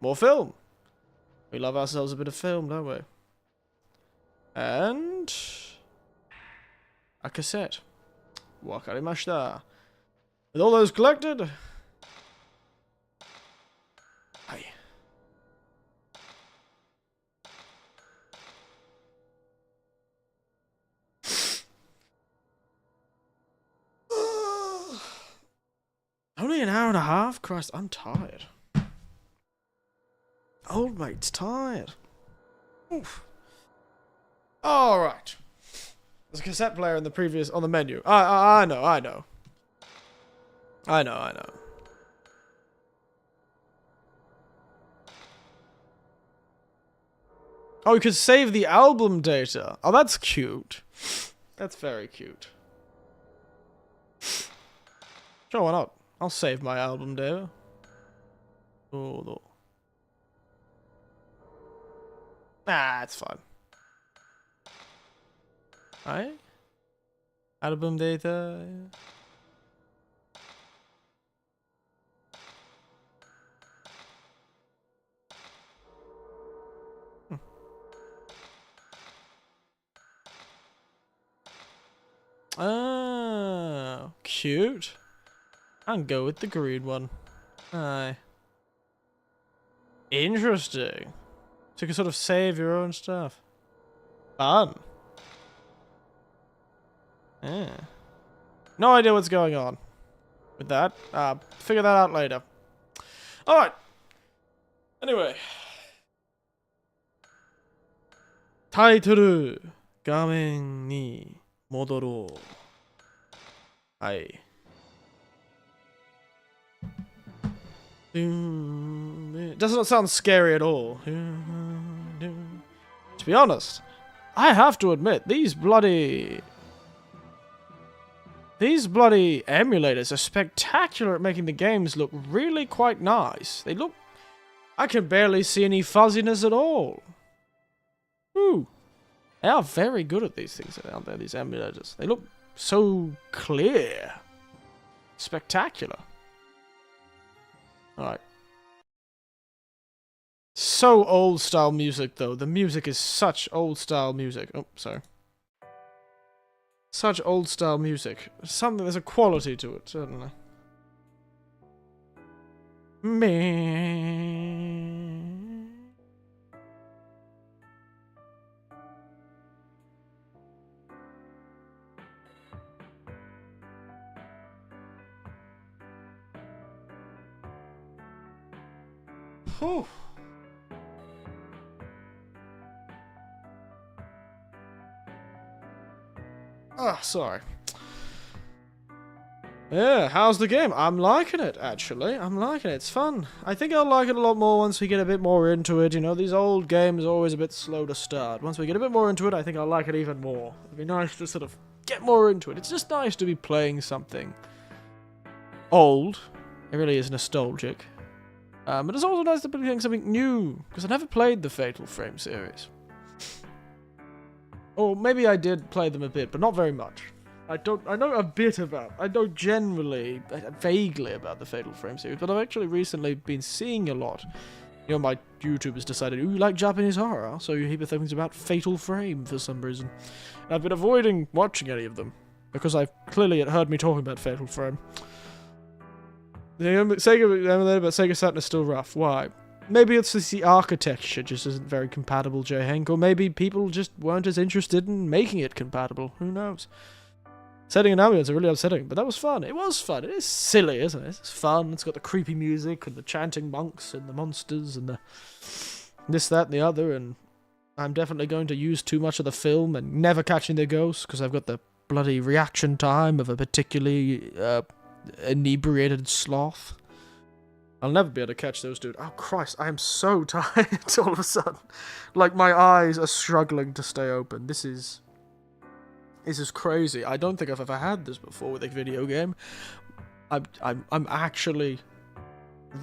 More film. We love ourselves a bit of film, don't we? And a cassette. Wakarimashita. With all those collected. Aye. Only an hour and a half? Christ, I'm tired. Old mate's tired. Oof. Alright. There's a cassette player in the previous, on the menu. I know. Oh, you could save the album data. Oh, that's cute. That's very cute. Sure, why not? I'll save my album data. Oh, no. Nah, it's fine. Aye? Album data. Ah, cute. I'll go with the green one. Aye. Interesting. So you can sort of save your own stuff. Fun. Yeah. No idea what's going on with that. Figure that out later. Alright. Anyway. Title. Gamen ni modoro. Aye. It does not sound scary at all. To be honest, I have to admit, these bloody emulators are spectacular at making the games look really quite nice. They look... I can barely see any fuzziness at all. Ooh. They are very good at these things out there, these emulators. They look so clear. Spectacular. Alright. So old style music though. The music is such old style music. Oh, sorry. Such old style music. There's a quality to it, certainly. Me. Whew. Ah, sorry. Yeah, how's the game? I'm liking it, actually. I'm liking it. It's fun. I think I'll like it a lot more once we get a bit more into it. You know, these old games are always a bit slow to start. Once we get a bit more into it, I think I'll like it even more. It'd be nice to sort of get more into it. It's just nice to be playing something old. It really is nostalgic. But it's also nice to be playing something new, because I never played the Fatal Frame series. Or maybe I did play them a bit, but not very much. I know a bit about, I know generally, vaguely about the Fatal Frame series, but I've actually recently been seeing a lot. You know, my YouTube has decided, ooh, you like Japanese horror, so you hear things about Fatal Frame for some reason. And I've been avoiding watching any of them, because I've clearly heard me talking about Fatal Frame. Sega Saturn is still rough. Why? Maybe it's just the architecture just isn't very compatible, J. Hank, or maybe people just weren't as interested in making it compatible. Who knows? Setting and ambience are really upsetting, but that was fun. It was fun. It is silly, isn't it? It's fun. It's got the creepy music and the chanting monks and the monsters and the this, that, and the other, and I'm definitely going to use too much of the film and never catching the ghosts because I've got the bloody reaction time of a particularly inebriated sloth. I'll never be able to catch those, dude. Oh, Christ, I am so tired all of a sudden. Like, my eyes are struggling to stay open. This is crazy. I don't think I've ever had this before with a video game. I'm actually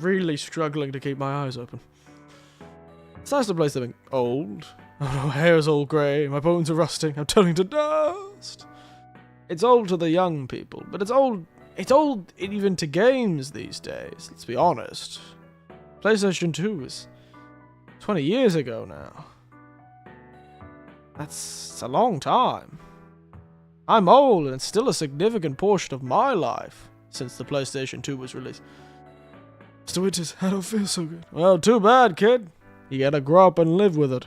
really struggling to keep my eyes open. It's nice to play something old. Oh, my hair's all grey, my bones are rusting, I'm turning to dust. It's old to the young people, but it's old even to games these days, let's be honest. PlayStation 2 was 20 years ago now. That's a long time. I'm old, and it's still a significant portion of my life since the PlayStation 2 was released. Mr. Winters, I don't feel so good. Well, too bad, kid. You gotta grow up and live with it.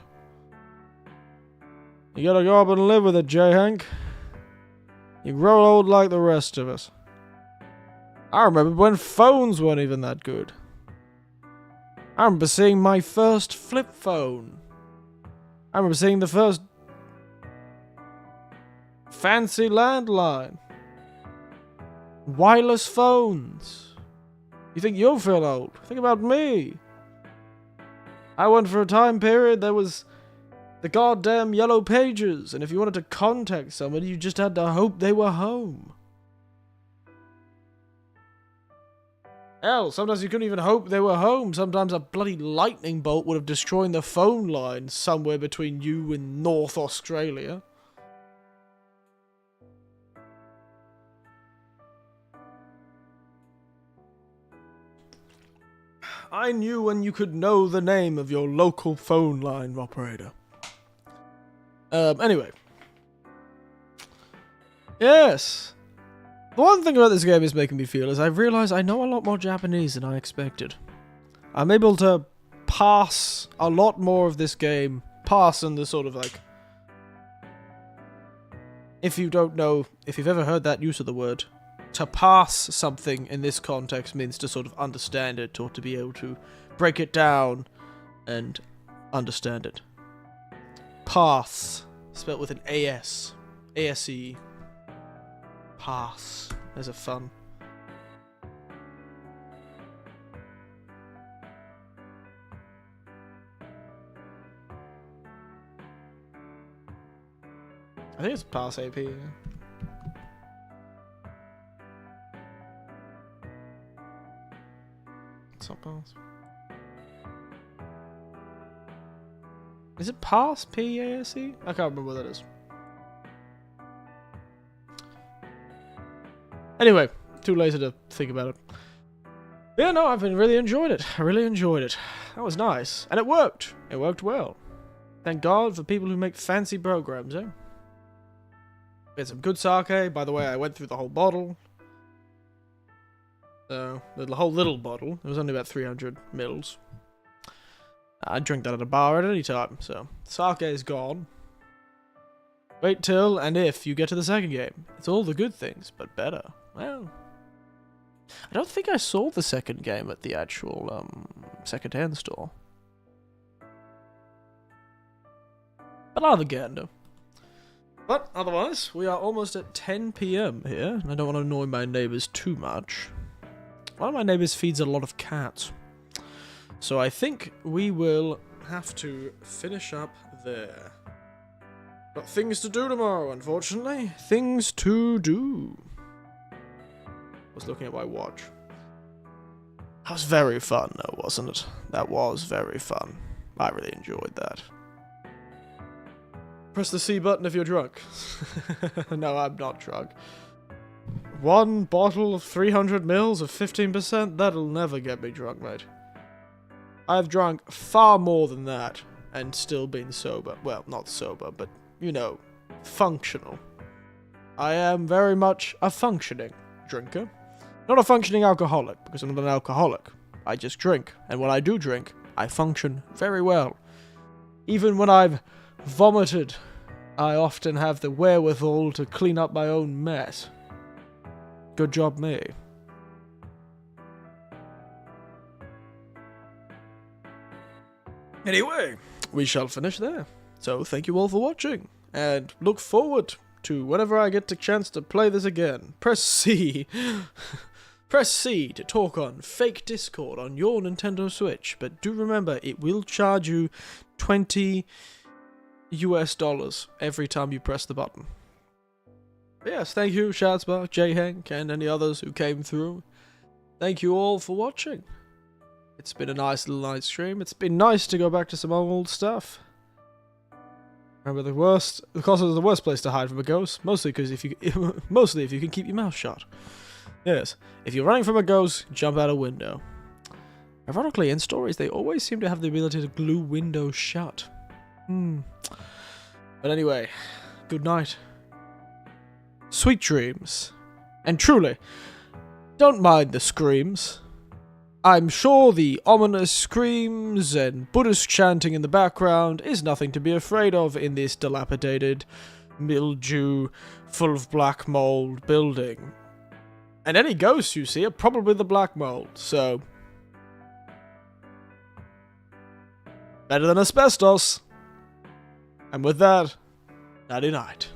You gotta grow up and live with it, J-Hank. You grow old like the rest of us. I remember when phones weren't even that good. I remember seeing my first flip phone. I remember seeing the first fancy landline. Wireless phones. You think you'll feel old? Think about me. I went for a time period there was the goddamn yellow pages, and if you wanted to contact somebody, you just had to hope they were home. Hell, sometimes you couldn't even hope they were home. Sometimes a bloody lightning bolt would have destroyed the phone line somewhere between you and North Australia. I knew when you could know the name of your local phone line operator. Anyway. Yes. The one thing about this game is making me feel is I realize I know a lot more Japanese than I expected. I'm able to pass a lot more of this game. Pass in the sort of like... If you don't know, if you've ever heard that use of the word, to pass something in this context means to sort of understand it or to be able to break it down and understand it. Pass. Spelled with an A-S. A-S-E. Pass. There's a fun. I think it's pass AP. Yeah. It's not pass. Is it pass? P-A-S-E? I can't remember what that is. Anyway, too lazy to think about it. Yeah, no, I've really enjoyed it. I really enjoyed it. That was nice. And it worked. It worked well. Thank God for people who make fancy programs, eh? We had some good sake. By the way, I went through the whole bottle. So, the whole little bottle. It was only about 300 mils. I'd drink that at a bar at any time, so sake is gone. Wait till and if you get to the second game. It's all the good things, but better. Well, I don't think I saw the second game at the actual second-hand store. But I'll gander. But otherwise, we are almost at 10 PM here, and I don't want to annoy my neighbours too much. One of my neighbours feeds a lot of cats. So I think we will have to finish up there. Got things to do tomorrow, unfortunately. Things to do. I was looking at my watch. That was very fun, though, wasn't it? That was very fun. I really enjoyed that. Press the C button if you're drunk. No, I'm not drunk. One bottle of 300 mils of 15%? That'll never get me drunk, mate. I've drunk far more than that and still been sober. Well, not sober, but, you know, functional. I am very much a functioning drinker. Not a functioning alcoholic, because I'm not an alcoholic. I just drink, and when I do drink, I function very well. Even when I've vomited, I often have the wherewithal to clean up my own mess. Good job, me. Anyway, we shall finish there. So thank you all for watching, and look forward to whenever I get the chance to play this again. Press C. Press C to talk on fake Discord on your Nintendo Switch, but do remember it will charge you $20 every time you press the button. But yes, thank you, Shadsbar, J-Hank, and any others who came through. Thank you all for watching. It's been a nice little night stream. It's been nice to go back to some old stuff. Remember the closet is the worst place to hide from a ghost, mostly if you can keep your mouth shut. Yes, if you're running from a ghost, jump out a window. Ironically, in stories, they always seem to have the ability to glue windows shut. But anyway, good night. Sweet dreams. And truly, don't mind the screams. I'm sure the ominous screams and Buddhist chanting in the background is nothing to be afraid of in this dilapidated, mildew, full of black mold building. And any ghosts you see are probably the black mold, so... better than asbestos. And with that, nighty-night.